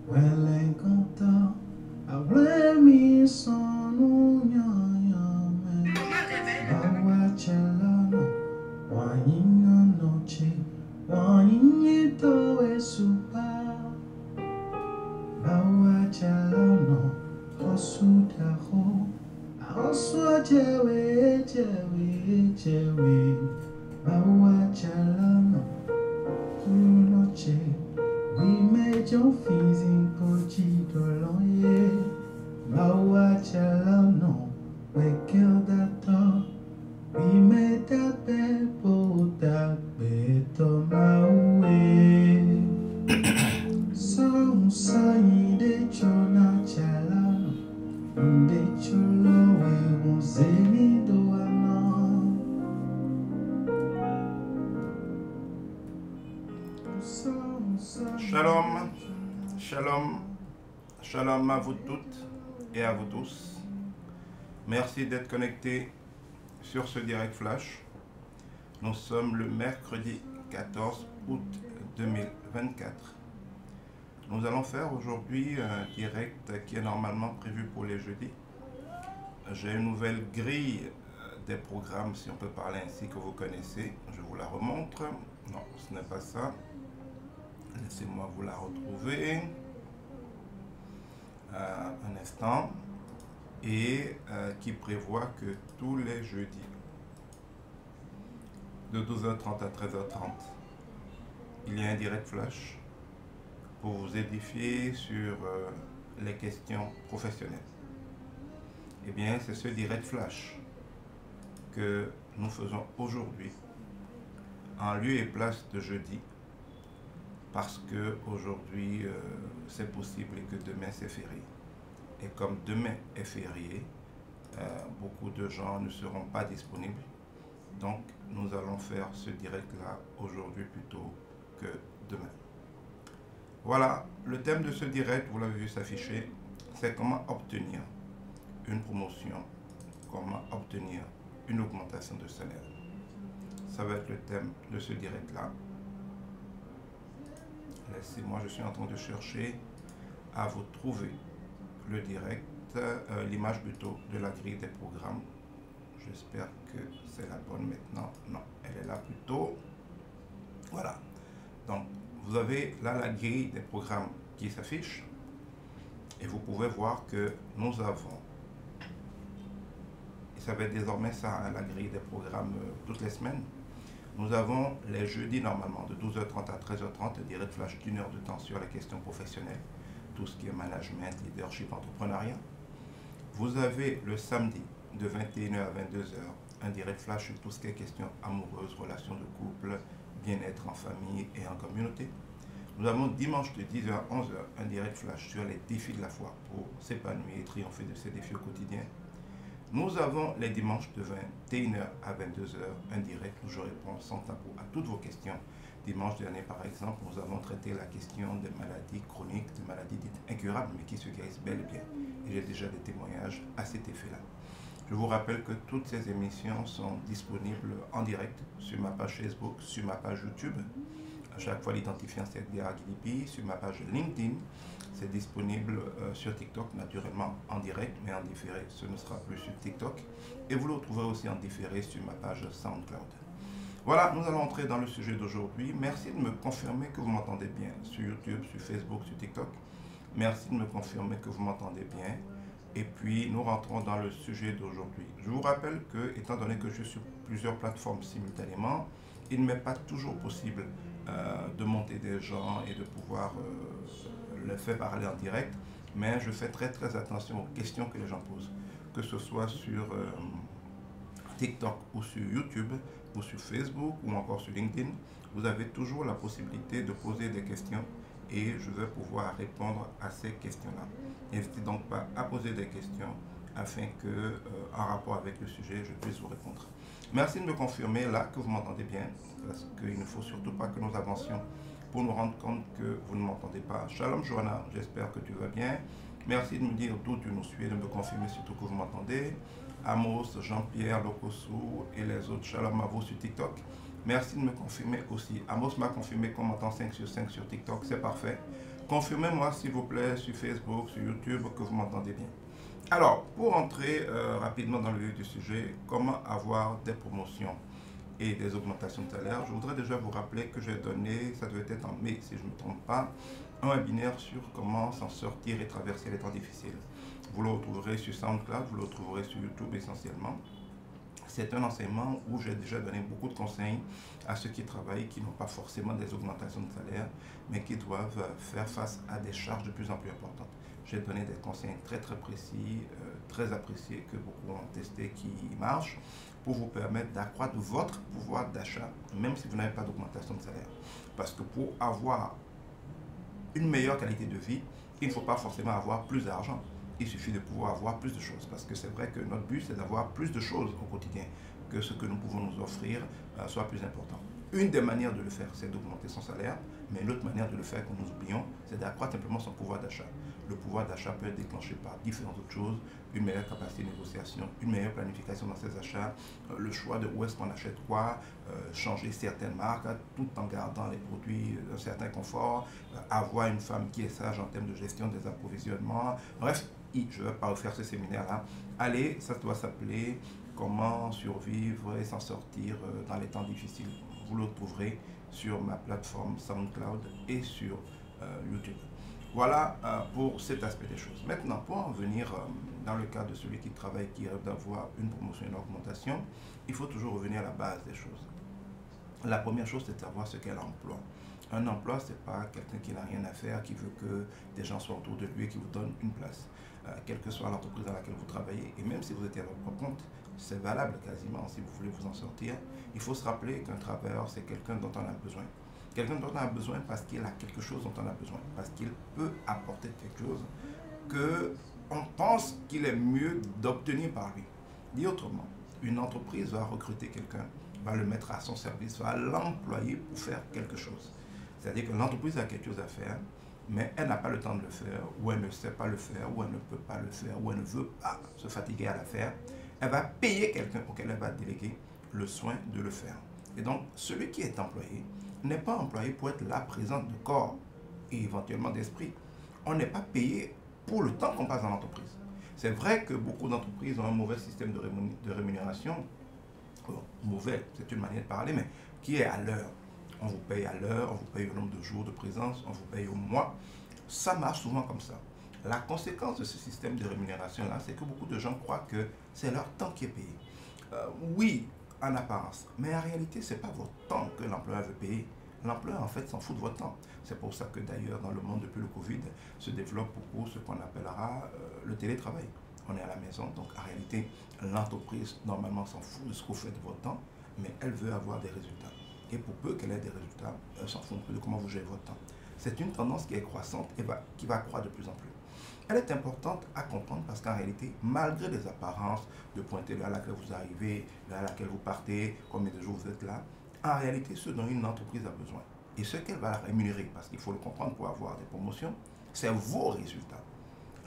Wele content, abre mi sonu nyanyame. Bawa chelano, wanyina noche, wanyito esupa. Bawa chelano, osudaho, osua jewe, jewe, jewe. Bawa chelano, noche. We made your fees in Cochito Loye. Bawa Chalano, we killed that dog. We made that people that better my way. So, say, de chona chalano, de cholo, we won't say ni do I know. Shalom, shalom, shalom à vous toutes et à vous tous. Merci d'être connectés sur ce direct flash. Nous sommes le mercredi 14 août 2024. Nous allons faire aujourd'hui un direct qui est normalement prévu pour les jeudis. J'ai une nouvelle grille des programmes, si on peut parler ainsi, que vous connaissez. Je vous la remontre. Non, ce n'est pas ça. Laissez-moi vous la retrouver un instant, et qui prévoit que tous les jeudis de 12h30 à 13h30 il y a un direct flash pour vous édifier sur les questions professionnelles. Et bien c'est ce direct flash que nous faisons aujourd'hui en lieu et place de jeudi, parce que aujourd'hui c'est possible et que demain c'est férié. Et comme demain est férié, beaucoup de gens ne seront pas disponibles. Donc nous allons faire ce direct là aujourd'hui plutôt que demain. Voilà, le thème de ce direct, vous l'avez vu s'afficher, c'est comment obtenir une promotion, comment obtenir une augmentation de salaire. Ça va être le thème de ce direct là. Laissez-moi, je suis en train de chercher à vous trouver le direct, l'image plutôt de la grille des programmes. J'espère que c'est la bonne maintenant. Non, elle est là plutôt. Voilà. Donc, vous avez là la grille des programmes qui s'affiche. Et vous pouvez voir que nous avons, et ça va être désormais ça, hein, la grille des programmes toutes les semaines. Nous avons les jeudis normalement de 12h30 à 13h30, direct flash d'1 heure de temps sur les questions professionnelles, tout ce qui est management, leadership, entrepreneuriat. Vous avez le samedi de 21h à 22h, un direct flash sur tout ce qui est questions amoureuses, relations de couple, bien-être en famille et en communauté. Nous avons dimanche de 10h à 11h, un direct flash sur les défis de la foi pour s'épanouir et triompher de ces défis au quotidien. Nous avons les dimanches de 21h à 22h un direct où je réponds sans tabou à toutes vos questions. Dimanche dernier, par exemple, nous avons traité la question des maladies chroniques, des maladies dites incurables, mais qui se guérissent bel et bien. Et j'ai déjà des témoignages à cet effet-là. Je vous rappelle que toutes ces émissions sont disponibles en direct sur ma page Facebook, sur ma page YouTube. À chaque fois, l'identifiant c'est Edgar Aguilipi, sur ma page LinkedIn. C'est disponible sur TikTok, naturellement en direct, mais en différé, ce ne sera plus sur TikTok. Et vous le retrouverez aussi en différé sur ma page SoundCloud. Voilà, nous allons entrer dans le sujet d'aujourd'hui. Merci de me confirmer que vous m'entendez bien sur YouTube, sur Facebook, sur TikTok. Merci de me confirmer que vous m'entendez bien. Et puis, nous rentrons dans le sujet d'aujourd'hui. Je vous rappelle que, étant donné que je suis sur plusieurs plateformes simultanément, il ne m'est pas toujours possible de monter des gens et de pouvoir les faire parler en direct, mais je fais très attention aux questions que les gens posent, que ce soit sur TikTok ou sur YouTube ou sur Facebook ou encore sur LinkedIn. Vous avez toujours la possibilité de poser des questions et je vais pouvoir répondre à ces questions-là. N'hésitez donc pas à poser des questions afin que, en rapport avec le sujet, je puisse vous répondre. Merci de me confirmer là que vous m'entendez bien, parce qu'il ne faut surtout pas que nous avancions pour nous rendre compte que vous ne m'entendez pas. Shalom Joanna, j'espère que tu vas bien. Merci de me dire d'où tu nous suis et de me confirmer surtout que vous m'entendez. Amos, Jean-Pierre, Lokosu et les autres, shalom à vous sur TikTok. Merci de me confirmer aussi. Amos m'a confirmé qu'on m'entend 5 sur 5 sur TikTok, c'est parfait. Confirmez-moi s'il vous plaît sur Facebook, sur YouTube, que vous m'entendez bien. Alors, pour entrer rapidement dans le vif du sujet, comment avoir des promotions et des augmentations de salaire, je voudrais déjà vous rappeler que j'ai donné, ça devait être en mai si je ne me trompe pas, un webinaire sur comment s'en sortir et traverser les temps difficiles. Vous le retrouverez sur SoundCloud, vous le retrouverez sur YouTube essentiellement. C'est un enseignement où j'ai déjà donné beaucoup de conseils à ceux qui travaillent, qui n'ont pas forcément des augmentations de salaire, mais qui doivent faire face à des charges de plus en plus importantes. J'ai donné des conseils très précis, très appréciés, que beaucoup ont testé, qui marchent, pour vous permettre d'accroître votre pouvoir d'achat, même si vous n'avez pas d'augmentation de salaire. Parce que pour avoir une meilleure qualité de vie, il ne faut pas forcément avoir plus d'argent. Il suffit de pouvoir avoir plus de choses. Parce que c'est vrai que notre but, c'est d'avoir plus de choses au quotidien, que ce que nous pouvons nous offrir soit plus important. Une des manières de le faire, c'est d'augmenter son salaire, mais l'autre manière de le faire que nous oublions, c'est d'accroître simplement son pouvoir d'achat. Le pouvoir d'achat peut être déclenché par différentes autres choses, une meilleure capacité de négociation, une meilleure planification dans ses achats, le choix de où est-ce qu'on achète quoi, changer certaines marques, tout en gardant les produits d'un certain confort, avoir une femme qui est sage en termes de gestion des approvisionnements, bref, je ne vais pas refaire ce séminaire-là. Allez, ça doit s'appeler comment survivre et s'en sortir dans les temps difficiles. Vous le trouverez sur ma plateforme SoundCloud et sur YouTube. Voilà pour cet aspect des choses. Maintenant, pour en venir dans le cas de celui qui travaille, qui rêve d'avoir une promotion, une augmentation, il faut toujours revenir à la base des choses. La première chose, c'est de savoir ce qu'est l'emploi. Un emploi, ce n'est pas quelqu'un qui n'a rien à faire, qui veut que des gens soient autour de lui et qui vous donne une place. Quelle que soit l'entreprise dans laquelle vous travaillez, et même si vous étiez à votre propre compte, c'est valable quasiment si vous voulez vous en sortir. Il faut se rappeler qu'un travailleur, c'est quelqu'un dont on a besoin. Quelqu'un dont on a besoin parce qu'il a quelque chose dont on a besoin, parce qu'il peut apporter quelque chose qu'on pense qu'il est mieux d'obtenir par lui. Dit autrement, une entreprise va recruter quelqu'un, va le mettre à son service, va l'employer pour faire quelque chose. C'est-à-dire que l'entreprise a quelque chose à faire, mais elle n'a pas le temps de le faire, ou elle ne sait pas le faire, ou elle ne peut pas le faire, ou elle ne veut pas se fatiguer à la faire. Elle va payer quelqu'un auquel elle va déléguer le soin de le faire. Et donc, celui qui est employé n'est pas employé pour être là, présent de corps et éventuellement d'esprit. On n'est pas payé pour le temps qu'on passe dans l'entreprise. C'est vrai que beaucoup d'entreprises ont un mauvais système de rémunération. Bon, mauvais, c'est une manière de parler, mais qui est à l'heure. On vous paye à l'heure, on vous paye au nombre de jours de présence, on vous paye au mois. Ça marche souvent comme ça. La conséquence de ce système de rémunération-là, c'est que beaucoup de gens croient que c'est leur temps qui est payé. Oui, en apparence, mais en réalité, ce n'est pas votre temps que l'employeur veut payer. L'employeur, en fait, s'en fout de votre temps. C'est pour ça que d'ailleurs, dans le monde, depuis le Covid, se développe beaucoup ce qu'on appellera le télétravail. On est à la maison, donc en réalité, l'entreprise, normalement, s'en fout de ce que vous faites de votre temps, mais elle veut avoir des résultats. Et pour peu qu'elle ait des résultats, elle s'en fout un peu de comment vous gérez votre temps. C'est une tendance qui est croissante et qui va croître de plus en plus. Elle est importante à comprendre parce qu'en réalité, malgré les apparences de pointer l'heure à laquelle vous arrivez, l'heure à laquelle vous partez, combien de jours vous êtes là, en réalité, ce dont une entreprise a besoin et ce qu'elle va rémunérer, parce qu'il faut le comprendre pour avoir des promotions, c'est vos résultats.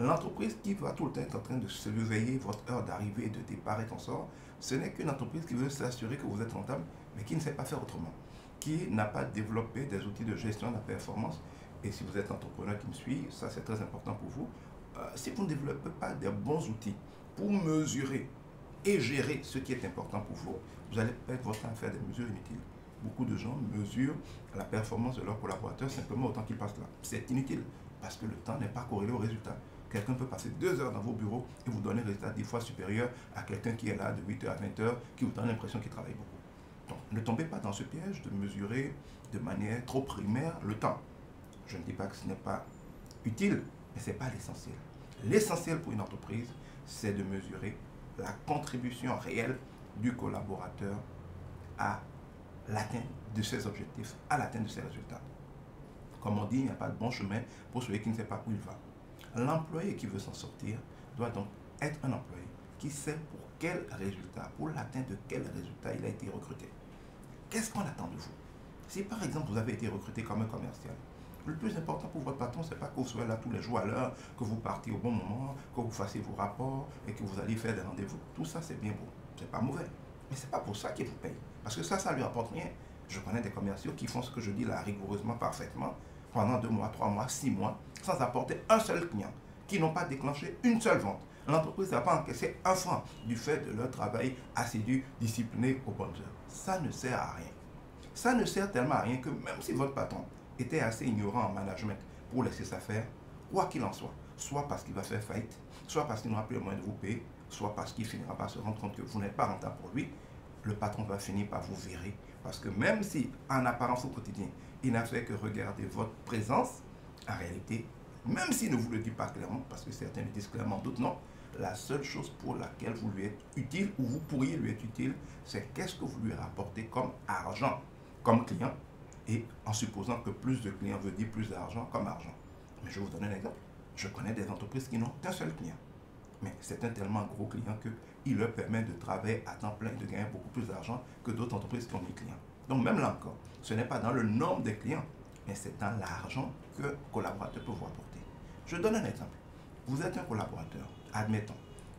L'entreprise qui va tout le temps être en train de surveiller votre heure d'arrivée et de départ et consort, ce n'est qu'une entreprise qui veut s'assurer que vous êtes rentable, mais qui ne sait pas faire autrement, qui n'a pas développé des outils de gestion de la performance. Et si vous êtes entrepreneur qui me suit, ça c'est très important pour vous. Si vous ne développez pas des bons outils pour mesurer et gérer ce qui est important pour vous, vous allez perdre votre temps à faire des mesures inutiles. Beaucoup de gens mesurent la performance de leurs collaborateurs simplement autant qu'ils passent là. C'est inutile parce que le temps n'est pas corrélé au résultat. Quelqu'un peut passer 2 heures dans vos bureaux et vous donner un résultat 10 fois supérieur à quelqu'un qui est là de 8h à 20h, qui vous donne l'impression qu'il travaille beaucoup. Donc, ne tombez pas dans ce piège de mesurer de manière trop primaire le temps. Je ne dis pas que ce n'est pas utile, mais ce n'est pas l'essentiel. L'essentiel pour une entreprise, c'est de mesurer la contribution réelle du collaborateur à l'atteinte de ses objectifs, à l'atteinte de ses résultats. Comme on dit, il n'y a pas de bon chemin pour celui qui ne sait pas où il va. L'employé qui veut s'en sortir doit donc être un employé qui sait pour quel résultat, pour l'atteinte de quel résultat il a été recruté. Qu'est-ce qu'on attend de vous? Si par exemple vous avez été recruté comme un commercial, le plus important pour votre patron, ce n'est pas que vous soyez là tous les jours à l'heure, que vous partiez au bon moment, que vous fassiez vos rapports et que vous alliez faire des rendez-vous. Tout ça, c'est bien beau. Ce n'est pas mauvais. Mais ce n'est pas pour ça qu'il vous paye. Parce que ça ne lui apporte rien. Je connais des commerciaux qui font ce que je dis là rigoureusement, parfaitement, pendant 2 mois, 3 mois, 6 mois, sans apporter un seul client, qui n'ont pas déclenché une seule vente. L'entreprise n'a pas encaissé un franc du fait de leur travail assidu, discipliné aux bonnes heures. Ça ne sert à rien. Ça ne sert tellement à rien que même si votre patron était assez ignorant en management pour laisser ça faire, quoi qu'il en soit parce qu'il va faire faillite, soit parce qu'il n'aura plus le moyen de vous payer, soit parce qu'il finira par se rendre compte que vous n'êtes pas rentable pour lui, le patron va finir par vous virer. Parce que même si, en apparence au quotidien, il n'a fait que regarder votre présence, en réalité, même s'il ne vous le dit pas clairement, parce que certains le disent clairement, d'autres non, la seule chose pour laquelle vous lui êtes utile, ou vous pourriez lui être utile, c'est qu'est-ce que vous lui rapportez comme argent, comme client, et en supposant que plus de clients veut dire plus d'argent comme argent. Mais je vais vous donner un exemple. Je connais des entreprises qui n'ont qu'un seul client. Mais c'est un tellement gros client qu'il leur permet de travailler à temps plein et de gagner beaucoup plus d'argent que d'autres entreprises qui ont 1000 clients. Donc même là encore, ce n'est pas dans le nombre des clients, mais c'est dans l'argent que le collaborateur peut vous apporter. Je donne un exemple. Vous êtes un collaborateur, admettons,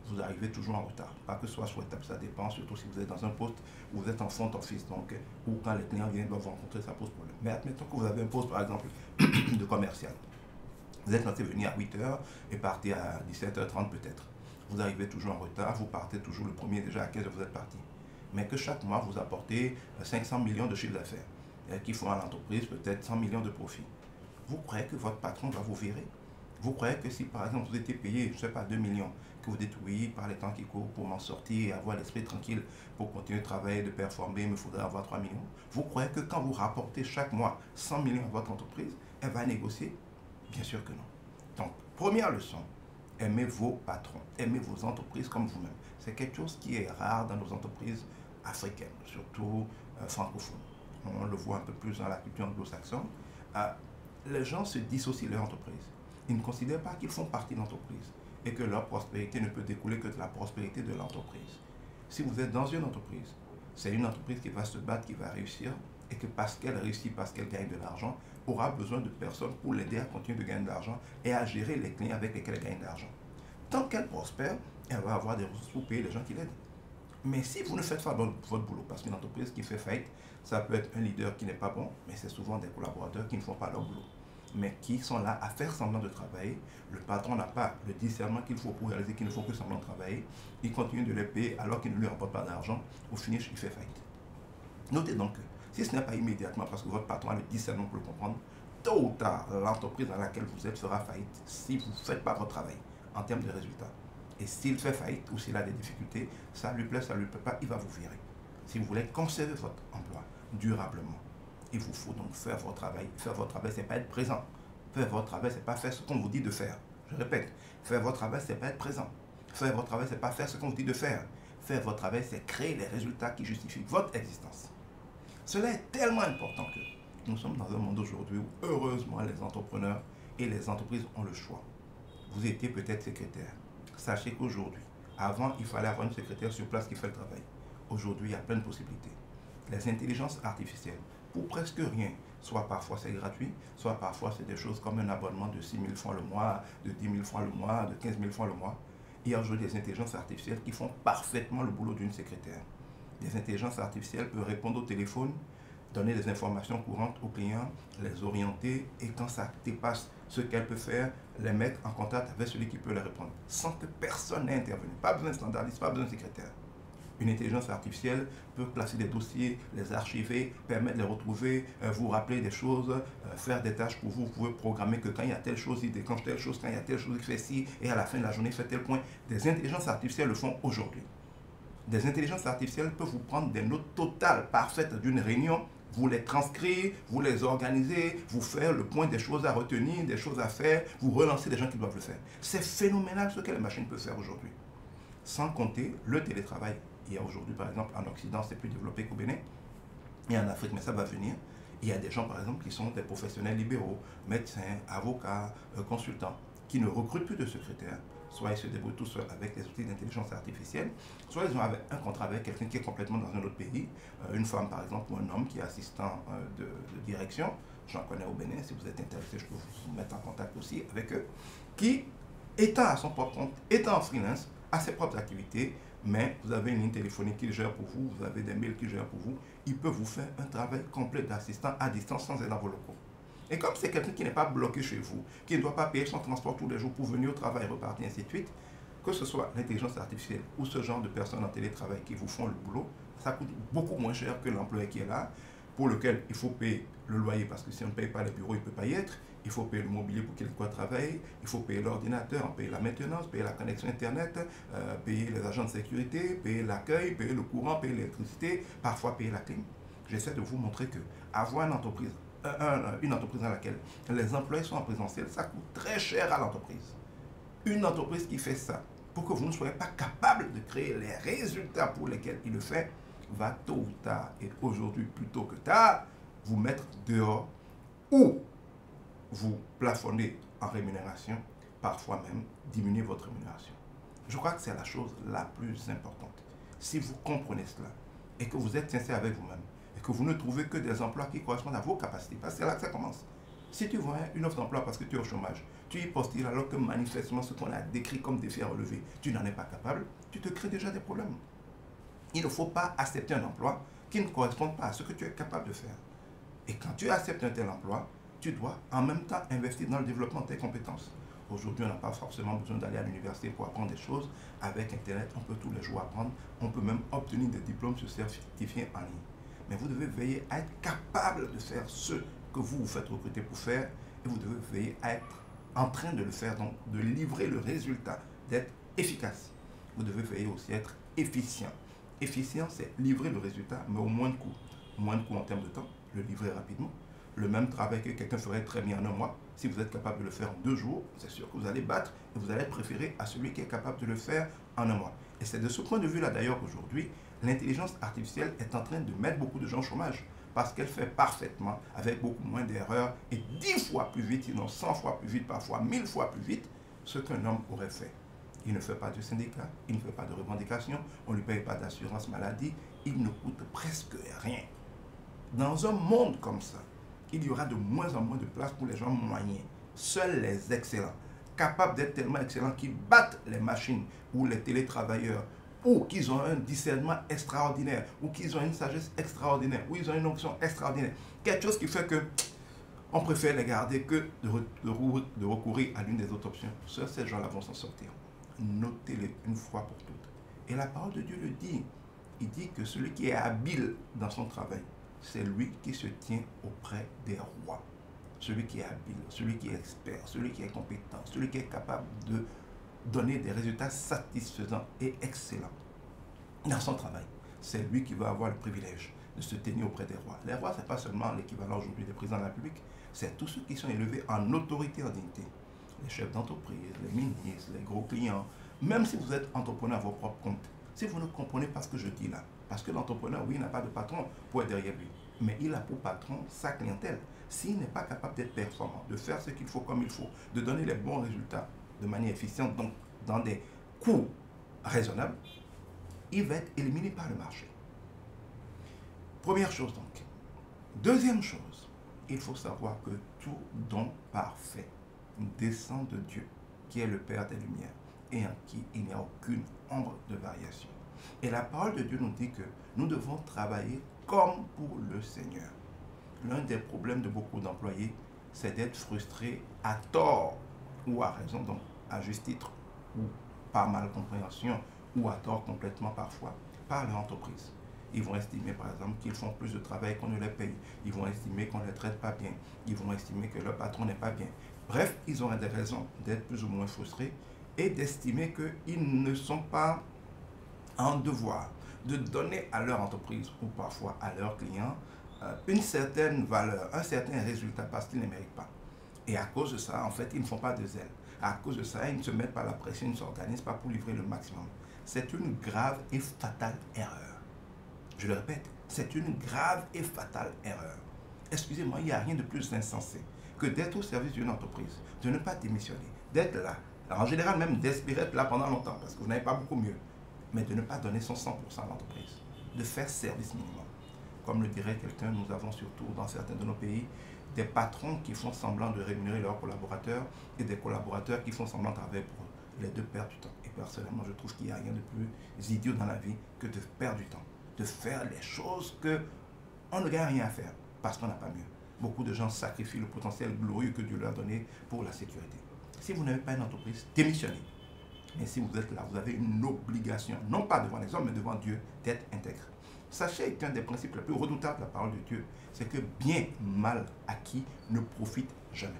vous arrivez toujours en retard. Pas que ce soit souhaitable, ça dépend, surtout si vous êtes dans un poste où vous êtes en front office, donc, ou quand les clients viennent doivent vous rencontrer, ça pose problème. Mais admettons que vous avez un poste, par exemple, de commercial. Vous êtes censé venir à 8h et partir à 17h30 peut-être. Vous arrivez toujours en retard, vous partez toujours le premier, déjà à 15h vous êtes parti. Mais que chaque mois vous apportez 500 millions de chiffre d'affaires, qui font à l'entreprise peut-être 100 millions de profits. Vous croyez que votre patron va vous virer? Vous croyez que si par exemple vous étiez payé, je ne sais pas, 2 millions, que vous dites oui, par les temps qui courent pour m'en sortir et avoir l'esprit tranquille pour continuer de travailler, de performer, il me faudrait avoir 3 millions. Vous croyez que quand vous rapportez chaque mois 100 millions à votre entreprise, elle va négocier? Bien sûr que non. Donc, première leçon, aimez vos patrons, aimez vos entreprises comme vous-même. C'est quelque chose qui est rare dans nos entreprises africaines, surtout francophones. On le voit un peu plus dans la culture anglo-saxonne. Les gens se dissocient de leur entreprise. Ils ne considèrent pas qu'ils font partie de l'entreprise et que leur prospérité ne peut découler que de la prospérité de l'entreprise. Si vous êtes dans une entreprise, c'est une entreprise qui va se battre, qui va réussir et que parce qu'elle réussit, parce qu'elle gagne de l'argent, aura besoin de personnes pour l'aider à continuer de gagner de l'argent et à gérer les clients avec lesquels elle gagne de l'argent. Tant qu'elle prospère, elle va avoir des ressources pour payer les gens qui l'aident. Mais si vous ne faites pas votre boulot, parce qu'une entreprise qui fait faillite, ça peut être un leader qui n'est pas bon, mais c'est souvent des collaborateurs qui ne font pas leur boulot, mais qui sont là à faire semblant de travailler. Le patron n'a pas le discernement qu'il faut pour réaliser qu'il ne faut que semblant de travailler. Il continue de les payer alors qu'il ne lui rapporte pas d'argent. Au finish, il fait faillite. Notez donc que si ce n'est pas immédiatement parce que votre patron a le discernement pour le comprendre, tôt ou tard, l'entreprise dans laquelle vous êtes fera faillite si vous ne faites pas votre travail en termes de résultats. Et s'il fait faillite ou s'il a des difficultés, ça lui plaît, ça ne lui plaît pas, il va vous virer. Si vous voulez conserver votre emploi durablement, il vous faut donc faire votre travail. Faire votre travail, ce n'est pas être présent. Faire votre travail, ce n'est pas faire ce qu'on vous dit de faire. Je répète, faire votre travail, ce n'est pas être présent. Faire votre travail, ce n'est pas faire ce qu'on vous dit de faire. Faire votre travail, c'est créer les résultats qui justifient votre existence. Cela est tellement important que nous sommes dans un monde aujourd'hui où, heureusement, les entrepreneurs et les entreprises ont le choix. Vous étiez peut-être secrétaire. Sachez qu'aujourd'hui, avant, il fallait avoir une secrétaire sur place qui fait le travail. Aujourd'hui, il y a plein de possibilités. Les intelligences artificielles, pour presque rien, soit parfois c'est gratuit, soit parfois c'est des choses comme un abonnement de 6 000 francs le mois, de 10 000 francs le mois, de 15 000 francs le mois. Il y a aujourd'hui des intelligences artificielles qui font parfaitement le boulot d'une secrétaire. Des intelligences artificielles peuvent répondre au téléphone, donner des informations courantes aux clients, les orienter et quand ça dépasse ce qu'elle peut faire, les mettre en contact avec celui qui peut les répondre, sans que personne n'ait intervenu. Pas besoin de standardiste, pas besoin de secrétaire. Une intelligence artificielle peut classer des dossiers, les archiver, permettre de les retrouver, vous rappeler des choses, faire des tâches pour vous. Vous pouvez programmer que quand il y a telle chose, il déclenche telle chose, quand il y a telle chose, il fait ci, et à la fin de la journée, il fait tel point. Des intelligences artificielles le font aujourd'hui. Des intelligences artificielles peuvent vous prendre des notes totales, parfaites d'une réunion, vous les transcrire, vous les organiser, vous faire le point des choses à retenir, des choses à faire, vous relancer des gens qui doivent le faire. C'est phénoménal ce que les machines peuvent faire aujourd'hui. Sans compter le télétravail. Il y a aujourd'hui, par exemple, en Occident, c'est plus développé qu'au Bénin. Et en Afrique, mais ça va venir. Il y a des gens, par exemple, qui sont des professionnels libéraux, médecins, avocats, consultants, qui ne recrutent plus de secrétaires. Soit ils se débrouillent tout seuls avec les outils d'intelligence artificielle, soit ils ont un contrat avec quelqu'un qui est complètement dans un autre pays, une femme par exemple ou un homme qui est assistant de direction, j'en connais au Bénin, si vous êtes intéressé, je peux vous mettre en contact aussi avec eux, qui, étant à son propre compte, étant en freelance, a ses propres activités, mais vous avez une ligne téléphonique qui gère pour vous, vous avez des mails qui gèrent pour vous, il peut vous faire un travail complet d'assistant à distance sans être dans vos locaux. Et comme c'est quelqu'un qui n'est pas bloqué chez vous, qui ne doit pas payer son transport tous les jours pour venir au travail et repartir, ainsi de suite, que ce soit l'intelligence artificielle ou ce genre de personnes en télétravail qui vous font le boulot, ça coûte beaucoup moins cher que l'employé qui est là, pour lequel il faut payer le loyer, parce que si on ne paye pas les bureaux, il ne peut pas y être. Il faut payer le mobilier pour qu'il ait quoi travailler. Il faut payer l'ordinateur, payer la maintenance, payer la connexion Internet, payer les agents de sécurité, payer l'accueil, payer le courant, payer l'électricité, parfois payer la clim. J'essaie de vous montrer que avoir une entreprise dans laquelle les employés sont en présentiel, ça coûte très cher à l'entreprise. Une entreprise qui fait ça, pour que vous ne soyez pas capable de créer les résultats pour lesquels il le fait, va tôt ou tard, et aujourd'hui plutôt que tard, vous mettre dehors ou vous plafonnez en rémunération, parfois même diminuer votre rémunération. Je crois que c'est la chose la plus importante. Si vous comprenez cela et que vous êtes sincère avec vous-même et que vous ne trouvez que des emplois qui correspondent à vos capacités, parce que c'est là que ça commence. Si tu vois une offre d'emploi parce que tu es au chômage, tu y postules alors que manifestement ce qu'on a décrit comme défi à relever, tu n'en es pas capable, tu te crées déjà des problèmes. Il ne faut pas accepter un emploi qui ne correspond pas à ce que tu es capable de faire. Et quand tu acceptes un tel emploi, tu dois en même temps investir dans le développement de tes compétences. Aujourd'hui, on n'a pas forcément besoin d'aller à l'université pour apprendre des choses. Avec Internet, on peut tous les jours apprendre. On peut même obtenir des diplômes se certifier en ligne. Mais vous devez veiller à être capable de faire ce que vous vous faites recruter pour faire. Et vous devez veiller à être en train de le faire, donc de livrer le résultat, d'être efficace. Vous devez veiller aussi à être efficient. Efficient, c'est livrer le résultat, mais au moins de coûts. Moins de coûts en termes de temps, le livrer rapidement. Le même travail que quelqu'un ferait très bien en un mois, si vous êtes capable de le faire en 2 jours, c'est sûr que vous allez battre et vous allez être préféré à celui qui est capable de le faire en un mois. Et c'est de ce point de vue-là d'ailleurs qu'aujourd'hui, l'intelligence artificielle est en train de mettre beaucoup de gens au chômage parce qu'elle fait parfaitement, avec beaucoup moins d'erreurs et 10 fois plus vite, sinon 100 fois plus vite, parfois 1000 fois plus vite, ce qu'un homme aurait fait. Il ne fait pas de syndicat, il ne fait pas de revendication, on ne lui paye pas d'assurance maladie, il ne coûte presque rien. Dans un monde comme ça, il y aura de moins en moins de place pour les gens moyens. Seuls les excellents, capables d'être tellement excellents qu'ils battent les machines ou les télétravailleurs, ou qu'ils ont un discernement extraordinaire, ou qu'ils ont une sagesse extraordinaire, ou ils ont une onction extraordinaire. Quelque chose qui fait que on préfère les garder que de recourir à l'une des autres options. Seuls ces gens-là vont s'en sortir. Notez-les une fois pour toutes. Et la parole de Dieu le dit. Il dit que celui qui est habile dans son travail, c'est lui qui se tient auprès des rois. Celui qui est habile, celui qui est expert, celui qui est compétent, celui qui est capable de donner des résultats satisfaisants et excellents dans son travail. C'est lui qui va avoir le privilège de se tenir auprès des rois. Les rois, ce n'est pas seulement l'équivalent aujourd'hui des présidents de la République, c'est tous ceux qui sont élevés en autorité, en dignité. Les chefs d'entreprise, les ministres, les gros clients, même si vous êtes entrepreneur à vos propres comptes, si vous ne comprenez pas ce que je dis là, parce que l'entrepreneur, oui, n'a pas de patron pour être derrière lui, mais il a pour patron sa clientèle. S'il n'est pas capable d'être performant, de faire ce qu'il faut comme il faut, de donner les bons résultats de manière efficiente, donc dans des coûts raisonnables, il va être éliminé par le marché. Première chose donc. Deuxième chose, il faut savoir que tout don parfait descend de Dieu, qui est le Père des Lumières, et en qui il n'y a aucune ombre de variation. Et la parole de Dieu nous dit que nous devons travailler comme pour le Seigneur. L'un des problèmes de beaucoup d'employés, c'est d'être frustrés à tort ou à raison, donc à juste titre, ou par malcompréhension, ou à tort complètement parfois, par leur entreprise. Ils vont estimer par exemple qu'ils font plus de travail qu'on ne les paye. Ils vont estimer qu'on ne les traite pas bien. Ils vont estimer que leur patron n'est pas bien. Bref, ils auront des raisons d'être plus ou moins frustrés et d'estimer qu'ils ne sont pas en devoir de donner à leur entreprise ou parfois à leurs clients une certaine valeur, un certain résultat parce qu'ils ne méritent pas. Et à cause de ça, en fait, ils ne font pas de zèle. À cause de ça, ils ne se mettent pas la pression, ils ne s'organisent pas pour livrer le maximum. C'est une grave et fatale erreur. Je le répète, c'est une grave et fatale erreur. Excusez-moi, il n'y a rien de plus insensé que d'être au service d'une entreprise, de ne pas démissionner, d'être là, en général même d'espérer être là pendant longtemps parce que vous n'avez pas beaucoup mieux, mais de ne pas donner son 100% à l'entreprise, de faire service minimum. Comme le dirait quelqu'un, nous avons surtout dans certains de nos pays des patrons qui font semblant de rémunérer leurs collaborateurs et des collaborateurs qui font semblant de travailler pour eux. Les deux perdent du temps. Et personnellement, je trouve qu'il n'y a rien de plus idiot dans la vie que de perdre du temps, de faire les choses qu'on ne gagne rien à faire parce qu'on n'a pas mieux. Beaucoup de gens sacrifient le potentiel glorieux que Dieu leur a donné pour la sécurité. Si vous n'avez pas une entreprise, démissionnez. Mais si vous êtes là, vous avez une obligation, non pas devant les hommes, mais devant Dieu, d'être intègre. Sachez qu'un des principes les plus redoutables de la parole de Dieu, c'est que bien mal acquis ne profite jamais.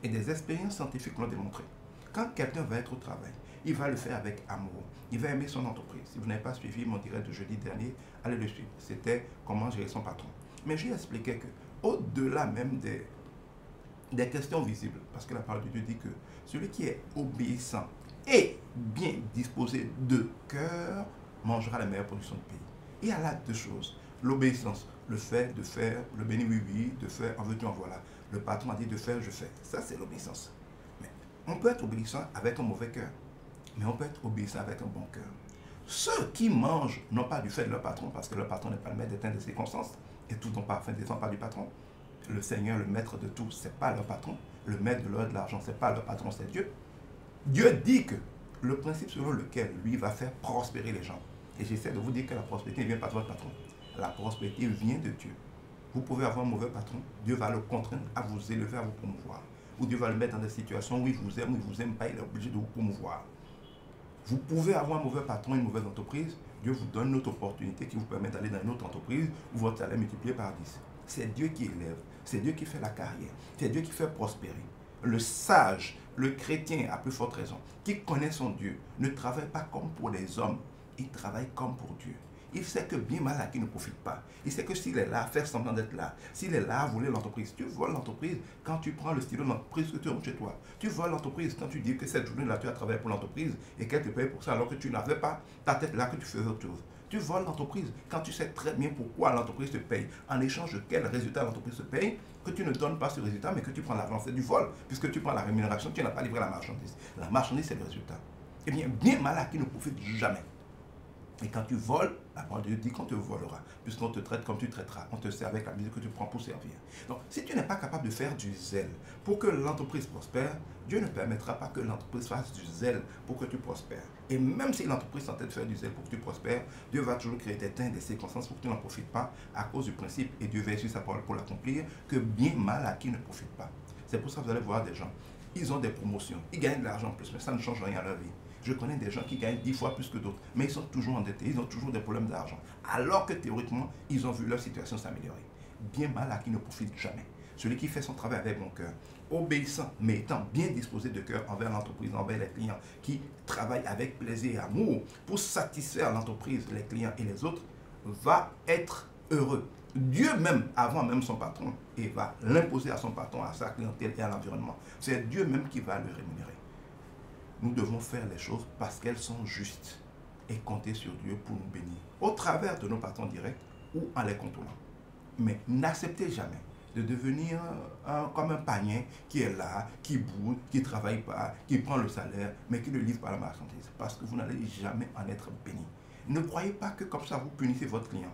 Et des expériences scientifiques l'ont démontré. Quand quelqu'un va être au travail, il va le faire avec amour. Il va aimer son entreprise. Si vous n'avez pas suivi mon direct de jeudi dernier, allez le suivre. C'était comment gérer son patron. Mais j'ai expliqué que, au-delà même des questions visibles, parce que la parole de Dieu dit que celui qui est obéissant et bien disposé de cœur mangera la meilleure production du pays. Il y a là deux choses. L'obéissance, le fait de faire, le béni oui oui, de faire en veux-tu en voilà. Le patron a dit de faire, je fais. Ça, c'est l'obéissance. Mais on peut être obéissant avec un mauvais cœur, mais on peut être obéissant avec un bon cœur. Ceux qui mangent, non pas du fait de leur patron, parce que leur patron n'est pas le maître des temps et des circonstances, et tout n'ont pas afin descend pas du patron. Le Seigneur, le maître de tout, ce n'est pas leur patron. Le maître de l'or et de l'argent, ce n'est pas leur patron, c'est Dieu. Dieu dit que le principe selon lequel lui va faire prospérer les gens. Et j'essaie de vous dire que la prospérité ne vient pas de votre patron. La prospérité vient de Dieu. Vous pouvez avoir un mauvais patron, Dieu va le contraindre à vous élever, à vous promouvoir. Ou Dieu va le mettre dans des situations où il vous aime, où il ne vous aime pas, il est obligé de vous promouvoir. Vous pouvez avoir un mauvais patron, une mauvaise entreprise, Dieu vous donne une autre opportunité qui vous permet d'aller dans une autre entreprise où votre salaire est multiplié par 10. C'est Dieu qui élève, c'est Dieu qui fait la carrière, c'est Dieu qui fait prospérer. Le sage, le chrétien, à plus forte raison, qui connaît son Dieu, ne travaille pas comme pour les hommes, il travaille comme pour Dieu. Il sait que bien mal acquis ne profite pas. Il sait que s'il est là, faire semblant d'être là. S'il est là, à voler l'entreprise. Tu voles l'entreprise quand tu prends le stylo de l'entreprise que tu rentres chez toi. Tu voles l'entreprise quand tu dis que cette journée-là, tu as travaillé pour l'entreprise et qu'elle te paye pour ça alors que tu n'avais pas ta tête là, que tu faisais autre chose. Tu voles l'entreprise quand tu sais très bien pourquoi l'entreprise te paye. En échange de quel résultat l'entreprise te paye, que tu ne donnes pas ce résultat, mais que tu prends l'argent. C'est du vol, puisque tu prends la rémunération, tu n'as pas livré la marchandise. La marchandise, c'est le résultat. Eh bien mal acquis ne profite jamais. Et quand tu voles, la parole de Dieu dit qu'on te volera, puisqu'on te traite comme tu traiteras. On te sert avec la mesure que tu prends pour servir. Donc, si tu n'es pas capable de faire du zèle pour que l'entreprise prospère, Dieu ne permettra pas que l'entreprise fasse du zèle pour que tu prospères. Et même si l'entreprise s'entête de faire du zèle pour que tu prospères, Dieu va toujours créer des temps et des circonstances pour que tu n'en profites pas à cause du principe, et Dieu va suivre sa parole pour l'accomplir, que bien mal acquis ne profite pas. C'est pour ça que vous allez voir des gens, ils ont des promotions, ils gagnent de l'argent en plus, mais ça ne change rien à leur vie. Je connais des gens qui gagnent 10 fois plus que d'autres, mais ils sont toujours endettés, ils ont toujours des problèmes d'argent. Alors que théoriquement, ils ont vu leur situation s'améliorer. Bien mal acquis ne profite jamais. Celui qui fait son travail avec bon cœur, obéissant, mais étant bien disposé de cœur envers l'entreprise, envers les clients, qui travaille avec plaisir et amour pour satisfaire l'entreprise, les clients et les autres, va être heureux. Dieu même, avant même son patron, et va l'imposer à son patron, à sa clientèle et à l'environnement. C'est Dieu même qui va le rémunérer. Nous devons faire les choses parce qu'elles sont justes et compter sur Dieu pour nous bénir, au travers de nos patrons directs ou en les contrôlant. Mais n'acceptez jamais de devenir comme un panier qui est là, qui boude, qui ne travaille pas, qui prend le salaire, mais qui ne livre pas la marchandise, parce que vous n'allez jamais en être béni. Ne croyez pas que comme ça vous punissez votre client,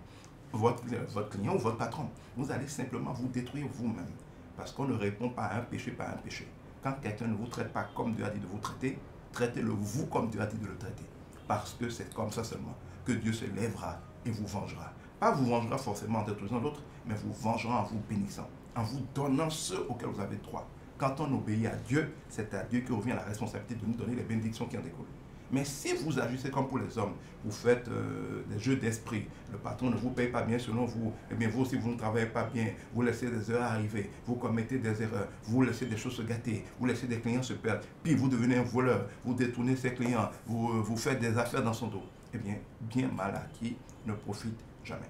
votre client ou votre patron. Vous allez simplement vous détruire vous-même, parce qu'on ne répond pas à un péché par un péché. Quand quelqu'un ne vous traite pas comme Dieu a dit de vous traiter, traitez-le vous comme Dieu a dit de le traiter. Parce que c'est comme ça seulement que Dieu se lèvera et vous vengera. Pas vous vengera forcément en détruisant l'autre, mais vous vengera en vous bénissant, en vous donnant ce auquel vous avez droit. Quand on obéit à Dieu, c'est à Dieu que revient la responsabilité de nous donner les bénédictions qui en découlent. Mais si vous agissez comme pour les hommes, vous faites des jeux d'esprit, le patron ne vous paye pas bien selon vous, et bien vous aussi vous ne travaillez pas bien, vous laissez des heures arriver, vous commettez des erreurs, vous laissez des choses se gâter, vous laissez des clients se perdre, puis vous devenez un voleur, vous détournez ses clients, vous faites des affaires dans son dos, eh bien mal acquis ne profite jamais.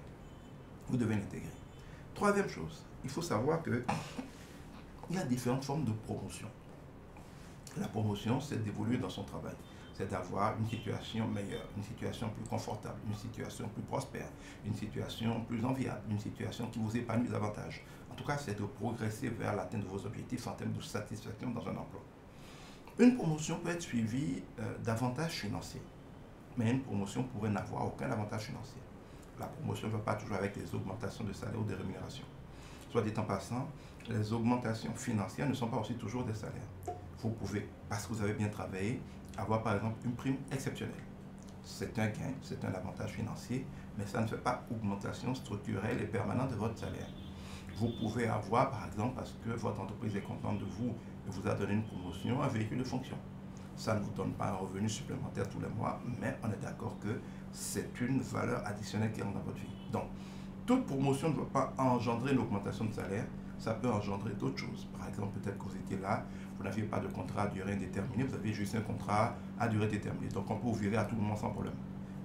Vous devez l'intégrer. Troisième chose, il faut savoir que il y a différentes formes de promotion. La promotion, c'est d'évoluer dans son travail. C'est d'avoir une situation meilleure, une situation plus confortable, une situation plus prospère, une situation plus enviable, une situation qui vous épanouit davantage. En tout cas, c'est de progresser vers l'atteinte de vos objectifs en termes de satisfaction dans un emploi. Une promotion peut être suivie d'avantages financiers, mais une promotion pourrait n'avoir aucun avantage financier. La promotion ne va pas toujours avec des augmentations de salaire ou de rémunération. Soit dit en passant, les augmentations financières ne sont pas aussi toujours des salaires. Vous pouvez, parce que vous avez bien travaillé, avoir par exemple une prime exceptionnelle. C'est un gain, c'est un avantage financier, mais ça ne fait pas augmentation structurelle et permanente de votre salaire. Vous pouvez avoir, par exemple, parce que votre entreprise est contente de vous et vous a donné une promotion, un véhicule de fonction. Ça ne vous donne pas un revenu supplémentaire tous les mois, mais on est d'accord que c'est une valeur additionnelle qui rentre dans votre vie. Donc, toute promotion ne va pas engendrer une augmentation de salaire, ça peut engendrer d'autres choses. Par exemple, peut-être que vous étiez là, vous n'aviez pas de contrat à durée indéterminée, vous aviez juste un contrat à durée déterminée. Donc, on peut vous virer à tout moment sans problème.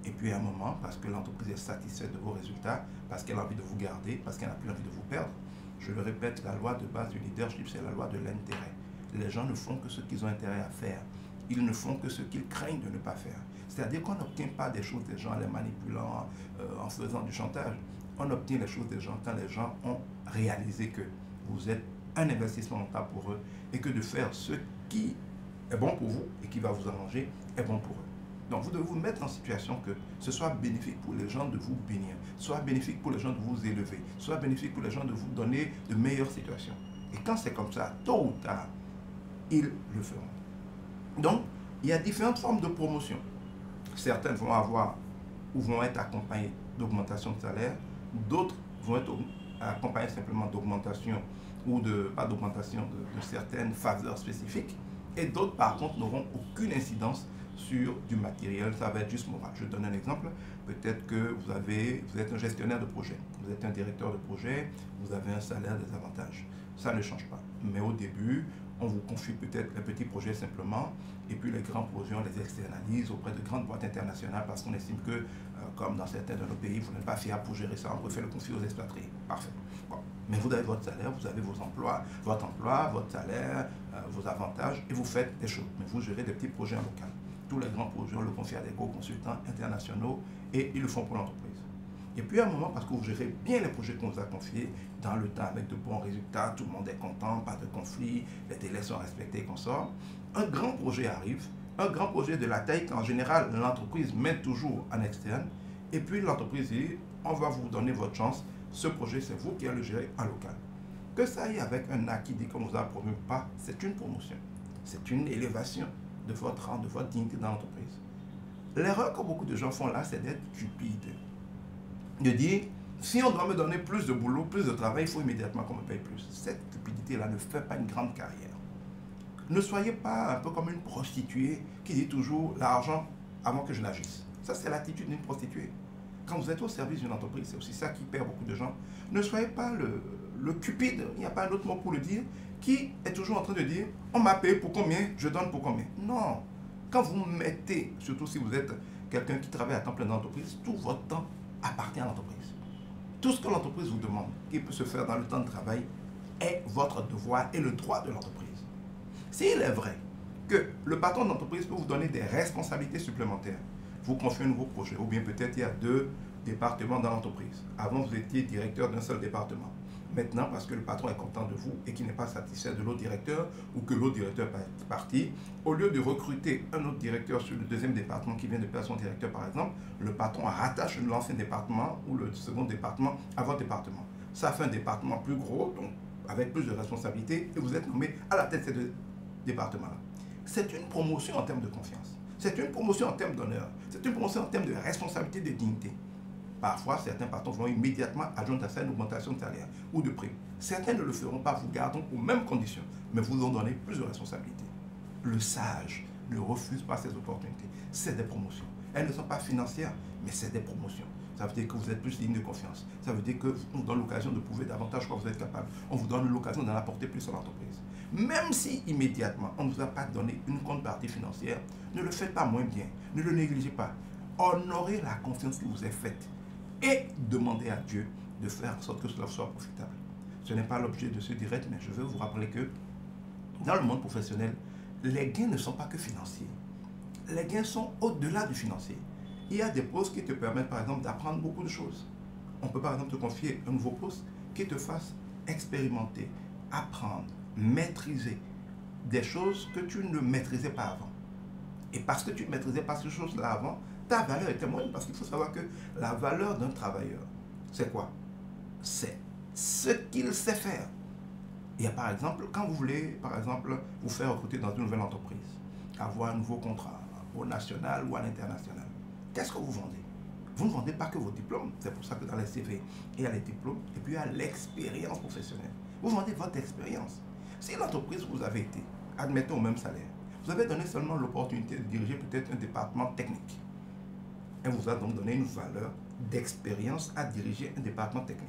Et puis, à un moment, parce que l'entreprise est satisfaite de vos résultats, parce qu'elle a envie de vous garder, parce qu'elle n'a plus envie de vous perdre, je le répète, la loi de base du leadership, c'est la loi de l'intérêt. Les gens ne font que ce qu'ils ont intérêt à faire. Ils ne font que ce qu'ils craignent de ne pas faire. C'est-à-dire qu'on n'obtient pas des choses des gens en les manipulant, en faisant du chantage. On obtient les choses des gens quand les gens ont réalisé que vous êtes un investissement rentable pour eux et que de faire ce qui est bon pour vous et qui va vous arranger est bon pour eux. Donc vous devez vous mettre en situation que ce soit bénéfique pour les gens de vous bénir, soit bénéfique pour les gens de vous élever, soit bénéfique pour les gens de vous donner de meilleures situations. Et quand c'est comme ça, tôt ou tard, ils le feront. Donc, il y a différentes formes de promotion. Certaines vont avoir ou vont être accompagnées d'augmentation de salaire, d'autres vont être accompagnées simplement d'augmentation ou pas d'augmentation de certaines faveurs spécifiques, et d'autres par contre n'auront aucune incidence sur du matériel, ça va être juste moral. Je donne un exemple, peut-être que vous êtes un gestionnaire de projet, vous êtes un directeur de projet, vous avez un salaire, des avantages. Ça ne change pas. Mais au début, on vous confie peut-être les petits projets simplement, et puis les grands projets, on les externalise auprès de grandes boîtes internationales parce qu'on estime que, comme dans certains de nos pays, vous n'êtes pas fiable pour gérer ça, on préfère le confier aux expatriés. Parfait. Bon. Mais vous avez votre salaire, vous avez vos emplois, votre salaire, vos avantages, et vous faites des choses. Mais vous gérez des petits projets en local. Tous les grands projets, on le confie à des gros consultants internationaux et ils le font pour l'entreprise. Et puis à un moment, parce que vous gérez bien les projets qu'on vous a confiés, dans le temps avec de bons résultats, tout le monde est content, pas de conflit, les délais sont respectés, qu'on sort, un grand projet arrive, un grand projet de la taille qu'en général l'entreprise met toujours en externe, et puis l'entreprise dit, on va vous donner votre chance, ce projet c'est vous qui allez le gérer en local. Que ça aille avec un acquis dit qu'on vous a promu ou pas, c'est une promotion, c'est une élévation de votre rang, de votre dignité dans l'entreprise. L'erreur que beaucoup de gens font là, c'est d'être cupide. De dire, si on doit me donner plus de boulot, plus de travail, il faut immédiatement qu'on me paye plus. Cette cupidité-là ne fait pas une grande carrière. Ne soyez pas un peu comme une prostituée qui dit toujours l'argent avant que je n'agisse. Ça, c'est l'attitude d'une prostituée. Quand vous êtes au service d'une entreprise, c'est aussi ça qui perd beaucoup de gens. Ne soyez pas le cupide, il n'y a pas un autre mot pour le dire, qui est toujours en train de dire, on m'a payé pour combien, je donne pour combien. Non. Quand vous mettez, surtout si vous êtes quelqu'un qui travaille à temps plein dans l'entreprise, tout votre temps appartient à l'entreprise. Tout ce que l'entreprise vous demande, qui peut se faire dans le temps de travail, est votre devoir et le droit de l'entreprise. S'il est vrai que le patron de l'entreprise peut vous donner des responsabilités supplémentaires, vous confiez un nouveau projet, ou bien peut-être il y a 2 départements dans l'entreprise. Avant, vous étiez directeur d'un seul département. Maintenant, parce que le patron est content de vous et qu'il n'est pas satisfait de l'autre directeur ou que l'autre directeur est parti, au lieu de recruter un autre directeur sur le deuxième département qui vient de perdre son directeur par exemple, le patron rattache l'ancien département ou le second département à votre département. Ça fait un département plus gros, donc avec plus de responsabilités, et vous êtes nommé à la tête de ces 2 départements-là. C'est une promotion en termes de confiance. C'est une promotion en termes d'honneur. C'est une promotion en termes de responsabilité, de dignité. Parfois, certains patrons vont immédiatement ajouter à ça une augmentation de salaire ou de prime. Certains ne le feront pas, vous gardons aux mêmes conditions, mais vous ont donné plus de responsabilités. Le sage ne refuse pas ces opportunités. C'est des promotions. Elles ne sont pas financières, mais c'est des promotions. Ça veut dire que vous êtes plus digne de confiance. Ça veut dire qu'on vous donne l'occasion de prouver davantage quand vous êtes capable. On vous donne l'occasion d'en apporter plus à l'entreprise. Même si immédiatement on ne vous a pas donné une contrepartie financière, ne le faites pas moins bien. Ne le négligez pas. Honorez la confiance qui vous est faite. Et demandez à Dieu de faire en sorte que cela soit profitable. Ce n'est pas l'objet de ce direct, mais je veux vous rappeler que dans le monde professionnel, les gains ne sont pas que financiers. Les gains sont au-delà du financier. Il y a des postes qui te permettent par exemple d'apprendre beaucoup de choses. On peut par exemple te confier un nouveau poste qui te fasse expérimenter, apprendre, maîtriser des choses que tu ne maîtrisais pas avant. Et parce que tu ne maîtrisais pas ces choses-là avant, ta valeur était moindre, parce qu'il faut savoir que la valeur d'un travailleur, c'est quoi? C'est ce qu'il sait faire. Il y a par exemple, quand vous voulez, par exemple, vous faire recruter dans une nouvelle entreprise, avoir un nouveau contrat, au national ou à l'international, qu'est-ce que vous vendez? Vous ne vendez pas que vos diplômes. C'est pour ça que dans les CV, il y a les diplômes et puis il y a l'expérience professionnelle. Vous vendez votre expérience. Si l'entreprise où vous avez été, admettons au même salaire, vous avez donné seulement l'opportunité de diriger peut-être un département technique. Elle vous a donc donné une valeur d'expérience à diriger un département technique.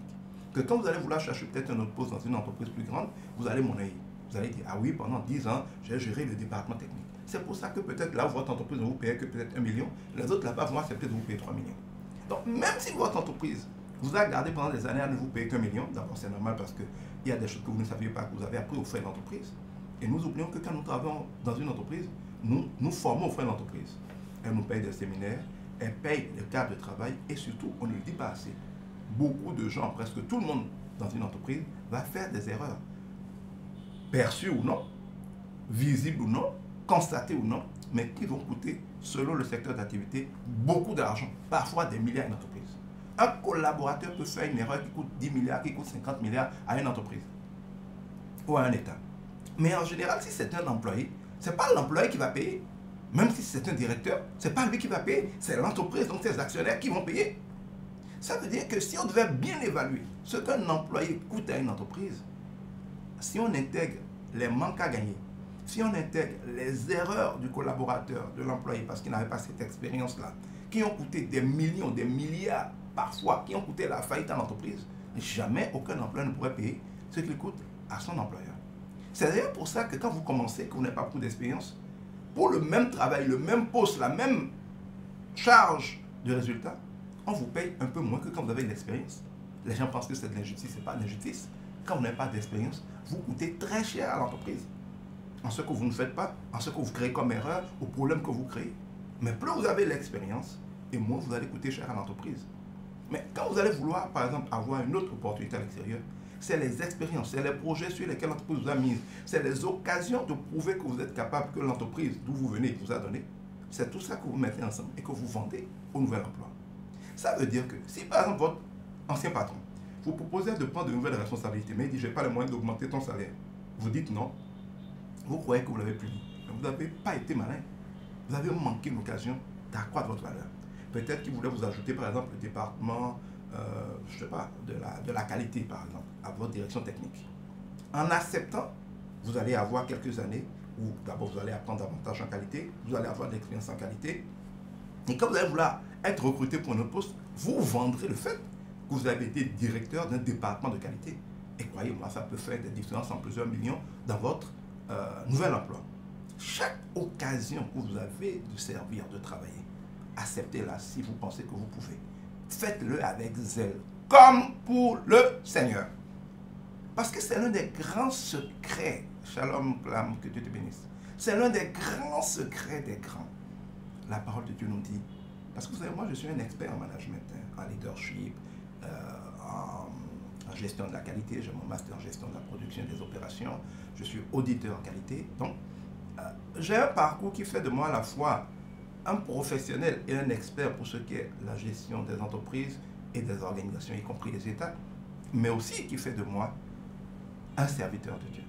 Que quand vous allez vouloir chercher peut-être un autre poste dans une entreprise plus grande, vous allez monnayer. Vous allez dire, ah oui, pendant 10 ans, j'ai géré le département technique. C'est pour ça que peut-être là, votre entreprise ne vous paye que peut-être 1 million, les autres là-bas vont accepter de vous payer 3 millions. Donc, même si votre entreprise vous a gardé pendant des années à ne vous payer qu'un million, d'abord c'est normal parce qu'il y a des choses que vous ne saviez pas, que vous avez appris au frais de l'entreprise. Et nous oublions que quand nous travaillons dans une entreprise, nous formons au frais de l'entreprise. Elle nous paye des séminaires, elle paye le cadre de travail et surtout, on ne le dit pas assez. Beaucoup de gens, presque tout le monde dans une entreprise, va faire des erreurs. Perçues ou non, visibles ou non, constatées ou non, mais qui vont coûter, selon le secteur d'activité, beaucoup d'argent, parfois des milliards à une entreprise. Un collaborateur peut faire une erreur qui coûte 10 milliards, qui coûte 50 milliards à une entreprise ou à un État. Mais en général, si c'est un employé, ce n'est pas l'employé qui va payer. Même si c'est un directeur, ce n'est pas lui qui va payer, c'est l'entreprise, donc ses actionnaires qui vont payer. Ça veut dire que si on devait bien évaluer ce qu'un employé coûte à une entreprise, si on intègre les manques à gagner, si on intègre les erreurs du collaborateur, de l'employé, parce qu'il n'avait pas cette expérience-là, qui ont coûté des millions, des milliards parfois, qui ont coûté la faillite à l'entreprise, jamais aucun employeur ne pourrait payer ce qu'il coûte à son employeur. C'est d'ailleurs pour ça que quand vous commencez, que vous n'avez pas beaucoup d'expérience, pour le même travail, le même poste, la même charge de résultat, on vous paye un peu moins que quand vous avez de l'expérience. Les gens pensent que c'est de l'injustice, ce n'est pas de l'injustice. Quand vous n'avez pas d'expérience, vous coûtez très cher à l'entreprise. En ce que vous ne faites pas, en ce que vous créez comme erreur, au problème que vous créez. Mais plus vous avez l'expérience, et moins vous allez coûter cher à l'entreprise. Mais quand vous allez vouloir, par exemple, avoir une autre opportunité à l'extérieur, c'est les expériences, c'est les projets sur lesquels l'entreprise vous a mis, c'est les occasions de prouver que vous êtes capable, que l'entreprise d'où vous venez vous a donné. C'est tout ça que vous mettez ensemble et que vous vendez au nouvel emploi. Ça veut dire que si par exemple votre ancien patron vous proposez de prendre de nouvelles responsabilités, mais il dit, je n'ai pas les moyens d'augmenter ton salaire, vous dites non, vous croyez que vous l'avez pu dire, mais vous n'avez pas été malin. Vous avez manqué une occasion d'accroître votre valeur. Peut-être qu'il voulait vous ajouter par exemple le département je ne sais pas, de la qualité par exemple, à votre direction technique. En acceptant, vous allez avoir quelques années où d'abord vous allez apprendre davantage en qualité, vous allez avoir de l'expérience en qualité, et quand vous allez vouloir être recruté pour un autre poste, vous vendrez le fait que vous avez été directeur d'un département de qualité. Et croyez-moi, ça peut faire des différences en plusieurs millions dans votre nouvel emploi. Chaque occasion que vous avez de servir, de travailler, acceptez-la si vous pensez que vous pouvez. Faites-le avec zèle, comme pour le Seigneur. Parce que c'est l'un des grands secrets, Shalom, que Dieu te bénisse. C'est l'un des grands secrets des grands. La parole de Dieu nous dit, parce que vous savez, moi je suis un expert en management, en leadership, en gestion de la qualité, j'ai mon master en gestion de la production et des opérations, je suis auditeur en qualité, donc j'ai un parcours qui fait de moi à la fois un professionnel et un expert pour ce qui est la gestion des entreprises et des organisations, y compris les États, mais aussi qui fait de moi un serviteur de Dieu.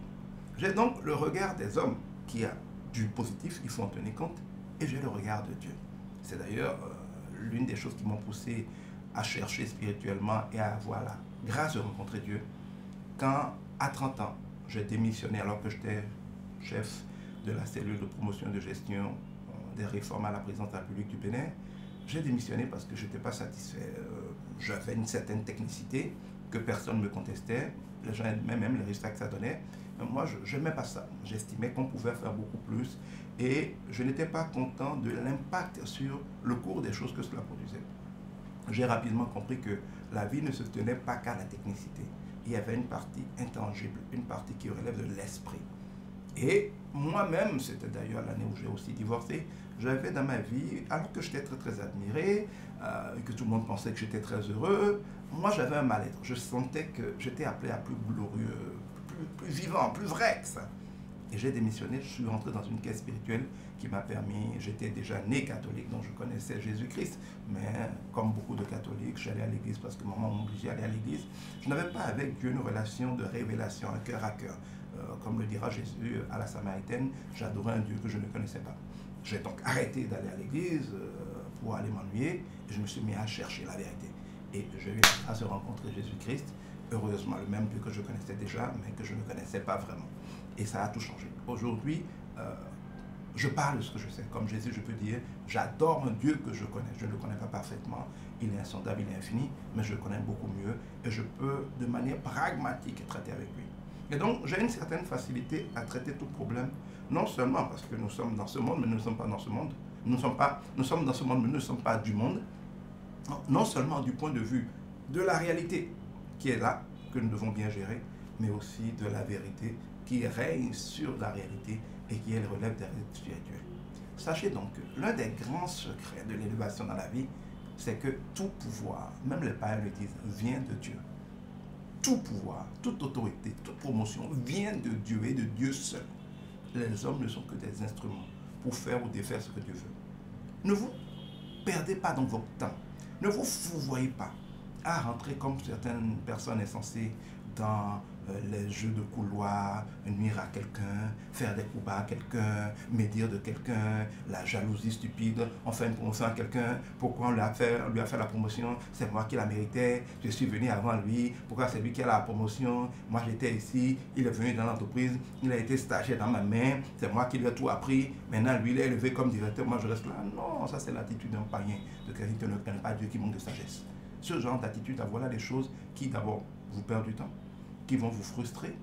J'ai donc le regard des hommes qui a du positif, il faut en tenir compte, et j'ai le regard de Dieu. C'est d'ailleurs l'une des choses qui m'ont poussé à chercher spirituellement et à avoir la grâce de rencontrer Dieu. Quand, à 30 ans, j'ai démissionné alors que j'étais chef de la cellule de promotion de gestion des réformes à la présidence de la République du Bénin, j'ai démissionné parce que je n'étais pas satisfait. J'avais une certaine technicité que personne ne me contestait. Les gens aimaient même les résultats que ça donnait. Mais moi, je n'aimais pas ça. J'estimais qu'on pouvait faire beaucoup plus. Et je n'étais pas content de l'impact sur le cours des choses que cela produisait. J'ai rapidement compris que la vie ne se tenait pas qu'à la technicité. Il y avait une partie intangible, une partie qui relève de l'esprit. Et moi-même, c'était d'ailleurs l'année où j'ai aussi divorcé, j'avais dans ma vie, alors que j'étais très très admiré, et que tout le monde pensait que j'étais très heureux, moi j'avais un mal-être. Je sentais que j'étais appelé à plus glorieux, plus vivant, plus vrai que ça. Et j'ai démissionné, je suis rentré dans une quête spirituelle qui m'a permis, j'étais déjà né catholique, donc je connaissais Jésus-Christ, mais comme beaucoup de catholiques, j'allais à l'église parce que maman m'obligeait à aller à l'église. Je n'avais pas avec Dieu une relation de révélation, un cœur à cœur. comme le dira Jésus à la Samaritaine, j'adorais un Dieu que je ne connaissais pas. J'ai donc arrêté d'aller à l'église pour aller m'ennuyer et je me suis mis à chercher la vérité. Et j'ai eu la grâce de rencontrer Jésus-Christ, heureusement le même Dieu que je connaissais déjà, mais que je ne connaissais pas vraiment. Et ça a tout changé. Aujourd'hui, je parle de ce que je sais. Comme Jésus, je peux dire, j'adore un Dieu que je connais. Je ne le connais pas parfaitement, il est insondable, il est infini, mais je le connais beaucoup mieux et je peux, de manière pragmatique, traiter avec lui. Et donc, j'ai une certaine facilité à traiter tout problème, non seulement parce que nous sommes dans ce monde, mais nous ne sommes pas dans ce monde. Nous sommes dans ce monde, mais nous ne sommes pas du monde. Non seulement du point de vue de la réalité qui est là, que nous devons bien gérer, mais aussi de la vérité qui règne sur la réalité et qui elle relève des réalités spirituelles. Sachez donc que l'un des grands secrets de l'élévation dans la vie, c'est que tout pouvoir, même les païens le disent, vient de Dieu. Tout pouvoir, toute autorité, toute promotion vient de Dieu et de Dieu seul. Les hommes ne sont que des instruments pour faire ou défaire ce que Dieu veut. Ne vous perdez pas dans votre temps. Ne vous fourvoyez pas à rentrer comme certaines personnes insensées dans les jeux de couloir, nuire à quelqu'un, faire des coups bas à quelqu'un, médire de quelqu'un, la jalousie stupide, on fait une promotion à quelqu'un, pourquoi on lui a fait la promotion, c'est moi qui la méritais, je suis venu avant lui, pourquoi c'est lui qui a la promotion, moi j'étais ici, il est venu dans l'entreprise, il a été stagiaire dans ma main, c'est moi qui lui ai tout appris, maintenant lui il est élevé comme directeur, moi je reste là. Non, ça c'est l'attitude d'un païen, de quelqu'un qui ne connaît pas Dieu, qui manque de sagesse. Ce genre d'attitude, voilà des choses qui d'abord vous perdent du temps, qui vont vous frustrer,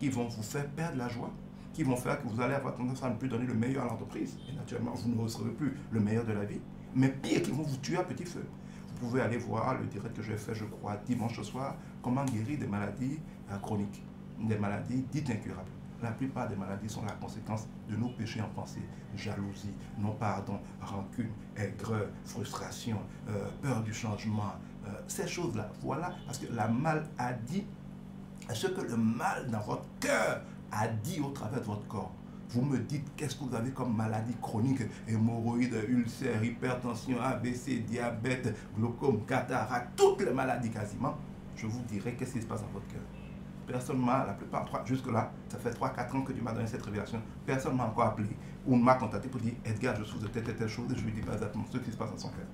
qui vont vous faire perdre la joie, qui vont faire que vous allez avoir tendance à ne plus donner le meilleur à l'entreprise. Et naturellement, vous ne recevrez plus le meilleur de la vie. Mais pire, qui vont vous tuer à petit feu. Vous pouvez aller voir le direct que j'ai fait, je crois, dimanche soir, comment guérir des maladies chroniques, des maladies dites incurables. La plupart des maladies sont la conséquence de nos péchés en pensée. Jalousie, non-pardon, rancune, aigreur, frustration, peur du changement. Ces choses-là, voilà, parce que la maladie, ce que le mal dans votre cœur a dit au travers de votre corps. Vous me dites qu'est-ce que vous avez comme maladie chronique, hémorroïdes, ulcères, hypertension, AVC, diabète, glaucome, cataracte, toutes les maladies quasiment. Je vous dirai qu'est-ce qui se passe dans votre cœur. Personne m'a, la plupart, jusque-là, ça fait 3-4 ans que Dieu m'a donné cette révélation. Personne ne m'a encore appelé ou ne m'a contacté pour dire Edgar, je souffre de telle chose, et je lui dis pas exactement ce qui se passe dans son cœur.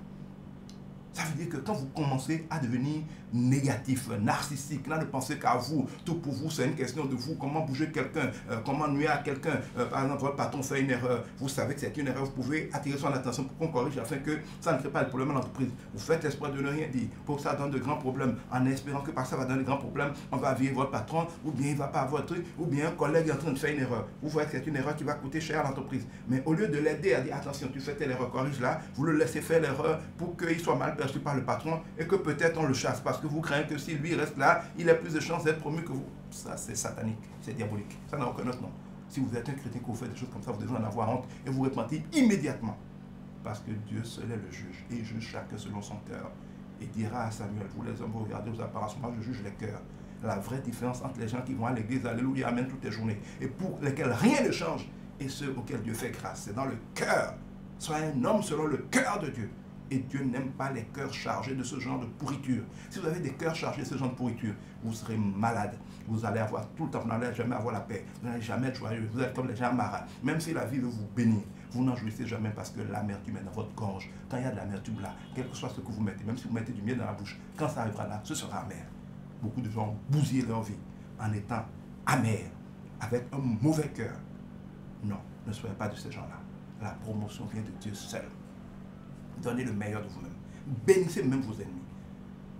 Ça veut dire que quand vous commencez à devenir négatif, narcissique, là ne pensez qu'à vous, tout pour vous, c'est une question de vous, comment bouger quelqu'un, comment nuire à quelqu'un. Par exemple, votre patron fait une erreur, vous savez que c'est une erreur, vous pouvez attirer son attention pour qu'on corrige afin que ça ne crée pas de problème à l'entreprise. Vous faites l'espoir de ne rien dire pour que ça donne de grands problèmes, en espérant que par ça va donner de grands problèmes, on va virer votre patron, ou bien il ne va pas avoir de truc, ou bien un collègue est en train de faire une erreur. Vous voyez que c'est une erreur qui va coûter cher à l'entreprise. Mais au lieu de l'aider à dire attention, tu fais telle erreur, corrige là, vous le laissez faire l'erreur pour qu'il soit mal perçu par le patron et que peut-être on le chasse parce que vous craignez que si lui reste là, il a plus de chances d'être promu que vous. Ça, c'est satanique, c'est diabolique. Ça n'a aucun autre nom. Si vous êtes un chrétien que vous faites des choses comme ça, vous devez en avoir honte et vous repentir immédiatement. Parce que Dieu seul est le juge et il juge chacun selon son cœur. Et dira à Samuel, vous les hommes, vous regardez aux apparences, moi je juge les cœurs. La vraie différence entre les gens qui vont à l'église, alléluia, amen, toutes les journées, et pour lesquels rien ne change, et ceux auxquels Dieu fait grâce, c'est dans le cœur. Soyez un homme selon le cœur de Dieu. Et Dieu n'aime pas les cœurs chargés de ce genre de pourriture. Si vous avez des cœurs chargés de ce genre de pourriture, vous serez malade. Vous allez avoir tout le temps, vous n'allez jamais avoir la paix. Vous n'allez jamais être joyeux. Vous êtes comme les gens marins. Même si la vie veut vous bénir, vous n'en jouissez jamais parce que l'amertume est dans votre gorge. Quand il y a de l'amertume là, quel que soit ce que vous mettez, même si vous mettez du miel dans la bouche, quand ça arrivera là, ce sera amer. Beaucoup de gens ont bousillé leur vie en étant amers, avec un mauvais cœur. Non, ne soyez pas de ces gens-là. La promotion vient de Dieu seul. Donnez le meilleur de vous-même. Bénissez même vos ennemis.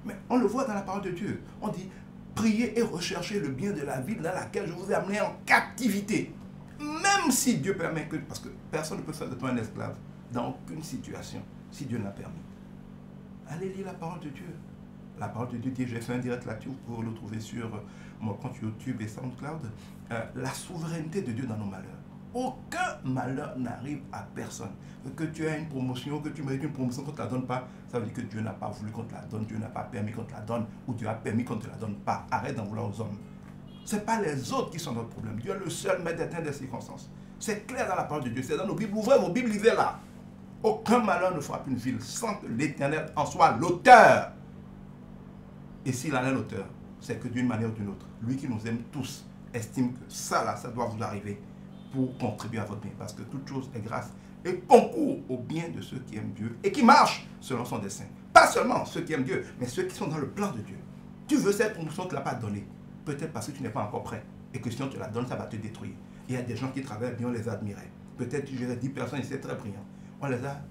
Mais on le voit dans la parole de Dieu. On dit, priez et recherchez le bien de la ville dans laquelle je vous ai amené en captivité. Même si Dieu permet que... Parce que personne ne peut faire de toi un esclave dans aucune situation, si Dieu l'a permis. Allez lire la parole de Dieu. La parole de Dieu dit, j'ai fait un direct là-dessus, vous pouvez le trouver sur mon compte YouTube et SoundCloud. La souveraineté de Dieu dans nos malheurs. Aucun malheur n'arrive à personne. Que tu aies une promotion, que tu mérites une promotion qu'on ne te la donne pas, ça veut dire que Dieu n'a pas voulu qu'on te la donne, Dieu n'a pas permis qu'on te la donne, ou Dieu a permis qu'on ne te la donne pas. Arrête d'en vouloir aux hommes. Ce n'est pas les autres qui sont notre problème. Dieu est le seul maître d'éteindre des circonstances. C'est clair dans la parole de Dieu, c'est dans nos Bibles. Ouvrez vos Bibles, lisez là. Aucun malheur ne frappe une ville sans que l'Éternel en soit l'auteur. Et s'il en est l'auteur, c'est que d'une manière ou d'une autre, lui qui nous aime tous estime que ça, là, ça doit vous arriver pour contribuer à votre bien. Parce que toute chose est grâce et concourt au bien de ceux qui aiment Dieu et qui marchent selon son dessein. Pas seulement ceux qui aiment Dieu, mais ceux qui sont dans le plan de Dieu. Tu veux cette promotion, tu ne l'as pas donnée. Peut-être parce que tu n'es pas encore prêt. Et que si on te la donne, ça va te détruire. Il y a des gens qui travaillent bien, on les admirait. Peut-être tu gérais 10 personnes, ils étaient très brillants. On les a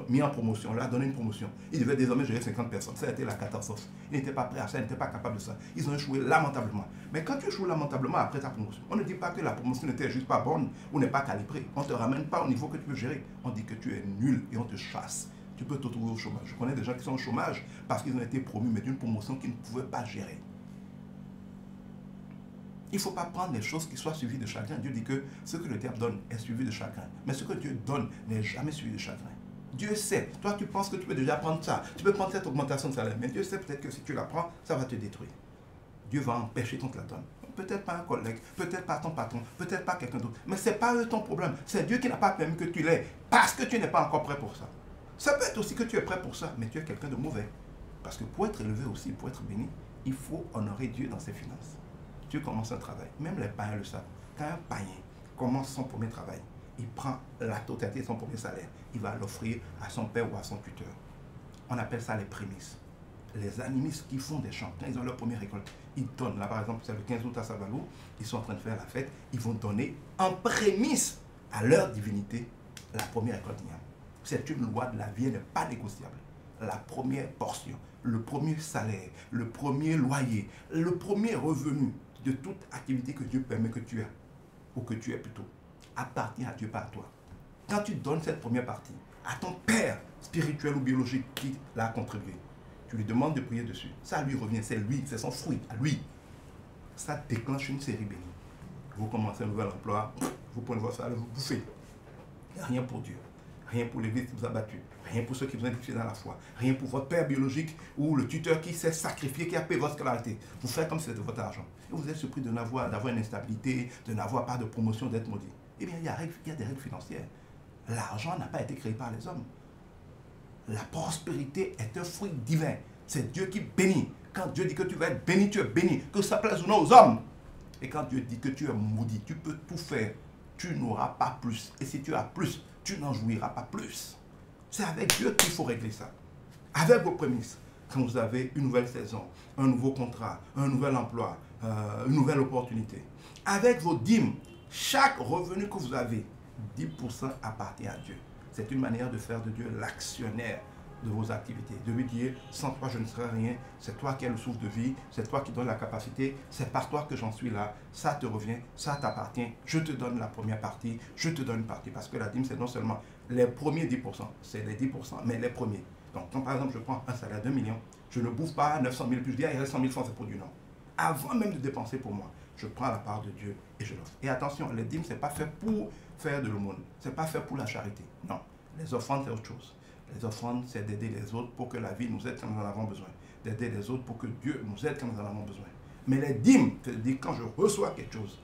mis en promotion, on leur a donné une promotion. Ils devaient désormais gérer 50 personnes. Ça a été la catastrophe. Ils n'étaient pas prêts à ça, ils n'étaient pas capables de ça. Ils ont échoué lamentablement. Mais quand tu échoues lamentablement après ta promotion, on ne dit pas que la promotion n'était juste pas bonne ou n'est pas calibrée. On ne te ramène pas au niveau que tu peux gérer. On dit que tu es nul et on te chasse. Tu peux te retrouver au chômage. Je connais des gens qui sont au chômage parce qu'ils ont été promus, mais d'une promotion qu'ils ne pouvaient pas gérer. Il ne faut pas prendre des choses qui soient suivies de chagrin. Dieu dit que ce que le diable donne est suivi de chagrin. Mais ce que Dieu donne n'est jamais suivi de chagrin. Dieu sait. Toi, tu penses que tu peux déjà prendre ça. Tu peux prendre cette augmentation de salaire. Mais Dieu sait peut-être que si tu la prends, ça va te détruire. Dieu va empêcher qu'on te la donne. Peut-être pas un collègue, peut-être pas ton patron, peut-être pas quelqu'un d'autre. Mais ce n'est pas eux ton problème. C'est Dieu qui n'a pas permis que tu l'aies parce que tu n'es pas encore prêt pour ça. Ça peut être aussi que tu es prêt pour ça, mais tu es quelqu'un de mauvais. Parce que pour être élevé aussi, pour être béni, il faut honorer Dieu dans ses finances. Dieu commence un travail. Même les païens le savent. Quand un païen commence son premier travail, il prend la totalité de son premier salaire. Il va l'offrir à son père ou à son tuteur. On appelle ça les prémices. Les animistes qui font des champs, quand ils ont leur première récolte, ils donnent. Là, par exemple, c'est le 15 août à Savalou, ils sont en train de faire la fête. Ils vont donner en prémisse à leur divinité la première récolte d'igname. C'est une loi de la vie, elle n'est pas négociable. La première portion, le premier salaire, le premier loyer, le premier revenu de toute activité que Dieu permet que tu aies, ou que tu aies plutôt, appartient à Dieu, pas à toi. Quand tu donnes cette première partie à ton père spirituel ou biologique qui l'a contribué, tu lui demandes de prier dessus. Ça lui revient, c'est lui, c'est son fruit, à lui. Ça déclenche une série bénie. Vous commencez un nouvel emploi, vous prenez votre salaire, vous bouffez. Il n'y a rien pour Dieu. Rien pour l'Église qui vous a battu. Rien pour ceux qui vous ont édifié dans la foi. Rien pour votre père biologique ou le tuteur qui s'est sacrifié, qui a payé votre scolarité. Vous faites comme si c'était votre argent. Et vous êtes surpris d'avoir une instabilité, de n'avoir pas de promotion, d'être maudit. Eh bien, il y a des règles financières. L'argent n'a pas été créé par les hommes. La prospérité est un fruit divin. C'est Dieu qui bénit. Quand Dieu dit que tu vas être béni, tu es béni. Que ça plaise ou non aux hommes. Et quand Dieu dit que tu es maudit, tu peux tout faire. Tu n'auras pas plus. Et si tu as plus, tu n'en jouiras pas plus. C'est avec Dieu qu'il faut régler ça. Avec vos prémices. Quand vous avez une nouvelle saison, un nouveau contrat, un nouvel emploi, une nouvelle opportunité. Avec vos dîmes, chaque revenu que vous avez, 10% appartient à Dieu. C'est une manière de faire de Dieu l'actionnaire de vos activités. De lui dire, sans toi je ne serai rien, c'est toi qui as le souffle de vie, c'est toi qui donnes la capacité, c'est par toi que j'en suis là, ça te revient, ça t'appartient, je te donne la première partie, je te donne une partie. Parce que la dîme, c'est non seulement les premiers 10%, c'est les 10%, mais les premiers. Donc quand par exemple je prends un salaire d'1 million, je ne bouffe pas 900 000 plus, je dis, il reste 100 000 francs, c'est pour du non. Avant même de dépenser pour moi, je prends la part de Dieu et je l'offre. Et attention, les dîmes, ce n'est pas fait pour faire de l'aumône, ce n'est pas fait pour la charité. Non, les offrandes, c'est autre chose. Les offrandes, c'est d'aider les autres pour que la vie nous aide quand nous en avons besoin. D'aider les autres pour que Dieu nous aide quand nous en avons besoin. Mais les dîmes, c'est-à-dire quand je reçois quelque chose,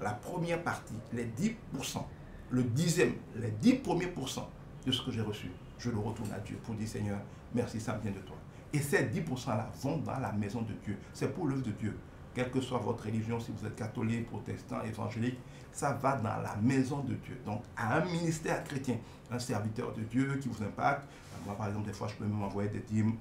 la première partie, les 10%, le dixième, les 10 premiers pourcents de ce que j'ai reçu, je le retourne à Dieu pour dire Seigneur, merci, ça vient de toi. Et ces 10%-là vont dans la maison de Dieu. C'est pour l'œuvre de Dieu. Quelle que soit votre religion, si vous êtes catholique, protestant, évangélique, ça va dans la maison de Dieu. Donc, à un ministère chrétien, un serviteur de Dieu qui vous impacte. Moi, par exemple, des fois, je peux même envoyer des dîmes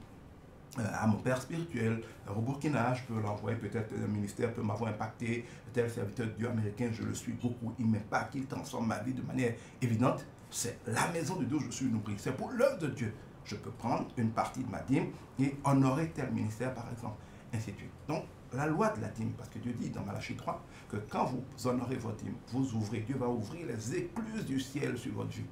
à mon père spirituel. Au Burkina, je peux l'envoyer, peut-être un ministère peut m'avoir impacté. Tel serviteur de Dieu américain, je le suis beaucoup. Il m'impacte, il transforme ma vie de manière évidente. C'est la maison de Dieu où je suis nourri. C'est pour l'œuvre de Dieu. Je peux prendre une partie de ma dîme et honorer tel ministère, par exemple, ainsi de suite. Donc, la loi de la dîme, parce que Dieu dit dans Malachie 3 que quand vous honorez votre dîme, vous ouvrez, Dieu va ouvrir les écluses du ciel sur votre vie.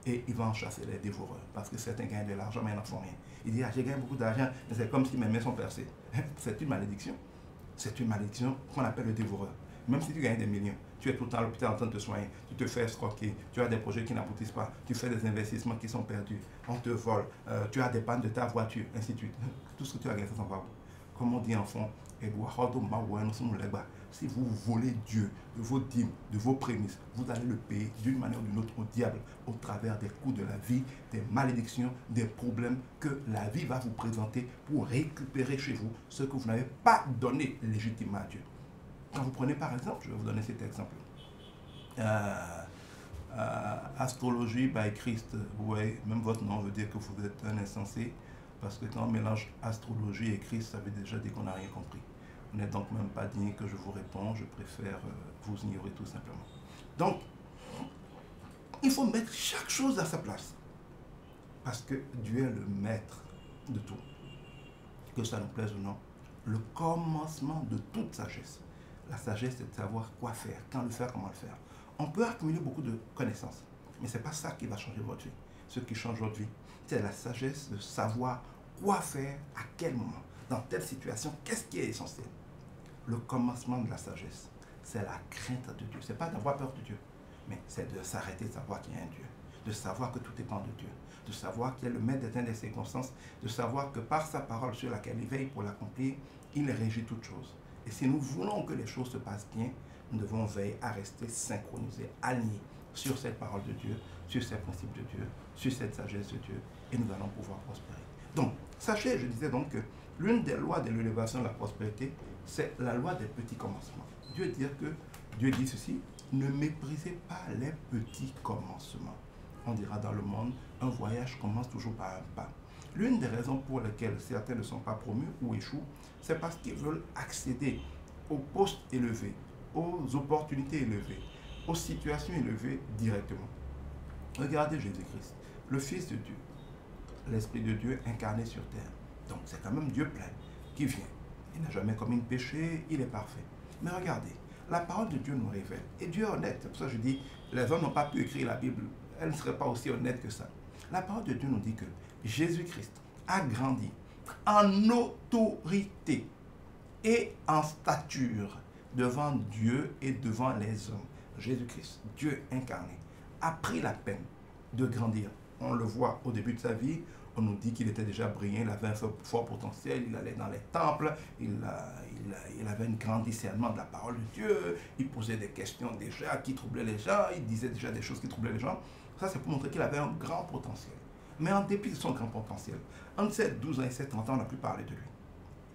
Et il va en chasser les dévoreurs. Parce que certains gagnent de l'argent, mais ils n'en font rien. Il dit, ah, j'ai gagné beaucoup d'argent, mais c'est comme si mes mains sont percées. C'est une malédiction. C'est une malédiction qu'on appelle le dévoreur. Même si tu gagnes des millions, tu es tout le temps à l'hôpital en train de te soigner, tu te fais escroquer, tu as des projets qui n'aboutissent pas, tu fais des investissements qui sont perdus, on te vole, tu as des pannes de ta voiture, ainsi de suite. Tout ce que tu as gagné, ça s'en va. Comme on dit en fond, si vous volez Dieu de vos dîmes, de vos prémices, vous allez le payer d'une manière ou d'une autre au diable, au travers des coups de la vie, des malédictions, des problèmes que la vie va vous présenter pour récupérer chez vous ce que vous n'avez pas donné légitimement à Dieu. Quand vous prenez par exemple, je vais vous donner cet exemple. Astrologie by Christ, vous voyez, même votre nom veut dire que vous êtes un insensé, parce que quand on mélange astrologie et Christ, ça veut déjà dire qu'on n'a rien compris. Vous n'êtes donc même pas digne que je vous réponde, je préfère vous ignorer tout simplement. Donc, il faut mettre chaque chose à sa place, parce que Dieu est le maître de tout. Que ça nous plaise ou non, le commencement de toute sagesse. La sagesse, c'est de savoir quoi faire, quand le faire, comment le faire. On peut accumuler beaucoup de connaissances, mais ce n'est pas ça qui va changer votre vie. Ce qui change votre vie, c'est la sagesse de savoir quoi faire, à quel moment, dans telle situation, qu'est-ce qui est essentiel. Le commencement de la sagesse, c'est la crainte de Dieu. Ce n'est pas d'avoir peur de Dieu, mais c'est de s'arrêter de savoir qu'il y a un Dieu, de savoir que tout dépend de Dieu, de savoir qu'il est le maître des temps et des circonstances, de savoir que par sa parole sur laquelle il veille pour l'accomplir, il régit toutes choses. Et si nous voulons que les choses se passent bien, nous devons veiller à rester synchronisés, alignés sur cette parole de Dieu, sur ces principes de Dieu, sur cette sagesse de Dieu, et nous allons pouvoir prospérer. Donc, sachez, je disais donc que l'une des lois de l'élévation de la prospérité, c'est la loi des petits commencements. Dieu dit ceci, ne méprisez pas les petits commencements. On dira dans le monde, un voyage commence toujours par un pas. L'une des raisons pour lesquelles certains ne sont pas promus ou échouent, c'est parce qu'ils veulent accéder aux postes élevés, aux opportunités élevées, aux situations élevées directement. Regardez Jésus-Christ, le Fils de Dieu, l'Esprit de Dieu incarné sur terre. Donc c'est quand même Dieu plein qui vient. Il n'a jamais commis de péché, il est parfait. Mais regardez, la parole de Dieu nous révèle. Et Dieu est honnête. C'est pour ça que je dis, les hommes n'ont pas pu écrire la Bible. Elle ne serait pas aussi honnête que ça. La parole de Dieu nous dit que Jésus-Christ a grandi en autorité et en stature devant Dieu et devant les hommes. Jésus-Christ, Dieu incarné, a pris la peine de grandir. On le voit au début de sa vie. On nous dit qu'il était déjà brillant, il avait un fort potentiel, il allait dans les temples, il avait un grand discernement de la parole de Dieu, il posait des questions déjà qui troublaient les gens, il disait déjà des choses qui troublaient les gens. Ça, c'est pour montrer qu'il avait un grand potentiel. Mais en dépit de son grand potentiel, entre ses 12 ans et ses 30 ans, on n'a plus parlé de lui.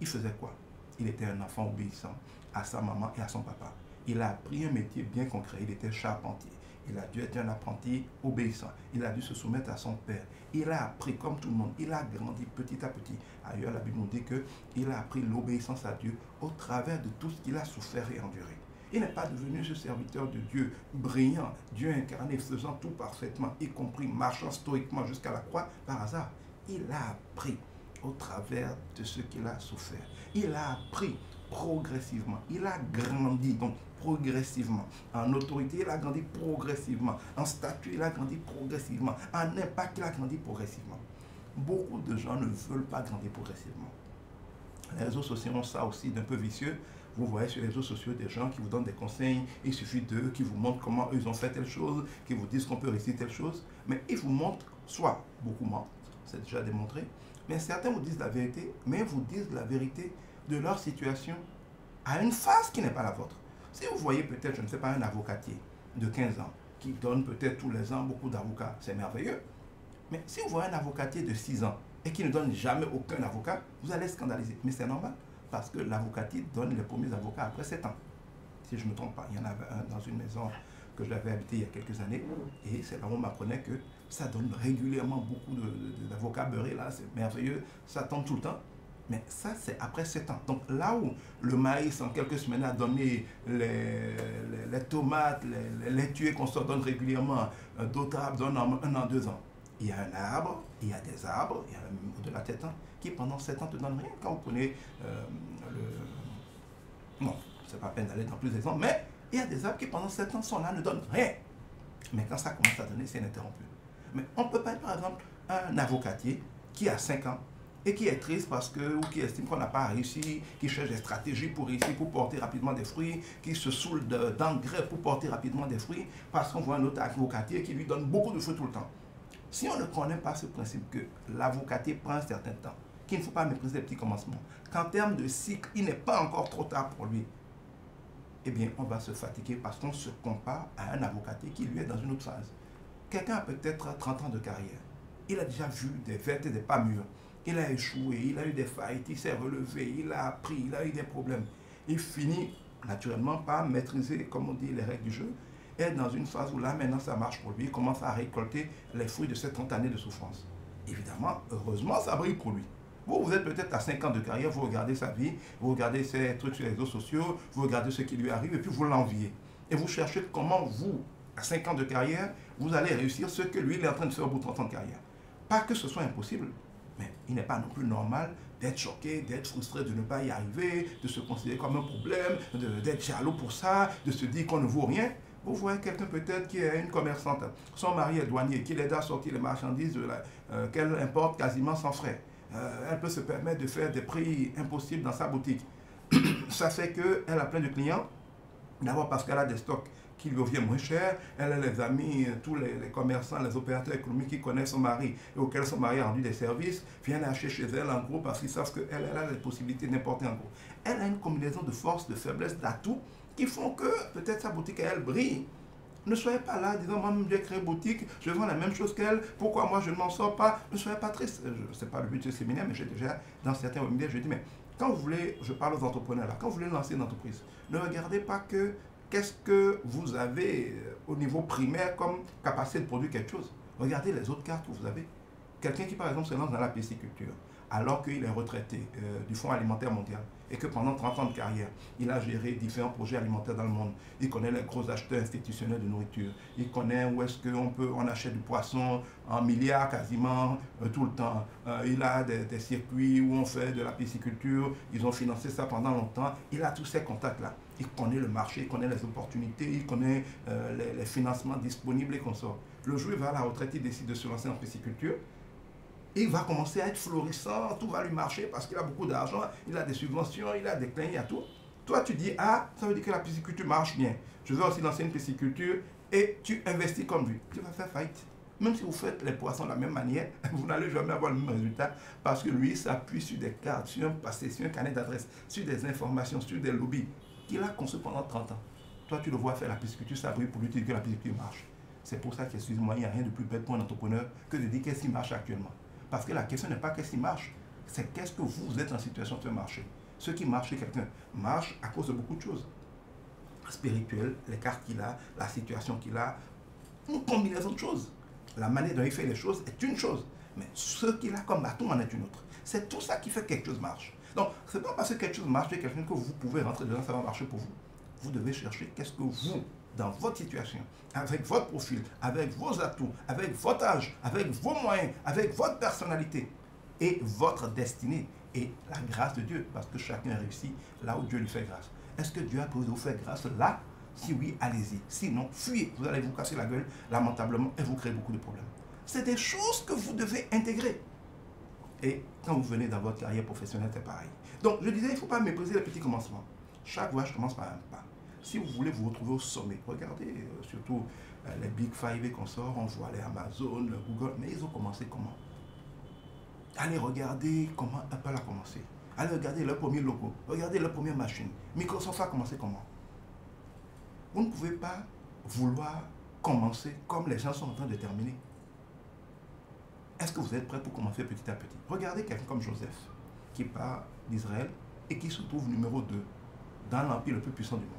Il faisait quoi? Il était un enfant obéissant à sa maman et à son papa. Il a appris un métier bien concret, il était charpentier. Il a dû être un apprenti obéissant. Il a dû se soumettre à son père. Il a appris comme tout le monde. Il a grandi petit à petit. Ailleurs, la Bible nous dit qu'il a appris l'obéissance à Dieu au travers de tout ce qu'il a souffert et enduré. Il n'est pas devenu ce serviteur de Dieu brillant, Dieu incarné, faisant tout parfaitement, y compris marchant stoïquement jusqu'à la croix par hasard. Il a appris au travers de ce qu'il a souffert. Il a appris progressivement. Il a grandi donc progressivement. En autorité, il a grandi progressivement. En statut, il a grandi progressivement. En impact, il a grandi progressivement. Beaucoup de gens ne veulent pas grandir progressivement. Les réseaux sociaux ont ça aussi d'un peu vicieux. Vous voyez sur les réseaux sociaux des gens qui vous donnent des conseils, il suffit d'eux, qui vous montrent comment eux ont fait telle chose, qui vous disent qu'on peut réussir telle chose, mais ils vous montrent, soit beaucoup mentent, c'est déjà démontré, mais certains vous disent la vérité, mais vous disent la vérité de leur situation à une phase qui n'est pas la vôtre. Si vous voyez peut-être, je ne sais pas, un avocatier de 15 ans qui donne peut-être tous les ans beaucoup d'avocats, c'est merveilleux. Mais si vous voyez un avocatier de 6 ans et qui ne donne jamais aucun avocat, vous allez scandaliser. Mais c'est normal, parce que l'avocatier donne les premiers avocats après 7 ans. Si je ne me trompe pas, il y en avait un dans une maison que j'avais habité il y a quelques années, et c'est là où on m'apprenait que ça donne régulièrement beaucoup d'avocats beurrés, là, c'est merveilleux, ça tombe tout le temps. Mais ça, c'est après 7 ans. Donc là où le maïs, en quelques semaines, a donné les tomates, les laitues qu'on se donne régulièrement, d'autres arbres donnent 1 an, 2 ans. Il y a un arbre, il y a des arbres, il y a au-delà de 7 ans, qui pendant 7 ans ne te donnent rien. Quand vous prenez non, c'est pas la peine d'aller dans plus d'exemples, mais il y a des arbres qui pendant 7 ans sont là, ne donnent rien. Mais quand ça commence à donner, c'est ininterrompu. Mais on ne peut pas être, par exemple, un avocatier qui a 5 ans et qui est triste parce que, ou qui estime qu'on n'a pas réussi, qui cherche des stratégies pour réussir, pour porter rapidement des fruits, qui se saoule d'engrais pour porter rapidement des fruits, parce qu'on voit un autre avocatier qui lui donne beaucoup de fruits tout le temps. Si on ne connaît pas ce principe que l'avocatier prend un certain temps, qu'il ne faut pas mépriser les petits commencements, qu'en termes de cycle, il n'est pas encore trop tard pour lui, eh bien, on va se fatiguer parce qu'on se compare à un avocatier qui, lui, est dans une autre phase. Quelqu'un a peut-être 30 ans de carrière. Il a déjà vu des vertes et des pas mûres. Il a échoué, il a eu des faillites, il s'est relevé, il a appris, il a eu des problèmes. Il finit naturellement pas maîtriser, comme on dit, les règles du jeu, est dans une phase où là, maintenant, ça marche pour lui, il commence à récolter les fruits de ces 30 années de souffrance. Évidemment, heureusement, ça brille pour lui. Vous êtes peut-être à 5 ans de carrière, vous regardez sa vie, vous regardez ses trucs sur les réseaux sociaux, vous regardez ce qui lui arrive, et puis vous l'enviez. Et vous cherchez comment vous, à 5 ans de carrière, vous allez réussir ce que lui, il est en train de faire au bout de 30 ans de carrière. Pas que ce soit impossible, mais il n'est pas non plus normal d'être choqué, d'être frustré de ne pas y arriver, de se considérer comme un problème, d'être jaloux pour ça, de se dire qu'on ne vaut rien. Vous voyez quelqu'un peut-être qui est une commerçante, son mari est douanier, qui l'aide à sortir les marchandises qu'elle importe quasiment sans frais. Elle peut se permettre de faire des prix impossibles dans sa boutique. Ça fait qu'elle a plein de clients, d'abord parce qu'elle a des stocks qui lui reviennent moins cher, elle a les amis, tous les commerçants, les opérateurs économiques qui connaissent son mari et auxquels son mari a rendu des services, viennent acheter chez elle en gros parce qu'ils savent qu'elle a les possibilités d'importer en gros. Elle a une combinaison de force, de faiblesse, d'atouts qui font que peut-être sa boutique elle brille. Ne soyez pas là disant, moi j'ai créé boutique, je vends la même chose qu'elle, pourquoi moi je ne m'en sors pas? Ne soyez pas triste. Ce n'est pas le but de ce séminaire, mais j'ai déjà, dans certains webinaires, je dis, mais quand vous voulez, je parle aux entrepreneurs là, quand vous voulez lancer une entreprise, ne regardez pas que qu'est-ce que vous avez au niveau primaire comme capacité de produire quelque chose. Regardez les autres cartes que vous avez. Quelqu'un qui par exemple se lance dans la pisciculture, alors qu'il est retraité du Fonds alimentaire mondial et que pendant 30 ans de carrière, il a géré différents projets alimentaires dans le monde. Il connaît les gros acheteurs institutionnels de nourriture. Il connaît où est-ce qu'on achète du poisson en milliards quasiment tout le temps. Il a des circuits où on fait de la pisciculture. Ils ont financé ça pendant longtemps. Il a tous ces contacts-là. Il connaît le marché, il connaît les opportunités, il connaît les financements disponibles et consorts. Le jour où il va à la retraite, il décide de se lancer en pisciculture. Il va commencer à être florissant, tout va lui marcher parce qu'il a beaucoup d'argent, il a des subventions, il a des clients, il a tout. Toi, tu dis, ah, ça veut dire que la pisciculture marche bien. Je veux aussi lancer une pisciculture et tu investis comme lui. Tu vas faire faillite. Même si vous faites les poissons de la même manière, vous n'allez jamais avoir le même résultat parce que lui s'appuie sur des cartes, sur un passé, sur un carnet d'adresse, sur des informations, sur des lobbies qu'il a conçus pendant 30 ans. Toi, tu le vois faire la pisciculture, ça brille pour lui, tu dis que la pisciculture marche. C'est pour ça qu'excuse-moi, il n'y a rien de plus bête pour un entrepreneur que de dire qu'est-ce qui marche actuellement. Parce que la question n'est pas qu'est-ce qui marche, c'est qu'est-ce que vous êtes en situation de faire marcher. Ce qui marche chez quelqu'un marche à cause de beaucoup de choses. Spirituel, les cartes qu'il a, la situation qu'il a, une combinaison de choses. La manière dont il fait les choses est une chose, mais ce qu'il a comme atout en est une autre. C'est tout ça qui fait que quelque chose marche. Donc, ce n'est pas parce que quelque chose marche chez quelqu'un que vous pouvez rentrer dedans, ça va marcher pour vous. Vous devez chercher qu'est-ce que vous, dans votre situation, avec votre profil, avec vos atouts, avec votre âge, avec vos moyens, avec votre personnalité et votre destinée et la grâce de Dieu, parce que chacun réussit là où Dieu lui fait grâce. Est-ce que Dieu a pu vous faire grâce là? Si oui, allez-y. Sinon, fuyez. Vous allez vous casser la gueule lamentablement et vous créez beaucoup de problèmes. C'est des choses que vous devez intégrer. Et quand vous venez dans votre carrière professionnelle, c'est pareil. Donc, je disais, il ne faut pas mépriser les petits commencements. Chaque voyage commence par un pas. Si vous voulez vous retrouver au sommet, regardez surtout les Big Five et consorts, on voit les Amazon, le Google, mais ils ont commencé comment? Allez regarder comment Apple a commencé. Allez regarder leur premier logo, regardez leur première machine. Microsoft a commencé comment? Vous ne pouvez pas vouloir commencer comme les gens sont en train de terminer. Est-ce que vous êtes prêts pour commencer petit à petit? Regardez quelqu'un comme Joseph, qui part d'Israël et qui se trouve numéro 2 dans l'empire le plus puissant du monde.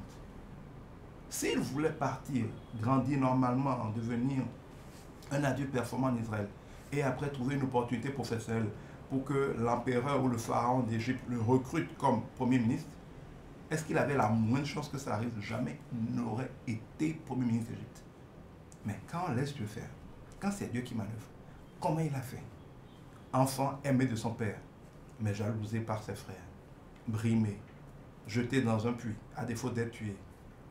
S'il voulait partir, grandir normalement, devenir un adulte performant en Israël, et après trouver une opportunité professionnelle pour que l'empereur ou le pharaon d'Égypte le recrute comme premier ministre, est-ce qu'il avait la moindre chance que ça arrive? Jamais il n'aurait été premier ministre d'Égypte. Mais quand on laisse Dieu faire, quand c'est Dieu qui manœuvre, comment il a fait? Enfant aimé de son père, mais jalousé par ses frères, brimé, jeté dans un puits, à défaut d'être tué,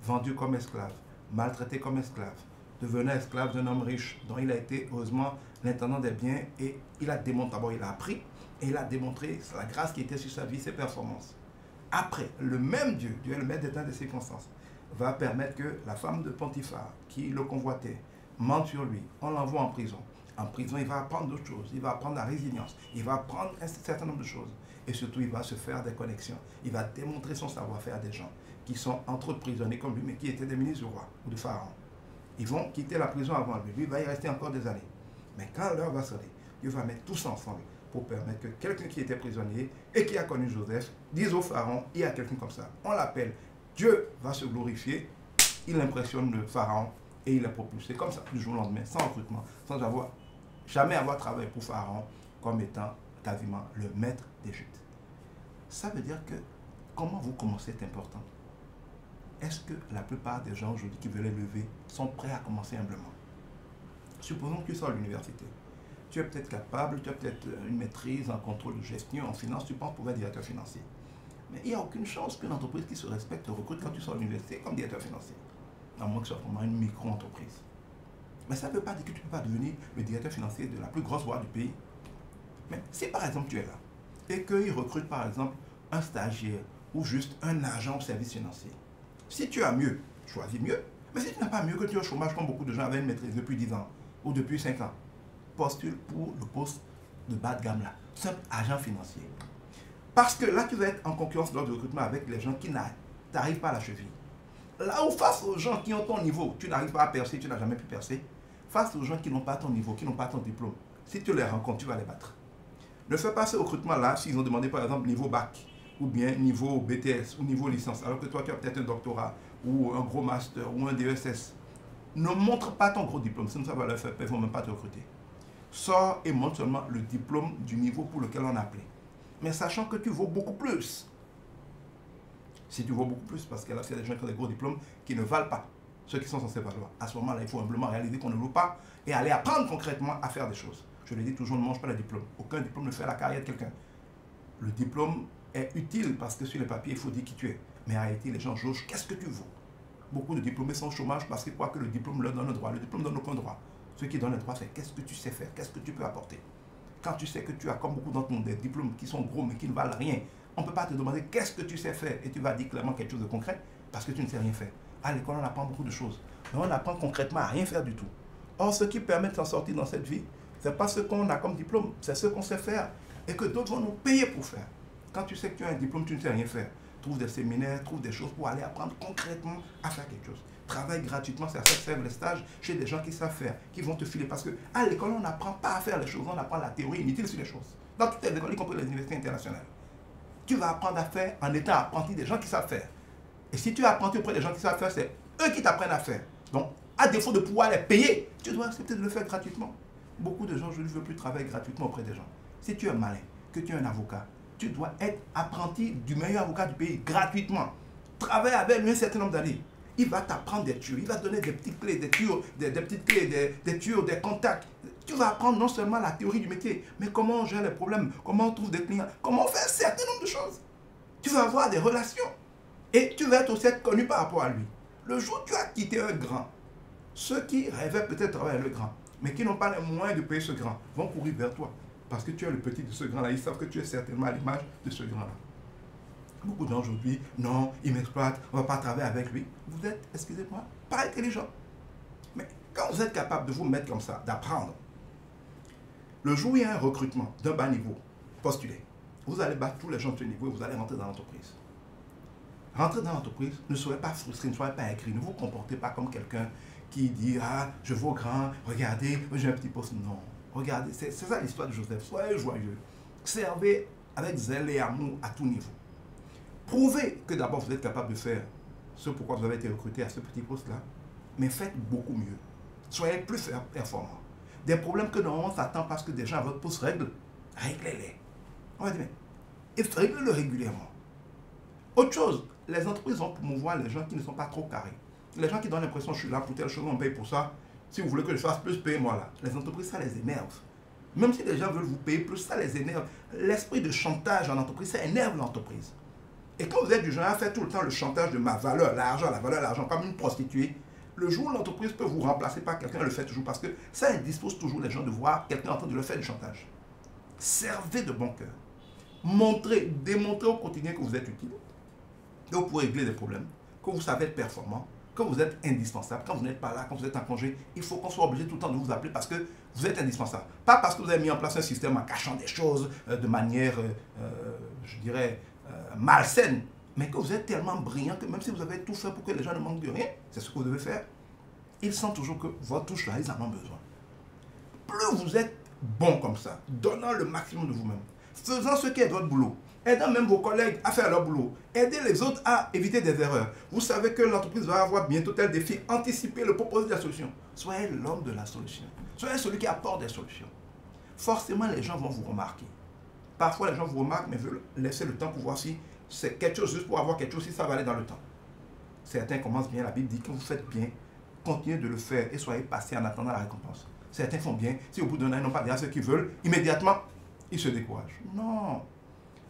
vendu comme esclave, maltraité comme esclave, devenant esclave d'un homme riche dont il a été heureusement l'intendant des biens et il a démontré, d'abord il a appris et il a démontré la grâce qui était sur sa vie, ses performances. Après, le même Dieu, Dieu est le maître des temps et des circonstances, va permettre que la femme de Potiphar qui le convoitait mente sur lui, on l'envoie en prison. En prison, il va apprendre d'autres choses, il va apprendre la résilience, il va apprendre un certain nombre de choses. Et surtout, il va se faire des connexions. Il va démontrer son savoir-faire à des gens qui sont entre autres prisonniers comme lui, mais qui étaient des ministres du roi ou du pharaon. Ils vont quitter la prison avant lui. Lui, il va y rester encore des années. Mais quand l'heure va sonner, Dieu va mettre tous ensemble pour permettre que quelqu'un qui était prisonnier et qui a connu Joseph dise au pharaon, il y a quelqu'un comme ça. On l'appelle. Dieu va se glorifier, il impressionne le Pharaon et il est propulsé comme ça du jour au lendemain, sans recrutement, sans jamais avoir travaillé pour Pharaon comme étant quasiment le maître d'Égypte. Ça veut dire que comment vous commencez est important. Est-ce que la plupart des gens aujourd'hui qui veulent lever sont prêts à commencer humblement? Supposons que tu sors de l'université. Tu es peut-être capable, tu as peut-être une maîtrise en contrôle de gestion, en finance, tu penses pour être directeur financier. Mais il n'y a aucune chance qu'une entreprise qui se respecte te recrute quand tu sors de l'université comme directeur financier. À moins que ce soit vraiment une micro-entreprise. Mais ça ne veut pas dire que tu ne peux pas devenir le directeur financier de la plus grosse boîte du pays. Mais si par exemple tu es là et qu'ils recrutent par exemple un stagiaire ou juste un agent au service financier, si tu as mieux, choisis mieux. Mais si tu n'as pas mieux, que tu es au chômage comme beaucoup de gens avaient une maîtrise depuis 10 ans ou depuis 5 ans, postule pour le poste de bas de gamme là, simple agent financier. Parce que là, tu vas être en concurrence lors du recrutement avec les gens qui n'arrivent pas à la cheville. Là où face aux gens qui ont ton niveau, tu n'arrives pas à percer, tu n'as jamais pu percer, face aux gens qui n'ont pas ton niveau, qui n'ont pas ton diplôme, si tu les rencontres, tu vas les battre. Ne fais pas ce recrutement-là s'ils ont demandé par exemple niveau bac, ou bien niveau BTS, ou niveau licence, alors que toi tu as peut-être un doctorat, ou un gros master, ou un DESS. Ne montre pas ton gros diplôme, sinon ça va leur faire peur, ils ne vont même pas te recruter. Sors et montre seulement le diplôme du niveau pour lequel on a appelé. Mais sachant que tu vaux beaucoup plus. Si tu vaux beaucoup plus, parce qu'il y a des gens qui ont des gros diplômes qui ne valent pas ceux qui sont censés valoir. À ce moment-là, il faut humblement réaliser qu'on ne vaut pas et aller apprendre concrètement à faire des choses. Je le dis toujours, ne mange pas le diplôme. Aucun diplôme ne fait la carrière de quelqu'un. Le diplôme est utile parce que sur les papiers, il faut dire qui tu es. Mais en réalité, les gens jaugent qu'est-ce que tu vaux. Beaucoup de diplômés sont au chômage parce qu'ils croient que le diplôme leur donne le droit. Le diplôme ne donne aucun droit. Ce qui donne le droit, c'est qu'est-ce que tu sais faire, qu'est-ce que tu peux apporter. Quand tu sais que tu as, comme beaucoup d'entre nous, des diplômes qui sont gros mais qui ne valent rien, on ne peut pas te demander qu'est-ce que tu sais faire et tu vas dire clairement quelque chose de concret parce que tu ne sais rien faire. À l'école, on apprend beaucoup de choses, mais on apprend concrètement à rien faire du tout. Or, ce qui permet de s'en sortir dans cette vie, ce n'est pas ce qu'on a comme diplôme, c'est ce qu'on sait faire et que d'autres vont nous payer pour faire. Quand tu sais que tu as un diplôme, tu ne sais rien faire. Trouve des séminaires, trouve des choses pour aller apprendre concrètement à faire quelque chose. Travaille gratuitement, c'est à ça que servent les stages chez des gens qui savent faire, qui vont te filer. Parce qu'à l'école, on n'apprend pas à faire les choses, on apprend la théorie inutile sur les choses. Dans toutes les écoles, y compris les universités internationales. Tu vas apprendre à faire en étant apprenti des gens qui savent faire. Et si tu es apprenti auprès des gens qui savent faire, c'est eux qui t'apprennent à faire. Donc, à défaut de pouvoir les payer, tu dois accepter de le faire gratuitement. Beaucoup de gens aujourd'hui ne veulent plus travailler gratuitement auprès des gens. Si tu es malin, que tu es un avocat, tu dois être apprenti du meilleur avocat du pays gratuitement. Travaille avec lui un certain nombre d'années. Il va t'apprendre des tuyaux, il va te donner des petites clés, des tuyaux, des petites clés, des tuyaux, des contacts. Tu vas apprendre non seulement la théorie du métier, mais comment on gère les problèmes, comment on trouve des clients, comment on fait un certain nombre de choses. Tu vas avoir des relations et tu vas être aussi connu par rapport à lui. Le jour où tu as quitté un grand, ceux qui rêvaient peut-être travailler avec le grand, mais qui n'ont pas les moyens de payer ce grand, vont courir vers toi. Parce que tu es le petit de ce grand-là, ils savent que tu es certainement à l'image de ce grand-là. Beaucoup de gens aujourd'hui, non, il m'exploite, on ne va pas travailler avec lui. Vous êtes, excusez-moi, pas intelligent. Mais quand vous êtes capable de vous mettre comme ça, d'apprendre, le jour où il y a un recrutement d'un bas niveau, postulez. Vous allez battre tous les gens de ce niveau et vous allez rentrer dans l'entreprise. Rentrer dans l'entreprise, ne soyez pas frustré, ne soyez pas aigri, ne vous comportez pas comme quelqu'un qui dit, ah, je vaux grand, regardez, j'ai un petit poste. Non, regardez, c'est ça l'histoire de Joseph. Soyez joyeux. Servez avec zèle et amour à tout niveau. Prouvez que d'abord vous êtes capable de faire ce pourquoi vous avez été recruté à ce petit poste-là, mais faites beaucoup mieux. Soyez plus performants. Des problèmes que normalement on s'attend parce que des gens à votre poste règlent, réglez-les. On va dire, mais réglez-le régulièrement. Autre chose, les entreprises vont promouvoir les gens qui ne sont pas trop carrés. Les gens qui donnent l'impression que je suis là pour telle chose, on paye pour ça. Si vous voulez que je fasse plus, payez-moi là. Les entreprises, ça les énerve. Même si les gens veulent vous payer plus, ça les énerve. L'esprit de chantage en entreprise, ça énerve l'entreprise. Et quand vous êtes du genre à faire tout le temps le chantage de ma valeur, l'argent, la valeur, l'argent, comme une prostituée, le jour où l'entreprise peut vous remplacer par quelqu'un, elle le fait toujours parce que ça indispose toujours les gens de voir quelqu'un en train de leur faire du chantage. Servez de bon cœur. Montrez, démontrez au quotidien que vous êtes utile, que vous pouvez régler des problèmes, que vous savez être performant, que vous êtes indispensable. Quand vous n'êtes pas là, quand vous êtes en congé, il faut qu'on soit obligé tout le temps de vous appeler parce que vous êtes indispensable. Pas parce que vous avez mis en place un système en cachant des choses de manière, je dirais, malsaine, mais que vous êtes tellement brillant que même si vous avez tout fait pour que les gens ne manquent de rien, c'est ce que vous devez faire. Ils sentent toujours que votre touche là, ils en ont besoin. Plus vous êtes bon comme ça, donnant le maximum de vous-même, faisant ce qui est votre boulot, aidant même vos collègues à faire leur boulot, aider les autres à éviter des erreurs. Vous savez que l'entreprise va avoir bientôt tel défi, anticiper le proposer la solution. Soyez l'homme de la solution. Soyez celui qui apporte des solutions. Forcément, les gens vont vous remarquer. Parfois, les gens vous remarquent, mais veulent laisser le temps pour voir si c'est quelque chose, juste pour avoir quelque chose, si ça va aller dans le temps. Certains commencent bien, la Bible dit que vous faites bien, continuez de le faire et soyez patient en attendant la récompense. Certains font bien, si au bout d'un an, ils n'ont pas déjà ce qu'ils veulent, immédiatement, ils se découragent. Non.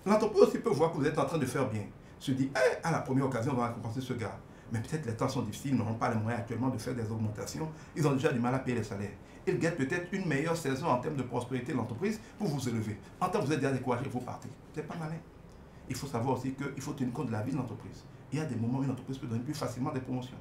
L'entreprise aussi peut voir que vous êtes en train de faire bien. Se dit, à la première occasion, on va récompenser ce gars. Mais peut-être les temps sont difficiles, ils n'auront pas les moyens actuellement de faire des augmentations. Ils ont déjà du mal à payer les salaires. Ils guettent peut-être une meilleure saison en termes de prospérité de l'entreprise pour vous élever. En temps, vous êtes déjà découragé, vous partez. C'est pas malin. Il faut savoir aussi qu'il faut tenir compte de la vie de l'entreprise. Il y a des moments où une entreprise peut donner plus facilement des promotions.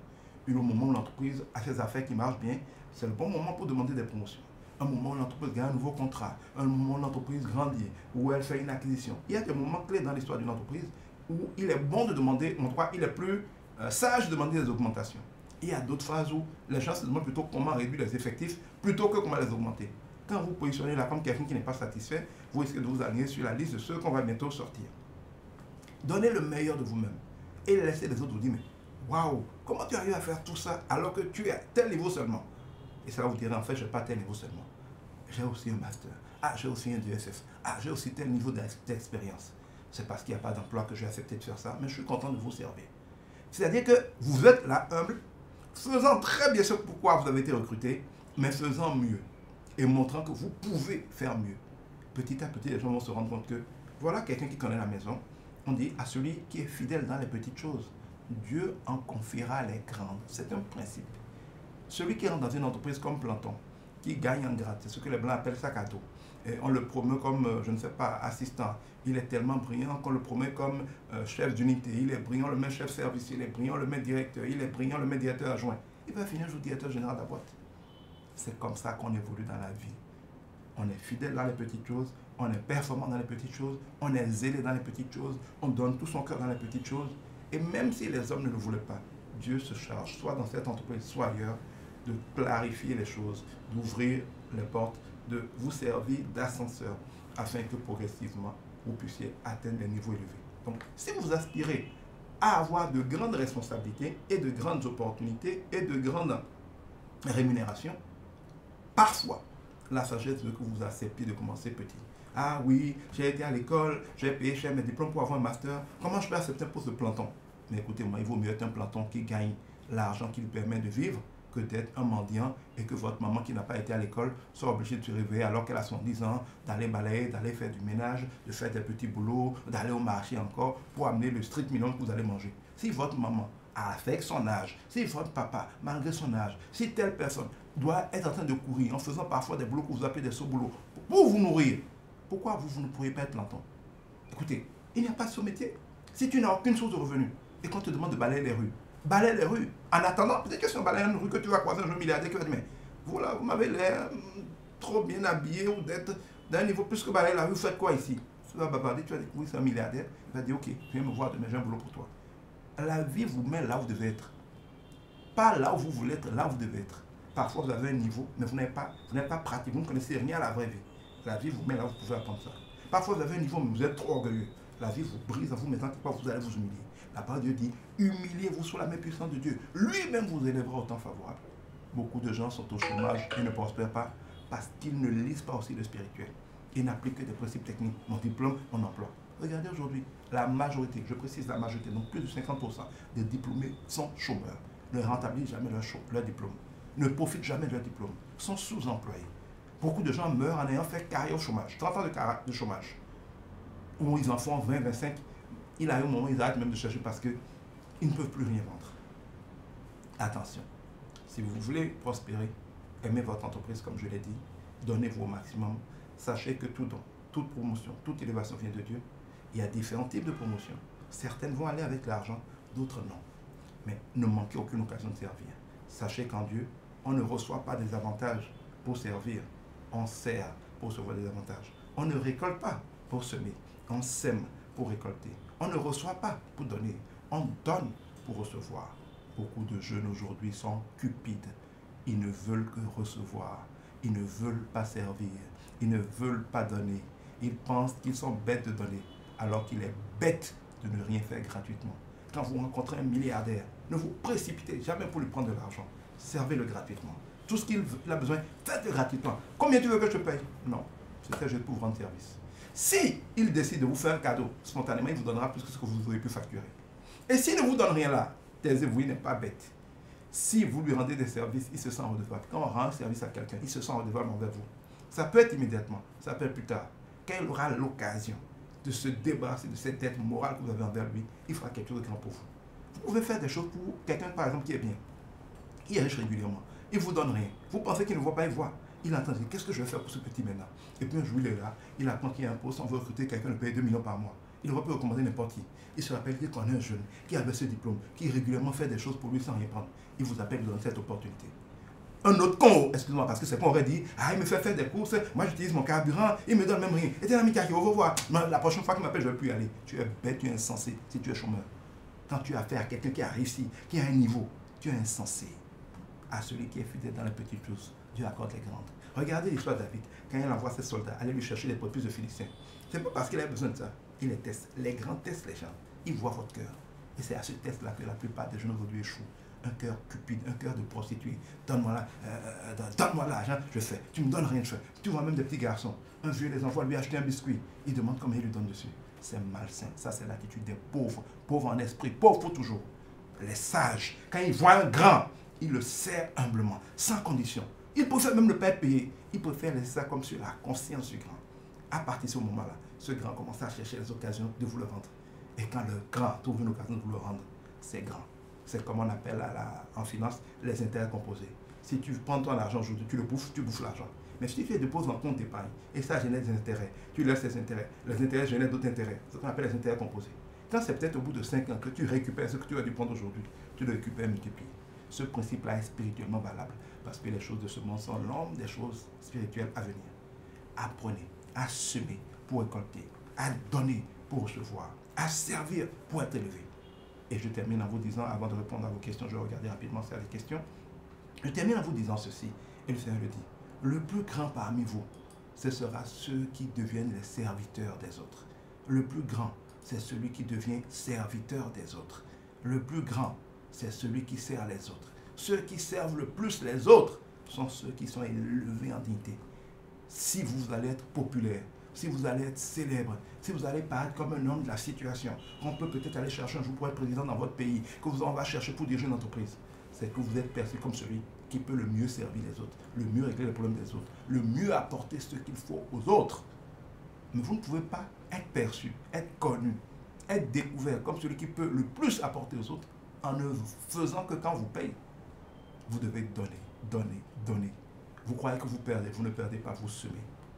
Au moment où l'entreprise a ses affaires qui marchent bien, c'est le bon moment pour demander des promotions. Un moment où l'entreprise gagne un nouveau contrat, un moment où l'entreprise grandit, où elle fait une acquisition. Il y a des moments clés dans l'histoire d'une entreprise où il est bon de demander, en tout cas, il est plus sage de demander des augmentations. Il y a d'autres phases où les gens se demandent plutôt comment réduire les effectifs plutôt que comment les augmenter. Quand vous positionnez là comme quelqu'un qui n'est pas satisfait, vous risquez de vous aligner sur la liste de ceux qu'on va bientôt sortir. Donnez le meilleur de vous-même et laissez les autres vous dire, mais waouh, comment tu arrives à faire tout ça alors que tu es à tel niveau seulement? Et ça vous direz, en fait, je n'ai pas tel niveau seulement. J'ai aussi un master. J'ai aussi un DSS. J'ai aussi tel niveau d'expérience. C'est parce qu'il n'y a pas d'emploi que j'ai accepté de faire ça, mais je suis content de vous servir. C'est-à-dire que vous êtes là humble, faisant très bien ce pourquoi vous avez été recruté, mais faisant mieux et montrant que vous pouvez faire mieux. Petit à petit, les gens vont se rendre compte que voilà quelqu'un qui connaît la maison. On dit à celui qui est fidèle dans les petites choses, Dieu en confiera les grandes. C'est un principe. Celui qui rentre dans une entreprise comme Planton, qui gagne en grade, c'est ce que les Blancs appellent sac à dos. Et on le promeut comme, je ne sais pas, assistant. Il est tellement brillant qu'on le promet comme chef d'unité. Il est brillant, on le met chef service. Il est brillant, on le met directeur. Il est brillant, on le met directeur adjoint. Il va finir jour directeur général de la boîte. C'est comme ça qu'on évolue dans la vie. On est fidèle dans les petites choses, on est performant dans les petites choses, on est zélé dans les petites choses, on donne tout son cœur dans les petites choses. Et même si les hommes ne le voulaient pas, Dieu se charge, soit dans cette entreprise, soit ailleurs, de clarifier les choses, d'ouvrir les portes, de vous servir d'ascenseur, afin que progressivement, vous puissiez atteindre des niveaux élevés. Donc, si vous aspirez à avoir de grandes responsabilités et de grandes opportunités et de grandes rémunérations, parfois, la sagesse veut que vous acceptiez de commencer petit. Ah oui, j'ai été à l'école, j'ai payé cher mes diplômes pour avoir un master. Comment je peux accepter un poste de planton? Mais écoutez-moi, il vaut mieux être un planton qui gagne l'argent qui lui permet de vivre que d'être un mendiant et que votre maman qui n'a pas été à l'école soit obligée de se réveiller alors qu'elle a 70 ans, d'aller balayer, d'aller faire du ménage, de faire des petits boulots, d'aller au marché encore pour amener le strict minimum que vous allez manger. Si votre maman, avec son âge, si votre papa, malgré son âge, si telle personne doit être en train de courir en faisant parfois des boulots que vous appelez des sous-boulots pour vous nourrir, pourquoi vous ne pourriez pas être planton? Écoutez, il n'y a pas de sous-métier. Si tu n'as aucune source de revenu et qu'on te demande de balayer les rues, balaye les rues. En attendant, peut-être que c'est en balayant une rue que tu vas croiser un jeune milliardaire qui va dire, mais voilà, vous m'avez l'air trop bien habillé ou d'être d'un niveau plus que balayer la rue, vous faites quoi ici? Tu vas bavarder, tu vas dire, oui, c'est un milliardaire. Il va dire, ok, viens me voir demain, j'ai un boulot pour toi. La vie vous met là où vous devez être. Pas là où vous voulez être, là où vous devez être. Parfois, vous avez un niveau, mais vous n'avez pas pratique, vous ne connaissez rien à la vraie vie. La vie vous met là où vous pouvez apprendre ça. Parfois, vous avez un niveau, mais vous êtes trop orgueilleux. La vie vous brise en vous mettant quelque part, vous allez vous humilier. La parole de Dieu dit, humiliez-vous sous la main puissante de Dieu. Lui-même vous élèvera au temps favorable. Beaucoup de gens sont au chômage et ne prospèrent pas parce qu'ils ne lisent pas aussi le spirituel. Ils n'appliquent que des principes techniques. Mon diplôme, mon emploi. Regardez aujourd'hui, la majorité, je précise la majorité, donc plus de 50% des diplômés sont chômeurs. Ne rentabilisent jamais leur diplôme. Ne profitent jamais de leur diplôme. Sont sous-employés. Beaucoup de gens meurent en ayant fait carrière au chômage. 30 ans de chômage. Ou ils en font 20, 25. Il a un moment où ils arrêtent même de chercher parce qu'ils ne peuvent plus rien vendre. Attention, si vous voulez prospérer, aimez votre entreprise comme je l'ai dit, donnez-vous au maximum. Sachez que tout don, toute promotion, toute élévation vient de Dieu. Il y a différents types de promotions. Certaines vont aller avec l'argent, d'autres non. Mais ne manquez aucune occasion de servir. Sachez qu'en Dieu, on ne reçoit pas des avantages pour servir. On sert pour recevoir des avantages. On ne récolte pas pour semer. On sème pour récolter. On ne reçoit pas pour donner. On donne pour recevoir. Beaucoup de jeunes aujourd'hui sont cupides. Ils ne veulent que recevoir. Ils ne veulent pas servir. Ils ne veulent pas donner. Ils pensent qu'ils sont bêtes de donner. alors qu'il est bête de ne rien faire gratuitement. Quand vous rencontrez un milliardaire, ne vous précipitez jamais pour lui prendre de l'argent. Servez-le gratuitement. Tout ce qu'il a besoin, faites-le gratuitement. Combien tu veux que je te paye? Non, c'est juste pour rendre service. Si il décide de vous faire un cadeau, spontanément, il vous donnera plus que ce que vous auriez pu facturer. Et s'il ne vous donne rien là, taisez-vous, il n'est pas bête. Si vous lui rendez des services, il se sent redevable. Quand on rend un service à quelqu'un, il se sent redevable envers vous. Ça peut être immédiatement, ça peut être plus tard. Quand il aura l'occasion de se débarrasser de cette dette morale que vous avez envers lui, il fera quelque chose de grand pour vous. Vous pouvez faire des choses pour quelqu'un, par exemple, qui est bien. Il est riche régulièrement. Il ne vous donne rien. Vous pensez qu'il ne voit pas, il voit. Il entend dire, qu'est-ce que je vais faire pour ce petit maintenant? Et puis un jour, il est là, il apprend qu'il y a un poste, on veut recruter quelqu'un de payer 2 millions par mois. Il aurait pu recommander n'importe qui. Il se rappelle qu'il connaît un jeune qui avait ce diplôme, qui régulièrement fait des choses pour lui sans rien prendre. Il vous appelle, il donne cette opportunité. Un autre con, excuse-moi, parce que c'est qu'on aurait dit, ah, il me fait faire des courses, moi j'utilise mon carburant, il me donne même rien. Et t'es l'ami qui au revoir. La prochaine fois qu'il m'appelle, je ne vais plus y aller. Tu es bête, tu es insensé si tu es chômeur. Quand tu as affaire à quelqu'un qui a réussi, qui a un niveau, tu es insensé. À celui qui est fidèle dans les petites choses, Dieu accorde les grandes. Regardez l'histoire de David. Quand il envoie ses soldats aller lui chercher les prépuces de Philistins, c'est pas parce qu'il a besoin de ça. Il les teste. Les grands testent les gens. Ils voient votre cœur. Et c'est à ce test-là que la plupart des jeunes aujourd'hui échouent. Un cœur cupide, un cœur de prostituée. Donne-moi l'argent, je fais. Tu me donnes rien, je fais. Tu vois même des petits garçons. Un vieux les envoie lui acheter un biscuit. Il demande combien il lui donne dessus. C'est malsain. Ça, c'est l'attitude des pauvres. Pauvres en esprit. Pauvres pour toujours. Les sages, quand ils voient un grand, ils le serrent humblement, sans condition. Ils préfèrent même ne pas être payé. Ils préfèrent laisser ça comme sur la conscience du grand. À partir de ce moment-là, ce grand commence à chercher les occasions de vous le rendre. Et quand le grand trouve une occasion de vous le rendre, c'est grand. C'est comme on appelle en finance les intérêts composés. Si tu prends ton argent aujourd'hui, tu le bouffes, tu bouffes l'argent. Mais si tu fais déposes en compte d'épargne, et ça génère des intérêts, tu laisses les intérêts génèrent d'autres intérêts. C'est ce qu'on appelle les intérêts composés. Quand c'est peut-être au bout de 5 ans que tu récupères ce que tu as dû prendre aujourd'hui, tu le récupères multiplié. Ce principe-là est spirituellement valable parce que les choses de ce monde sont l'ombre des choses spirituelles à venir. Apprenez à semer pour récolter, à donner pour recevoir, à servir pour être élevé. Et je termine en vous disant, avant de répondre à vos questions, je vais regarder rapidement sur les questions. Je termine en vous disant ceci, et le Seigneur le dit, le plus grand parmi vous, ce sera ceux qui deviennent les serviteurs des autres. Le plus grand, c'est celui qui devient serviteur des autres. Le plus grand, c'est celui qui sert les autres. Ceux qui servent le plus les autres sont ceux qui sont élevés en dignité. Si vous allez être populaire, si vous allez être célèbre, si vous allez paraître comme un homme de la situation, qu'on peut peut-être aller chercher un jour pour être président dans votre pays, que vous en va chercher pour diriger une entreprise, c'est que vous êtes perçu comme celui qui peut le mieux servir les autres, le mieux régler les problèmes des autres, le mieux apporter ce qu'il faut aux autres. Mais vous ne pouvez pas être perçu, être connu, être découvert comme celui qui peut le plus apporter aux autres en ne faisant que quand vous payez. Vous devez donner, donner, donner. Vous croyez que vous perdez, vous ne perdez pas, vous semez.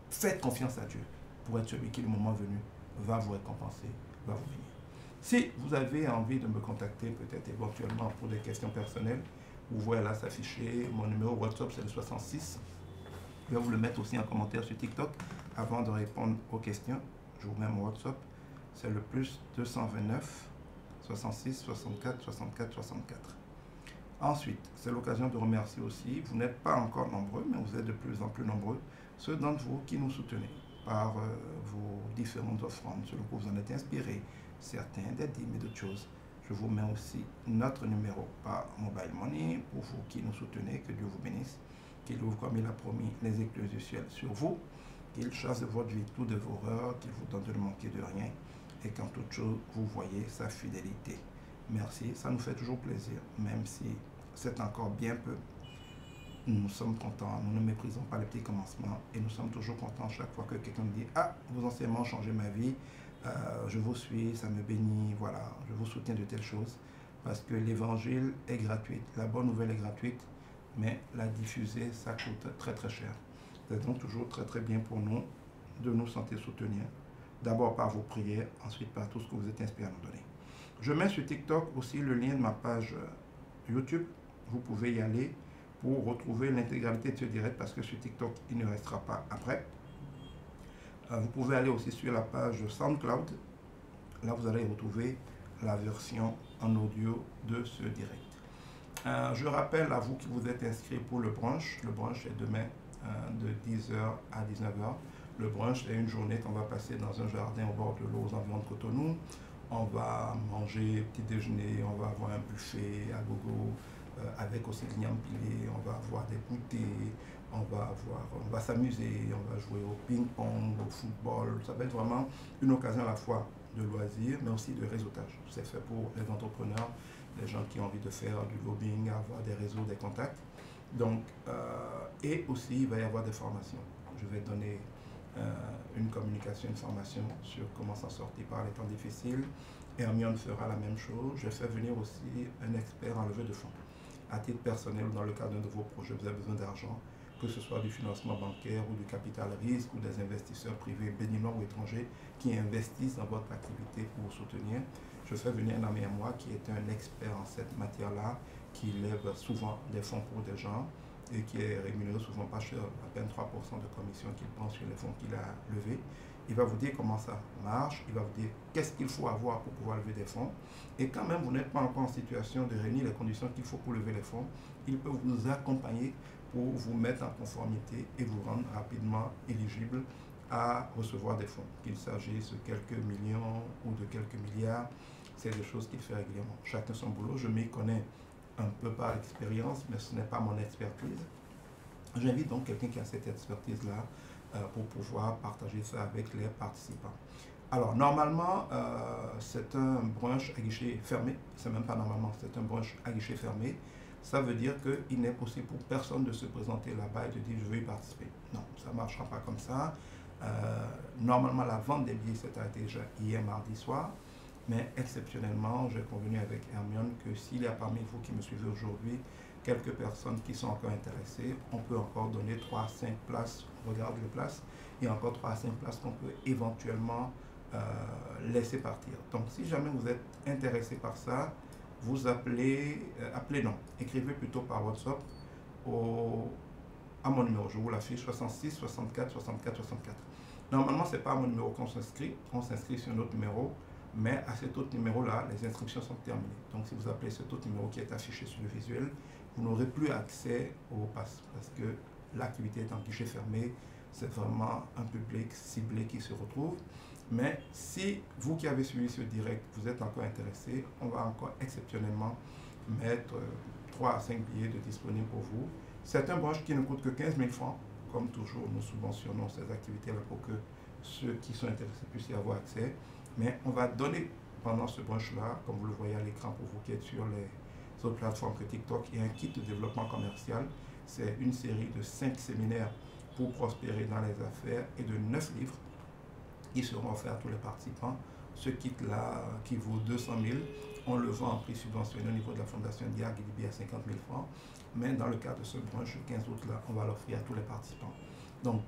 Faites confiance à Dieu pour être celui qui, le moment venu, va vous récompenser, va vous bénir. Si vous avez envie de me contacter, peut-être éventuellement pour des questions personnelles, vous voyez là s'afficher, mon numéro WhatsApp c'est le 66. Je vais vous le mettre aussi en commentaire sur TikTok avant de répondre aux questions. Je vous mets mon WhatsApp, c'est le plus 229 66 64 64 64. Ensuite, c'est l'occasion de remercier aussi, vous n'êtes pas encore nombreux, mais vous êtes de plus en plus nombreux, ceux d'entre vous qui nous soutenez par vos différentes offrandes, selon que vous en êtes inspirés, certains des dîmes et d'autres choses. Je vous mets aussi notre numéro par Mobile Money pour vous qui nous soutenez, que Dieu vous bénisse, qu'il ouvre comme il a promis les écluses du ciel sur vous, qu'il chasse de votre vie toutes de vos erreurs, qu'il vous donne de ne manquer de rien, et qu'en toute chose, vous voyez sa fidélité. Merci, ça nous fait toujours plaisir, même si c'est encore bien peu. Nous sommes contents, nous ne méprisons pas les petits commencements et nous sommes toujours contents chaque fois que quelqu'un nous dit « Ah, vos enseignements ont changé ma vie, je vous suis, ça me bénit, voilà, je vous soutiens de telles choses. » Parce que l'évangile est gratuit, la bonne nouvelle est gratuite, mais la diffuser, ça coûte très très cher. C'est donc toujours très très bien pour nous de nous sentir soutenir, d'abord par vos prières, ensuite par tout ce que vous êtes inspiré à nous donner. Je mets sur TikTok aussi le lien de ma page YouTube. Vous pouvez y aller pour retrouver l'intégralité de ce direct parce que sur TikTok, il ne restera pas après. Vous pouvez aller aussi sur la page SoundCloud. Là, vous allez retrouver la version en audio de ce direct. Je rappelle à vous qui vous êtes inscrits pour le brunch. Le brunch est demain de 10h à 19h. Le brunch, c'est une journée qu'on va passer dans un jardin au bord de l'eau aux environs de Cotonou. On va manger petit déjeuner, on va avoir un buffet à gogo avec aussi le nyam-pilé, on va avoir des goûters, on va s'amuser, on va jouer au ping-pong, au football. Ça va être vraiment une occasion à la fois de loisirs, mais aussi de réseautage. C'est fait pour les entrepreneurs, les gens qui ont envie de faire du lobbying, avoir des réseaux, des contacts. Donc, et aussi, il va y avoir des formations. Je vais donner une communication, une formation sur comment s'en sortir par les temps difficiles. Hermione fera la même chose. Je fais venir aussi un expert en levée de fonds. À titre personnel ou dans le cadre de vos projets, vous avez besoin d'argent, que ce soit du financement bancaire ou du capital risque ou des investisseurs privés béninois ou étrangers qui investissent dans votre activité pour vous soutenir. Je fais venir un ami à moi qui est un expert en cette matière-là, qui lève souvent des fonds pour des gens et qui est rémunéré souvent pas cher, à peine 3% de commission qu'il prend sur les fonds qu'il a levés. Il va vous dire comment ça marche, il va vous dire qu'est-ce qu'il faut avoir pour pouvoir lever des fonds. Et quand même vous n'êtes pas encore en situation de réunir les conditions qu'il faut pour lever les fonds, il peut vous accompagner pour vous mettre en conformité et vous rendre rapidement éligible à recevoir des fonds. Qu'il s'agisse de quelques millions ou de quelques milliards, c'est des choses qu'il fait régulièrement. Chacun son boulot, je m'y connais un peu par expérience, mais ce n'est pas mon expertise. J'invite donc quelqu'un qui a cette expertise-là pour pouvoir partager ça avec les participants. Alors, normalement, c'est un brunch à guichet fermé. C'est même pas normalement, c'est un brunch à guichet fermé. Ça veut dire qu'il n'est possible pour personne de se présenter là-bas et de dire « je veux y participer ». Non, ça ne marchera pas comme ça. Normalement, la vente des billets s'est arrêtée déjà hier mardi soir. Mais exceptionnellement, j'ai convenu avec Hermione que s'il y a parmi vous qui me suivez aujourd'hui quelques personnes qui sont encore intéressées, on peut encore donner 3 à 5 places, on regarde les places, il y a encore 3 à 5 places qu'on peut éventuellement laisser partir. Donc si jamais vous êtes intéressé par ça, vous appelez non, écrivez plutôt par WhatsApp à mon numéro, je vous l'affiche, 66 64 64 64. Normalement, ce n'est pas à mon numéro qu'on s'inscrit, on s'inscrit sur notre numéro. Mais à cet autre numéro-là, les inscriptions sont terminées. Donc si vous appelez cet autre numéro qui est affiché sur le visuel, vous n'aurez plus accès au pass parce que l'activité est en guichet fermé. C'est vraiment un public ciblé qui se retrouve. Mais si vous qui avez suivi ce direct, vous êtes encore intéressé, on va encore exceptionnellement mettre 3 à 5 billets de disponibles pour vous. C'est un brunch qui ne coûte que 15 000 francs. Comme toujours, nous subventionnons ces activités-là pour que ceux qui sont intéressés puissent y avoir accès. Mais on va donner pendant ce brunch-là, comme vous le voyez à l'écran pour vous qui êtes sur les autres plateformes que TikTok, il y a un kit de développement commercial. C'est une série de 5 séminaires pour prospérer dans les affaires et de 9 livres qui seront offerts à tous les participants. Ce kit-là, qui vaut 200 000, on le vend en prix subventionné au niveau de la Fondation Dia Guilibi à 50 000 francs. Mais dans le cadre de ce brunch, le 15 août-là, on va l'offrir à tous les participants. Donc,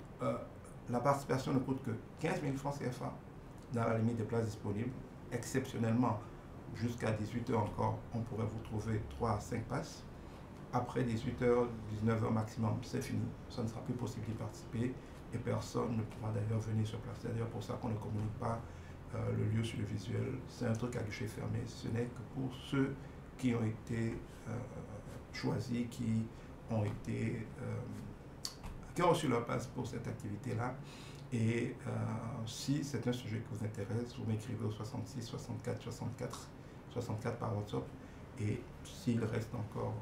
la participation ne coûte que 15 000 francs CFA dans la limite des places disponibles. Exceptionnellement, jusqu'à 18h encore, on pourrait vous trouver 3 à 5 passes. Après 18h, 19h maximum, c'est fini. Ça ne sera plus possible d'y participer et personne ne pourra d'ailleurs venir sur place. C'est d'ailleurs pour ça qu'on ne communique pas le lieu sur le visuel. C'est un truc à guichet fermé. Ce n'est que pour ceux qui ont été choisis, qui ont reçu leur place pour cette activité-là. Et si c'est un sujet qui vous intéresse, vous m'écrivez au 66 64 64 par WhatsApp. Et s'il reste encore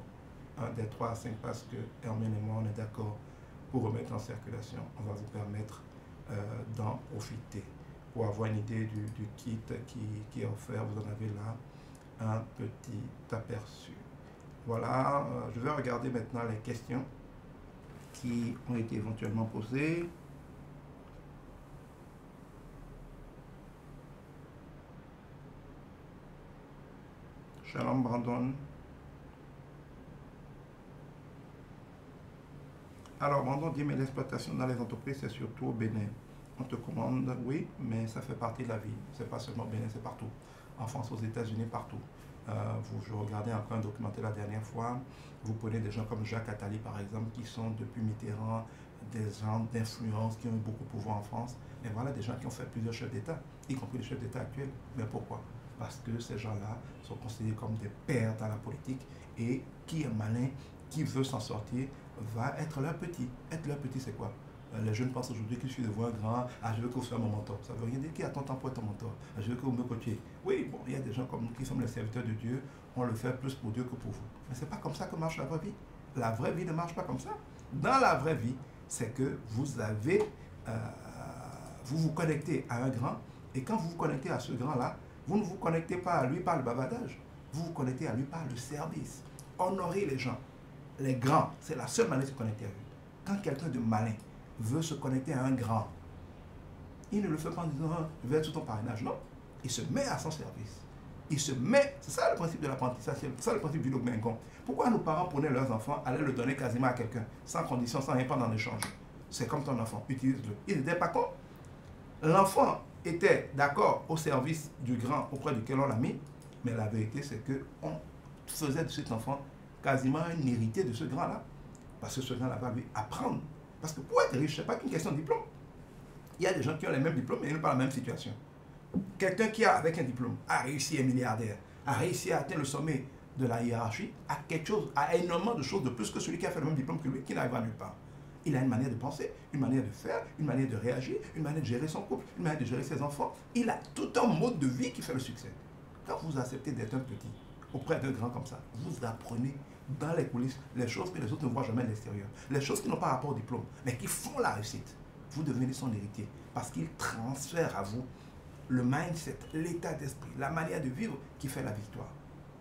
un des 3 à 5 passes que Hermione et moi on est d'accord pour remettre en circulation, on va vous permettre d'en profiter. Pour avoir une idée du kit qui est offert, vous en avez là un petit aperçu. Voilà, je vais regarder maintenant les questions qui ont été éventuellement posées. Shalom Brandon. Alors Brandon dit, mais l'exploitation dans les entreprises, c'est surtout au Bénin. On te commande, oui, mais ça fait partie de la vie. C'est pas seulement au Bénin, c'est partout. En France, aux États-Unis, partout. Je regardais encore un documentaire la dernière fois. Vous prenez des gens comme Jacques Attali, par exemple, qui sont depuis Mitterrand, des gens d'influence qui ont eu beaucoup de pouvoir en France. Mais voilà, des gens qui ont fait plusieurs chefs d'État, y compris les chefs d'État actuels. Mais pourquoi? Parce que ces gens-là sont considérés comme des pères dans la politique et qui est malin, qui veut s'en sortir, va être leur petit. Être leur petit, c'est quoi? Les jeunes pensent aujourd'hui qu'il suffit de voir un grand, ah je veux que vous soyez mon mentor. Ça veut rien dire qui a ton temps pour être ton mentor. Ah, je veux que vous me coachiez. Oui, bon, il y a des gens comme nous qui sommes les serviteurs de Dieu, on le fait plus pour Dieu que pour vous. Mais ce n'est pas comme ça que marche la vraie vie. La vraie vie ne marche pas comme ça. Dans la vraie vie, c'est que vous avez, vous vous connectez à un grand, et quand vous vous connectez à ce grand-là, vous ne vous connectez pas à lui par le bavardage, vous vous connectez à lui par le service. Honorez les gens. Les grands, c'est la seule manière de se connecter à eux. Quand quelqu'un de malin veut se connecter à un grand, il ne le fait pas en disant ah, je vais être sous ton parrainage. Non, il se met à son service. Il se met, c'est ça le principe de l'apprentissage, c'est ça le principe du logmengon. Pourquoi nos parents prenaient leurs enfants, allaient le donner quasiment à quelqu'un, sans condition, sans rien prendre en échange? C'est comme ton enfant, utilise-le. Il n'était pas con. L'enfant était d'accord au service du grand auprès duquel on l'a mis, mais la vérité c'est qu'on faisait de cet enfant quasiment un héritier de ce grand-là. Parce que ce grand-là va lui apprendre. Parce que pour être riche, ce n'est pas qu'une question de diplôme. Il y a des gens qui ont les mêmes diplômes, mais ils n'ont pas la même situation. Quelqu'un qui, avec un diplôme, a réussi à être milliardaire, a réussi à atteindre le sommet de la hiérarchie, a quelque chose, a énormément de choses de plus que celui qui a fait le même diplôme que lui, qui n'arrive à nulle part. Il a une manière de penser, une manière de faire, une manière de réagir, une manière de gérer son couple, une manière de gérer ses enfants. Il a tout un mode de vie qui fait le succès. Quand vous acceptez d'être un petit auprès d'un grand comme ça, vous apprenez dans les coulisses les choses que les autres ne voient jamais à l'extérieur, les choses qui n'ont pas rapport au diplôme, mais qui font la réussite. Vous devenez son héritier parce qu'il transfère à vous le mindset, l'état d'esprit, la manière de vivre qui fait la victoire.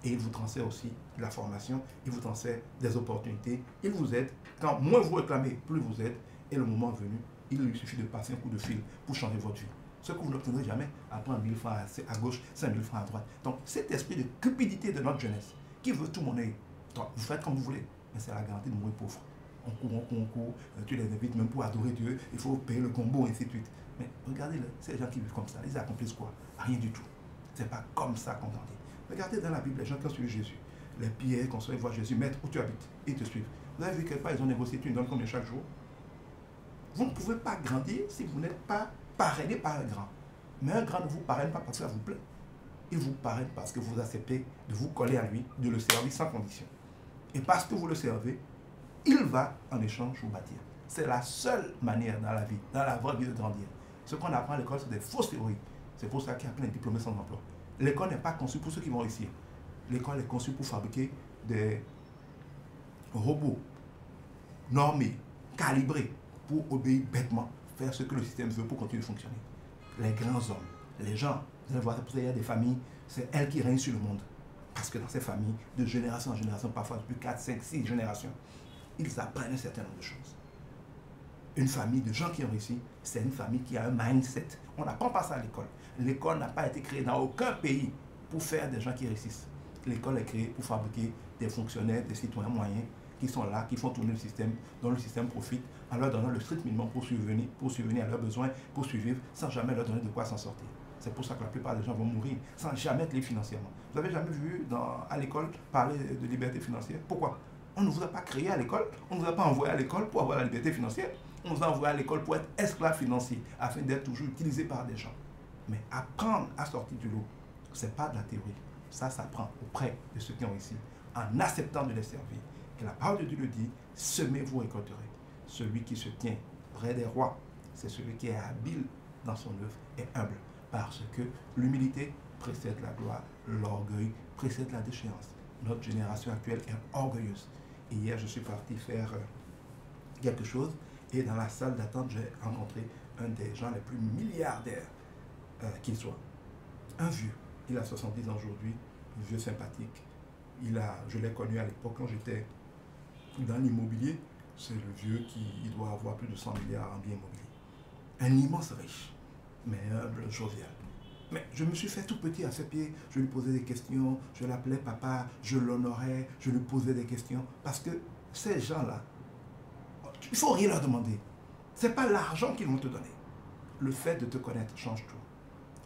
Et il vous transfère aussi de la formation, il vous transfère des opportunités, il vous aide. Quand moins vous réclamez, plus vous aide. Et le moment venu, il lui suffit de passer un coup de fil pour changer votre vie. Ce que vous n'obtiendrez jamais à prendre 1000 francs à gauche, 5000 francs à droite. Donc cet esprit de cupidité de notre jeunesse, qui veut tout monnaie, donc vous faites comme vous voulez, mais c'est la garantie de mourir pauvre. On court, tu les invites même pour adorer Dieu, il faut payer le combo, et ainsi de suite. Mais regardez, ces gens qui vivent comme ça, ils accomplissent quoi? Rien du tout. C'est pas comme ça qu'on grandit. Regardez dans la Bible, les gens qui ont suivi Jésus, les pierres qu'on soit voir Jésus, maître, où tu habites, ils te suivent. Vous avez vu quelque part, ils ont négocié, tu ne donnes combien chaque jour? Vous ne pouvez pas grandir si vous n'êtes pas parrainé par un grand. Mais un grand ne vous parraine pas parce que ça vous plaît. Il vous parraine parce que vous acceptez de vous coller à lui, de le servir sans condition. Et parce que vous le servez, il va en échange vous bâtir. C'est la seule manière dans la vie, dans la vraie vie de grandir. Ce qu'on apprend à l'école, c'est des fausses théories. C'est pour ça qu'il y a plein de diplômés sans emploi. L'école n'est pas conçue pour ceux qui vont réussir. L'école est conçue pour fabriquer des robots normés, calibrés, pour obéir bêtement, faire ce que le système veut pour continuer de fonctionner. Les grands hommes, les gens, vous allez voir, il y a des familles, c'est elles qui règnent sur le monde. Parce que dans ces familles, de génération en génération, parfois depuis 4, 5, 6 générations, ils apprennent un certain nombre de choses. Une famille de gens qui ont réussi, c'est une famille qui a un mindset. On n'apprend pas ça à l'école. L'école n'a pas été créée dans aucun pays pour faire des gens qui réussissent. L'école est créée pour fabriquer des fonctionnaires, des citoyens moyens qui sont là, qui font tourner le système, dont le système profite, en leur donnant le strict minimum pour subvenir à leurs besoins, pour survivre, sans jamais leur donner de quoi s'en sortir. C'est pour ça que la plupart des gens vont mourir sans jamais être libres financièrement. Vous n'avez jamais vu à l'école parler de liberté financière? Pourquoi? On ne vous a pas créé à l'école, on ne vous a pas envoyé à l'école pour avoir la liberté financière. On vous a envoyé à l'école pour être esclave financier, afin d'être toujours utilisé par des gens. Mais apprendre à sortir du lot, ce n'est pas de la théorie. Ça s'apprend auprès de ceux qui ont réussi, en acceptant de les servir. Et la parole de Dieu le dit, semez, vous récolterez. Celui qui se tient près des rois, c'est celui qui est habile dans son œuvre et humble. Parce que l'humilité précède la gloire, l'orgueil précède la déchéance. Notre génération actuelle est orgueilleuse. Et hier, je suis parti faire quelque chose. Et dans la salle d'attente, j'ai rencontré un des gens les plus milliardaires qu'il soit. Un vieux. Il a 70 ans aujourd'hui, un vieux sympathique. Je l'ai connu à l'époque quand j'étais dans l'immobilier. C'est le vieux qui doit avoir plus de 100 milliards en biens immobiliers. Un immense riche, mais humble, jovial. Mais je me suis fait tout petit à ses pieds. Je lui posais des questions, je l'appelais papa, je l'honorais, je lui posais des questions. Parce que ces gens-là, il ne faut rien leur demander. Ce n'est pas l'argent qu'ils vont te donner. Le fait de te connaître change tout.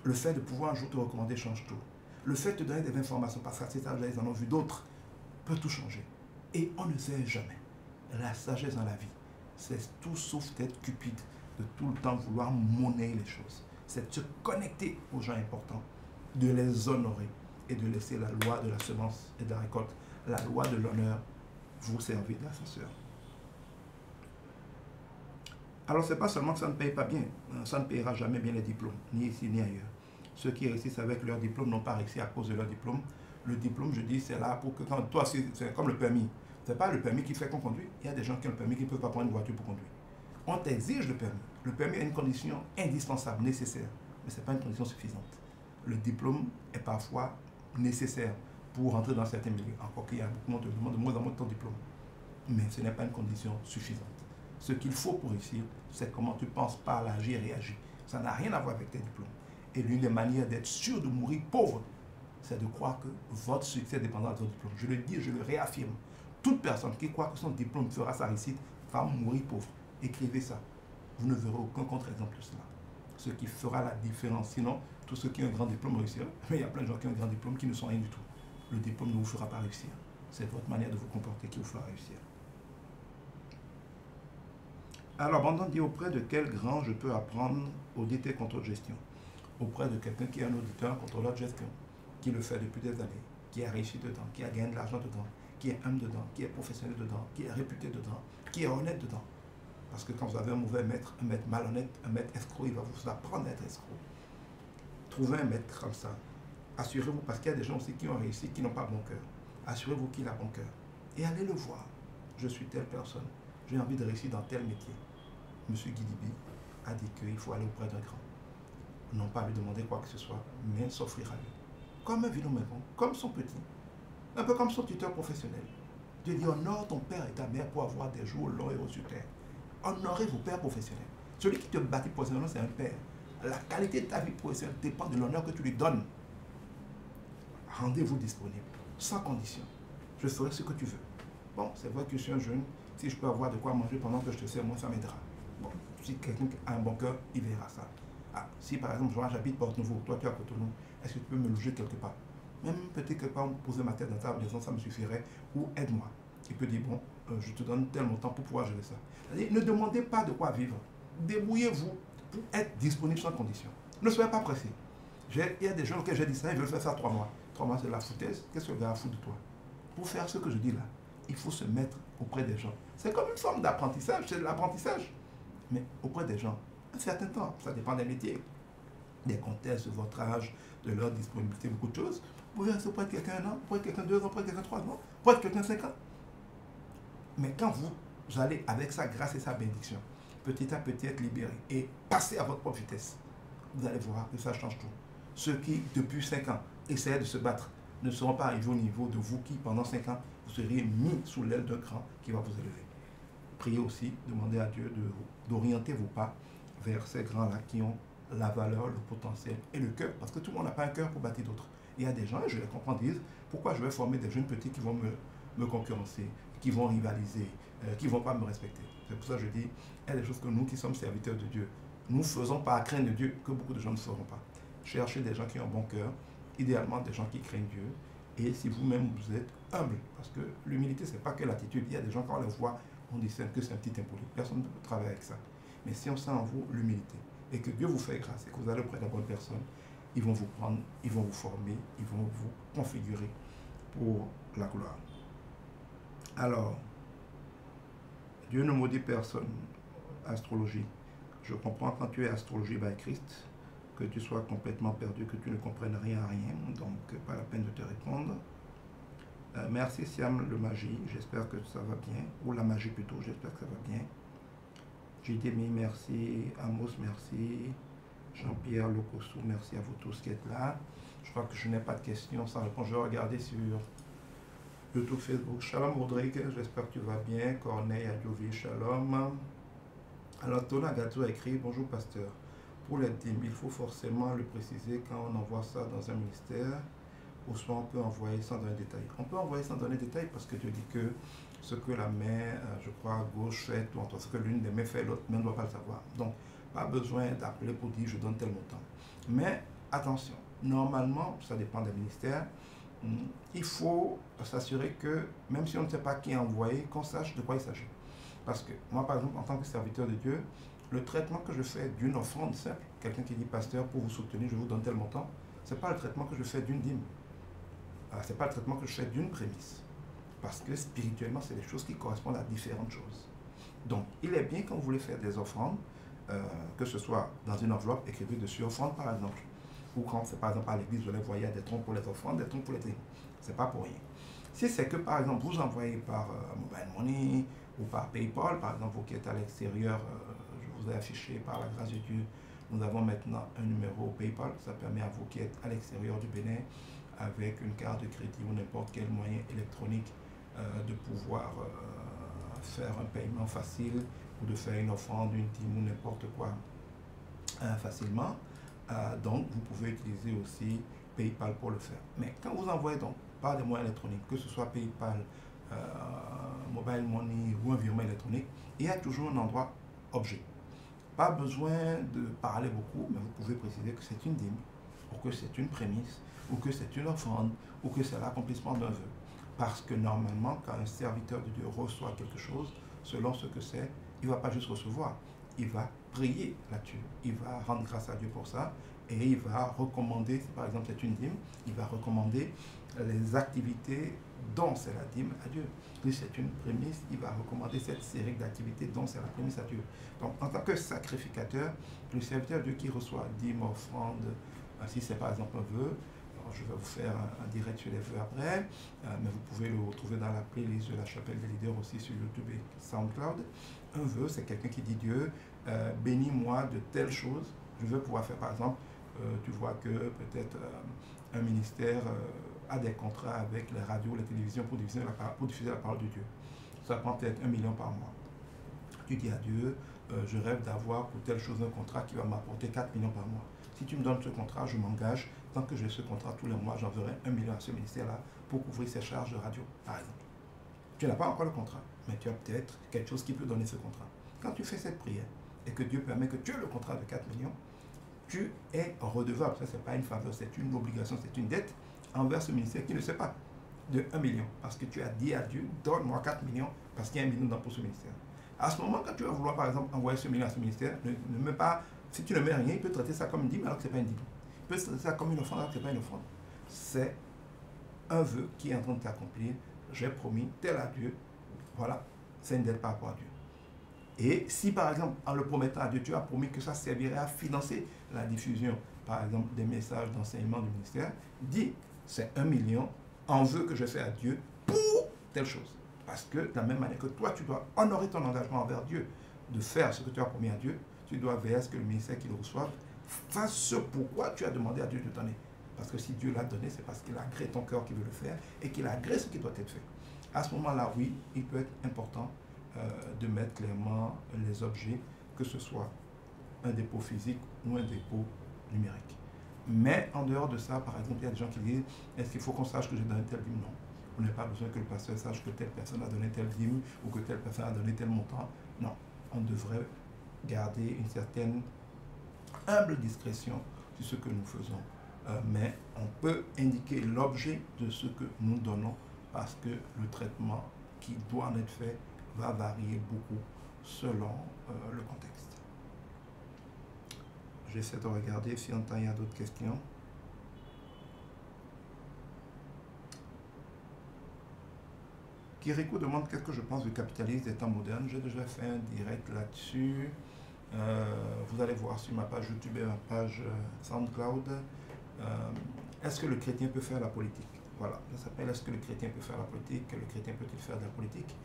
Le fait de pouvoir un jour te recommander change tout. Le fait de te donner des informations, parce qu'à cet âge-là, ils en ont vu d'autres, peut tout changer. Et on ne sait jamais. La sagesse dans la vie, c'est tout sauf d'être cupide, de tout le temps vouloir monnayer les choses. C'est de se connecter aux gens importants, de les honorer et de laisser la loi de la semence et de la récolte, la loi de l'honneur, vous servir d'ascenseur. Alors, ce n'est pas seulement que ça ne paye pas bien, ça ne payera jamais bien les diplômes, ni ici ni ailleurs. Ceux qui réussissent avec leur diplôme n'ont pas réussi à cause de leur diplôme. Le diplôme, je dis, c'est là pour que quand toi, c'est comme le permis. Ce n'est pas le permis qui fait qu'on conduit. Il y a des gens qui ont le permis qui ne peuvent pas prendre une voiture pour conduire. On t'exige le permis. Le permis est une condition indispensable, nécessaire, mais ce n'est pas une condition suffisante. Le diplôme est parfois nécessaire pour rentrer dans certains milieux. Encore qu'il y a beaucoup de monde qui demande de moins en moins de ton diplôme. Mais ce n'est pas une condition suffisante. Ce qu'il faut pour réussir, c'est comment tu penses, parles, agis et réagis. Ça n'a rien à voir avec tes diplômes. Et l'une des manières d'être sûr de mourir pauvre, c'est de croire que votre succès dépendra de votre diplôme. Je le dis, je le réaffirme. Toute personne qui croit que son diplôme fera sa réussite va mourir pauvre. Écrivez ça. Vous ne verrez aucun contre-exemple de cela. Ce qui fera la différence. Sinon, tous ceux qui ont un grand diplôme réussiront. Mais il y a plein de gens qui ont un grand diplôme qui ne sont rien du tout. Le diplôme ne vous fera pas réussir. C'est votre manière de vous comporter qui vous fera réussir. Alors, Brandon dit auprès de quel grand je peux apprendre audit et contrôle de gestion? Auprès de quelqu'un qui est un auditeur, un contrôleur de gestion, qui le fait depuis des années, qui a réussi dedans, qui a gagné de l'argent dedans, qui est humble dedans, qui est professionnel dedans, qui est réputé dedans, qui est honnête dedans. Parce que quand vous avez un mauvais maître, un maître malhonnête, un maître escroc, il va vous apprendre à être escroc. Trouvez un maître comme ça. Assurez-vous, parce qu'il y a des gens aussi qui ont réussi, qui n'ont pas bon cœur. Assurez-vous qu'il a bon cœur. Et allez le voir. Je suis telle personne. J'ai envie de réussir dans tel métier. Monsieur Guidibi a dit qu'il faut aller auprès d'un grand. Non pas lui demander quoi que ce soit, mais s'offrir à lui. Comme un violon-maison, comme son petit. Un peu comme son tuteur professionnel. Dieu dit, honore ton père et ta mère pour avoir des jours longs et hauts sur terre. Honorez vos pères professionnels. Celui qui te bâtit professionnellement, c'est un père. La qualité de ta vie professionnelle dépend de l'honneur que tu lui donnes. Rendez-vous disponible, sans condition. Je ferai ce que tu veux. Bon, c'est vrai que je suis un jeune. Si je peux avoir de quoi manger pendant que je te sers, moi, ça m'aidera. Bon, si quelqu'un a un bon cœur, il verra ça. Ah, si par exemple, j'habite Porte-Nouveau, toi tu es à Cotonou, est-ce que tu peux me loger quelque part? Même peut-être quelque part, poser ma tête dans ta maison, ça me suffirait. Ou aide-moi. Il peut dire, bon, je te donne tel montant pour pouvoir gérer ça. C'est-à-dire, ne demandez pas de quoi vivre. Débrouillez-vous pour être disponible sans condition. Ne soyez pas pressé. Il y a des gens auxquels j'ai dit ça, ils veulent faire ça 3 mois. 3 mois, c'est la foutaise. Qu'est-ce que le gars a foutu de toi? Pour faire ce que je dis là, il faut se mettre auprès des gens. C'est comme une forme d'apprentissage, c'est de l'apprentissage. Mais auprès des gens, un certain temps, ça dépend des métiers, des contextes, de votre âge, de leur disponibilité, beaucoup de choses. Vous pouvez rester auprès de quelqu'un 1 an, auprès de quelqu'un 2 ans, auprès de quelqu'un 3 ans, auprès de quelqu'un 5 ans. Mais quand vous allez avec sa grâce et sa bénédiction, petit à petit être libéré et passer à votre propre vitesse, vous allez voir que ça change tout. Ceux qui, depuis 5 ans, essaient de se battre, ne seront pas arrivés au niveau de vous qui, pendant 5 ans, vous seriez mis sous l'aile d'un grand qui va vous élever. Priez aussi, demandez à Dieu d'orienter vos pas vers ces grands-là qui ont la valeur, le potentiel et le cœur. Parce que tout le monde n'a pas un cœur pour bâtir d'autres. Il y a des gens, et je les comprends, disent, pourquoi je vais former des jeunes petits qui vont me concurrencer, qui vont rivaliser, qui ne vont pas me respecter. C'est pour ça que je dis, il y a des choses que nous qui sommes serviteurs de Dieu, nous faisons par crainte de Dieu que beaucoup de gens ne feront pas. Cherchez des gens qui ont un bon cœur, idéalement des gens qui craignent Dieu. Et si vous-même vous êtes humble, parce que l'humilité, ce n'est pas que l'attitude. Il y a des gens, quand on les voit, on discerne que c'est un petit impoli. Personne ne peut travailler avec ça. Mais si on sent en vous l'humilité, et que Dieu vous fait grâce, et que vous allez auprès de la bonne personne, ils vont vous prendre, ils vont vous former, ils vont vous configurer pour la gloire. Alors, Dieu ne maudit personne. Astrologie. Je comprends quand tu es astrologie by Christ, que tu sois complètement perdu, que tu ne comprennes rien à rien, donc pas la peine de te répondre. Merci Siam le magie, j'espère que ça va bien, ou la magie plutôt, j'espère que ça va bien. JDMI, merci. Amos, merci. Jean-Pierre Locosso, merci à vous tous qui êtes là. Je crois que je n'ai pas de questions sans réponse. Je vais regarder sur YouTube, Facebook. Shalom Rodrigue, j'espère que tu vas bien. Corneille Adjovi, shalom. Alors, Tona Gato a écrit, bonjour pasteur. Pour les dîmes, il faut forcément le préciser quand on envoie ça dans un ministère, ou soit on peut envoyer sans donner détail. On peut envoyer sans donner détail parce que Dieu dit que ce que la main, je crois, gauche fait, ou entre ce que l'une des mains fait, l'autre main ne doit pas le savoir. Donc, pas besoin d'appeler pour dire je donne tel montant. Mais attention, normalement, ça dépend des ministères, il faut s'assurer que, même si on ne sait pas qui a envoyé, qu'on sache de quoi il s'agit. Parce que moi, par exemple, en tant que serviteur de Dieu, le traitement que je fais d'une offrande simple, quelqu'un qui dit pasteur, pour vous soutenir, je vous donne tel montant, ce n'est pas le traitement que je fais d'une dîme. Ce n'est pas le traitement que je fais d'une prémisse. Parce que spirituellement, c'est des choses qui correspondent à différentes choses. Donc, il est bien quand vous voulez faire des offrandes, que ce soit dans une enveloppe, écrivez dessus offrande par exemple. Ou quand c'est par exemple à l'église, vous allez voyer des troncs pour les offrandes, des troncs pour les dîmes. C'est pas pour rien. Si c'est que par exemple vous envoyez par Mobile Money ou par PayPal, par exemple vous qui êtes à l'extérieur, je vous ai affiché par la grâce de Dieu, nous avons maintenant un numéro PayPal, ça permet à vous qui êtes à l'extérieur du Bénin, avec une carte de crédit ou n'importe quel moyen électronique, de pouvoir faire un paiement facile ou de faire une offrande, une dîme ou n'importe quoi facilement. Donc vous pouvez utiliser aussi PayPal pour le faire. Mais quand vous envoyez donc par des moyens électroniques, que ce soit PayPal, Mobile Money ou un virement électronique, il y a toujours un endroit objet. Pas besoin de parler beaucoup, mais vous pouvez préciser que c'est une dîme, ou que c'est une prémisse, ou que c'est une offrande, ou que c'est l'accomplissement d'un vœu. Parce que normalement, quand un serviteur de Dieu reçoit quelque chose, selon ce que c'est, il ne va pas juste recevoir, il va prier là-dessus, il va rendre grâce à Dieu pour ça, et il va recommander, si par exemple c'est une dîme, il va recommander les activités dont c'est la dîme à Dieu. Si c'est une prémisse, il va recommander cette série d'activités dont c'est la prémisse à Dieu. Donc en tant que sacrificateur, le serviteur de Dieu qui reçoit dîme, offrande, si c'est par exemple un vœu, je vais vous faire un direct sur les vœux après, mais vous pouvez le retrouver dans la playlist de la Chapelle des Leaders aussi sur YouTube et SoundCloud. Un vœu, c'est quelqu'un qui dit Dieu, bénis-moi de telles choses. Je veux pouvoir faire, par exemple, tu vois que peut-être un ministère a des contrats avec les radios, les télévisions pour diffuser la parole de Dieu. Ça prend peut-être 1 million par mois. Tu dis à Dieu, je rêve d'avoir pour telle chose un contrat qui va m'apporter 4 millions par mois. Si tu me donnes ce contrat, je m'engage, tant que j'ai ce contrat tous les mois, j'enverrai 1 million à ce ministère-là pour couvrir ses charges de radio, par exemple. Tu n'as pas encore le contrat, mais tu as peut-être quelque chose qui peut donner ce contrat. Quand tu fais cette prière et que Dieu permet que tu aies le contrat de 4 millions, tu es redevable. Ça, ce n'est pas une faveur, c'est une obligation, c'est une dette envers ce ministère qui ne sait pas de 1 million. Parce que tu as dit à Dieu, donne-moi 4 millions parce qu'il y a 1 million pour ce ministère. À ce moment, quand tu vas vouloir, par exemple, envoyer ce million à ce ministère, ne mets pas, si tu ne mets rien, il peut traiter ça comme une dîme alors que ce n'est pas une dîme. Il peut traiter ça comme une offrande alors que ce n'est pas une offrande. C'est un vœu qui est en train de t'accomplir. J'ai promis tel à Dieu. Voilà, c'est une dette par rapport à Dieu. Et si par exemple, en le promettant à Dieu, tu as promis que ça servirait à financer la diffusion, par exemple, des messages d'enseignement du ministère, dis, c'est 1 million en vœu que je fais à Dieu pour telle chose. Parce que de la même manière que toi, tu dois honorer ton engagement envers Dieu, de faire ce que tu as promis à Dieu, tu dois veiller à ce que le ministère qui le reçoive fasse ce pourquoi tu as demandé à Dieu de donner. Parce que si Dieu l'a donné, c'est parce qu'il a agréé ton cœur qui veut le faire et qu'il a agréé ce qui doit être fait. À ce moment-là, oui, il peut être important de mettre clairement les objets, que ce soit un dépôt physique ou un dépôt numérique. Mais en dehors de ça, par exemple, il y a des gens qui disent, est-ce qu'il faut qu'on sache que j'ai donné tel dîme? Non. Vous n'avez pas besoin que le pasteur sache que telle personne a donné tel dîme ou que telle personne a donné tel montant. Non. On devrait garder une certaine humble discrétion sur ce que nous faisons. Mais on peut indiquer l'objet de ce que nous donnons parce que le traitement qui doit en être fait va varier beaucoup selon le contexte. J'essaie de regarder si en temps il y a d'autres questions. Kiriko demande qu'est-ce que je pense du capitalisme des temps modernes. J'ai déjà fait un direct là-dessus. Vous allez voir sur ma page YouTube et ma page SoundCloud. Est-ce que le chrétien peut faire la politique? Voilà, ça s'appelle Est-ce que le chrétien peut faire la politique? Le chrétien peut-il faire de la politique?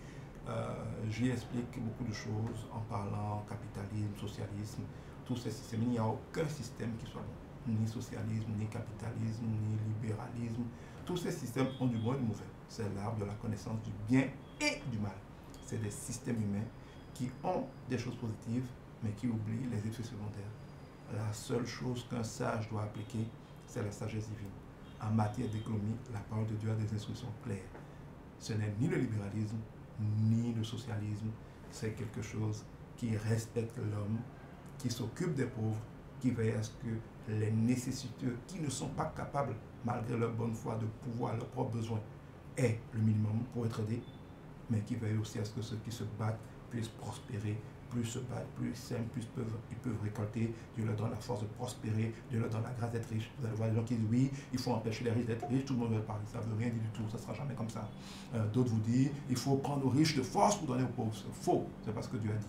J'y explique beaucoup de choses en parlant capitalisme, socialisme, tous ces systèmes. Il n'y a aucun système qui soit bon. Ni socialisme, ni capitalisme, ni libéralisme. Tous ces systèmes ont du bon et du mauvais. C'est l'arbre de la connaissance du bien et du mal. C'est des systèmes humains qui ont des choses positives, mais qui oublient les effets secondaires. La seule chose qu'un sage doit appliquer, c'est la sagesse divine. En matière d'économie, la parole de Dieu a des instructions claires. Ce n'est ni le libéralisme, ni le socialisme. C'est quelque chose qui respecte l'homme, qui s'occupe des pauvres, qui veille à ce que les nécessiteux, qui ne sont pas capables, malgré leur bonne foi, de pouvoir leurs propres besoins, aient le minimum pour être aidés, mais qui veille aussi à ce que ceux qui se battent puissent prospérer plus sains, ils peuvent récolter. Dieu leur donne la force de prospérer, Dieu leur donne la grâce d'être riche. Vous allez voir des gens qui disent oui, il faut empêcher les riches d'être riches, tout le monde veut parler. Ça ne veut rien dire du tout, ça ne sera jamais comme ça. D'autres vous disent il faut prendre aux riches de force pour donner aux pauvres. C'est faux, c'est pas ce que Dieu a dit.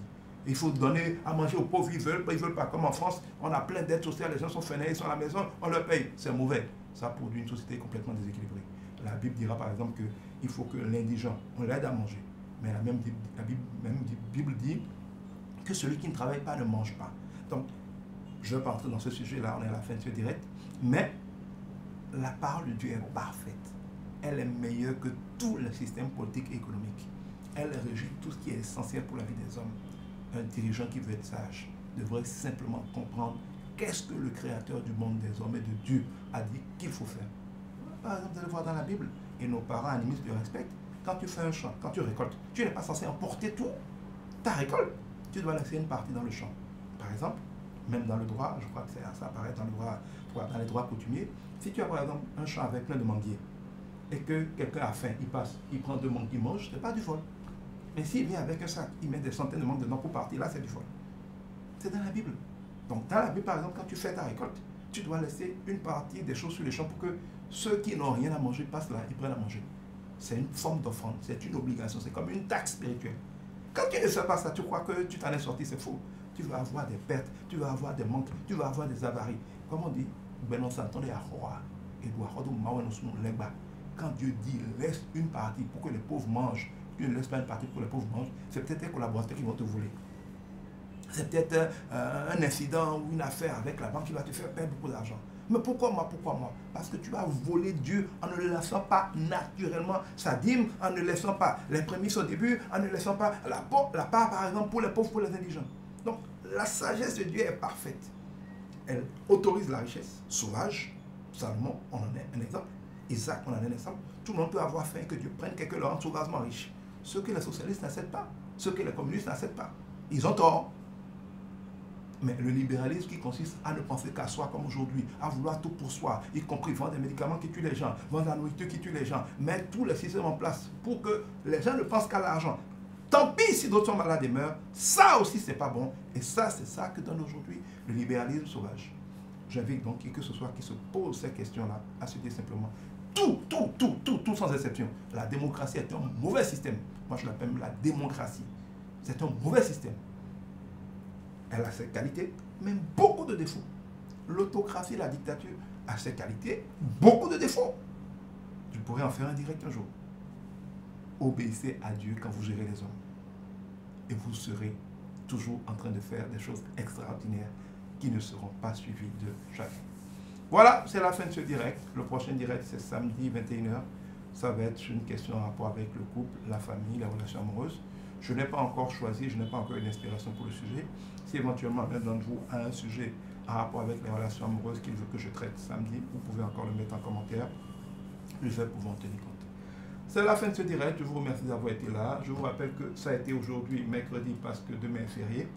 Il faut donner à manger aux pauvres, ils veulent pas. Comme en France, on a plein d'aides sociales, les gens sont fainéants, ils sont à la maison, on leur paye. C'est mauvais. Ça produit une société complètement déséquilibrée. La Bible dira par exemple qu'il faut que l'indigent, on l'aide à manger. Mais la Bible dit que celui qui ne travaille pas ne mange pas. Donc, je ne vais pas entrer dans ce sujet-là, on est à la fin de ce direct, mais la parole de Dieu est parfaite. Elle est meilleure que tous les systèmes politiques et économiques. Elle régit tout ce qui est essentiel pour la vie des hommes. Un dirigeant qui veut être sage devrait simplement comprendre qu'est-ce que le créateur du monde, des hommes et de Dieu a dit qu'il faut faire. Par exemple, vous allez voir dans la Bible, et nos parents animistes le respectent, quand tu fais un champ, quand tu récoltes, tu n'es pas censé emporter tout ta récolte. Tu dois laisser une partie dans le champ. Par exemple, même dans le droit, je crois que ça apparaît dans les droits coutumiers, si tu as par exemple un champ avec plein de manguiers, et que quelqu'un a faim, il passe, il prend 2 mangues, il mange, ce n'est pas du vol. Mais s'il vient avec un sac, il met des centaines de mangues dedans pour partir, là c'est du vol. C'est dans la Bible. Donc dans la Bible, par exemple, quand tu fais ta récolte, tu dois laisser une partie des choses sur les champs pour que ceux qui n'ont rien à manger passent là, ils prennent à manger. C'est une forme d'offrande, c'est une obligation, c'est comme une taxe spirituelle. Quand tu ne fais pas ça, tu crois que tu t'en es sorti, c'est faux. Tu vas avoir des pertes, tu vas avoir des manques, tu vas avoir des avaries. Comme on dit, quand Dieu dit laisse une partie pour que les pauvres mangent, tu ne laisses pas une partie pour que les pauvres mangent, c'est peut-être tes collaborateurs qui vont te voler. C'est peut-être un incident ou une affaire avec la banque qui va te faire perdre beaucoup d'argent. Mais pourquoi moi? Parce que tu vas voler Dieu en ne le laissant pas naturellement sa dîme, en ne laissant pas les prémices au début, en ne laissant pas la part par exemple pour les pauvres, pour les indigents. Donc la sagesse de Dieu est parfaite. Elle autorise la richesse sauvage. Salomon, on en est un exemple. Isaac, on en est un exemple. Tout le monde peut avoir faim que Dieu prenne quelqu'un le rende sauvagement riche. Ce que les socialistes n'acceptent pas, ce que les communistes n'acceptent pas. Ils ont tort. Mais le libéralisme qui consiste à ne penser qu'à soi comme aujourd'hui, à vouloir tout pour soi, y compris vendre des médicaments qui tuent les gens, vendre la nourriture qui tue les gens, mettre tous les systèmes en place pour que les gens ne pensent qu'à l'argent. Tant pis si d'autres sont malades et meurent, ça aussi c'est pas bon. Et ça, c'est ça que donne aujourd'hui le libéralisme sauvage. J'invite donc qui que ce soit qui se pose ces questions-là à se dire simplement tout sans exception. La démocratie est un mauvais système. Moi je l'appelle la démocratie. C'est un mauvais système. Elle a ses qualités, mais beaucoup de défauts. L'autocratie, la dictature a ses qualités, beaucoup de défauts. Je pourrais en faire un direct un jour. Obéissez à Dieu quand vous gérez les hommes. Et vous serez toujours en train de faire des choses extraordinaires qui ne seront pas suivies de jamais. Voilà, c'est la fin de ce direct. Le prochain direct, c'est samedi 21h. Ça va être une question en rapport avec le couple, la famille, les relations amoureuses. Je n'ai pas encore choisi, je n'ai pas encore une inspiration pour le sujet. Si éventuellement l'un d'entre vous a un sujet en rapport avec les relations amoureuses qu'il veut que je traite samedi, vous pouvez encore le mettre en commentaire. Je vais pouvoir en tenir compte. C'est la fin de ce direct. Je vous remercie d'avoir été là. Je vous rappelle que ça a été aujourd'hui mercredi parce que demain est férié.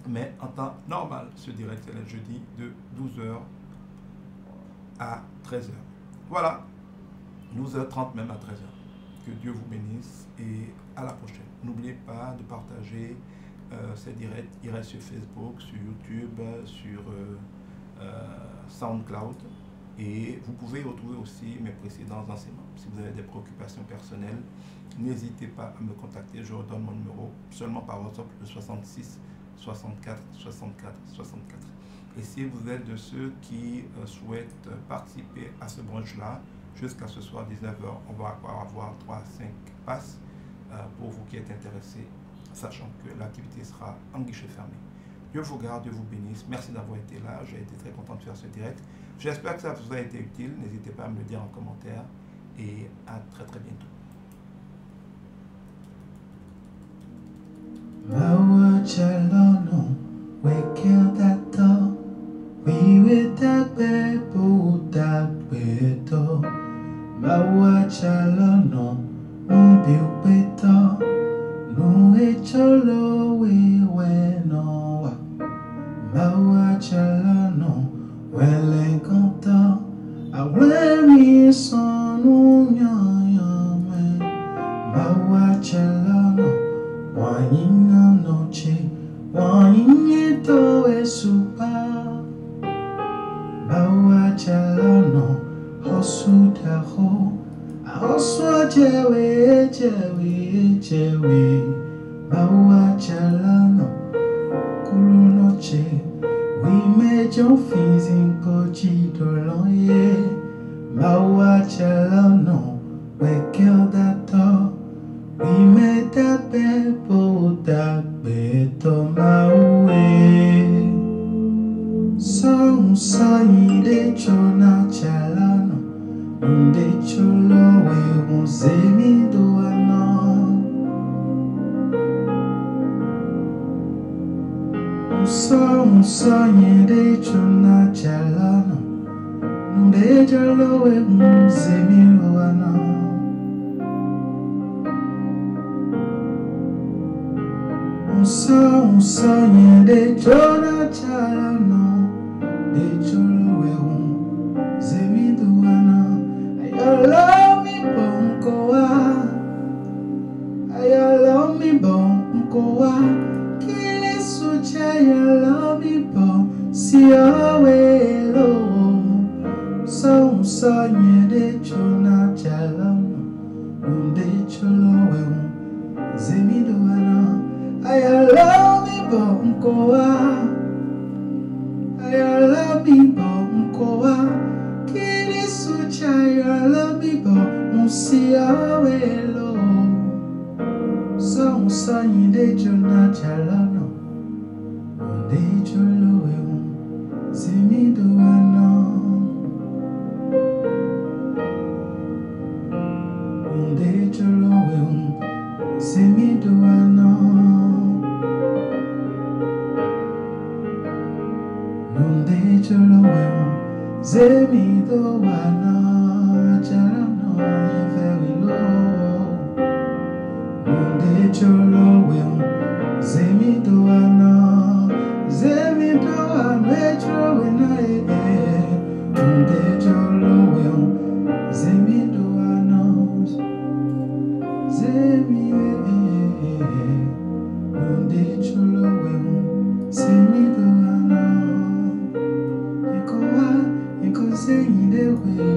Mais en temps normal, ce direct, c'est le jeudi de 12h à 13h. Voilà, 12h30 même à 13h. Que Dieu vous bénisse et à la prochaine. N'oubliez pas de partager ces directs. Il reste sur Facebook, sur YouTube, sur SoundCloud. Et vous pouvez retrouver aussi mes précédents enseignements. Si vous avez des préoccupations personnelles, n'hésitez pas à me contacter. Je redonne mon numéro seulement par WhatsApp, le 66 64 64 64. Et si vous êtes de ceux qui souhaitent participer à ce brunch-là, jusqu'à ce soir 19h, on va avoir 3 à 5 passes pour vous qui êtes intéressés, sachant que l'activité sera en guichet fermé. Dieu vous garde, Dieu vous bénisse. Merci d'avoir été là. J'ai été très content de faire ce direct. J'espère que ça vous a été utile. N'hésitez pas à me le dire en commentaire. Et à très très bientôt. Maua chelano, wanyina noche. to e supa bawa chalono hosu taho hosu jewe bawa chalono kulu noche we mejo fizin kochi dolonye bawa chalono wekyo dato we met a people that beto mawe song sai de chona chalano de cholo we musemi doano song sai de chona chalano de cholo we musemi doano un sogno de chona chalano de cholo we semi duana ayala mi bonkoa kile sucha ayala mi bon si awelo un sogno de chona chalano de cholo we semi duana I love me bonkoa, I love me bonkoa, kiri sucha I love me bon, musia welo, so sonho de chona chalano, de cholo eu, se me doano, de cholo eu, se me doano. Nonde cholo weo, zemi do wana, charano very low. Nonde cholo weo, zemi do wana, metro wena Nonde cholo weo, zemi do wana, nonde cholo weo, zemi do wana. Saying the way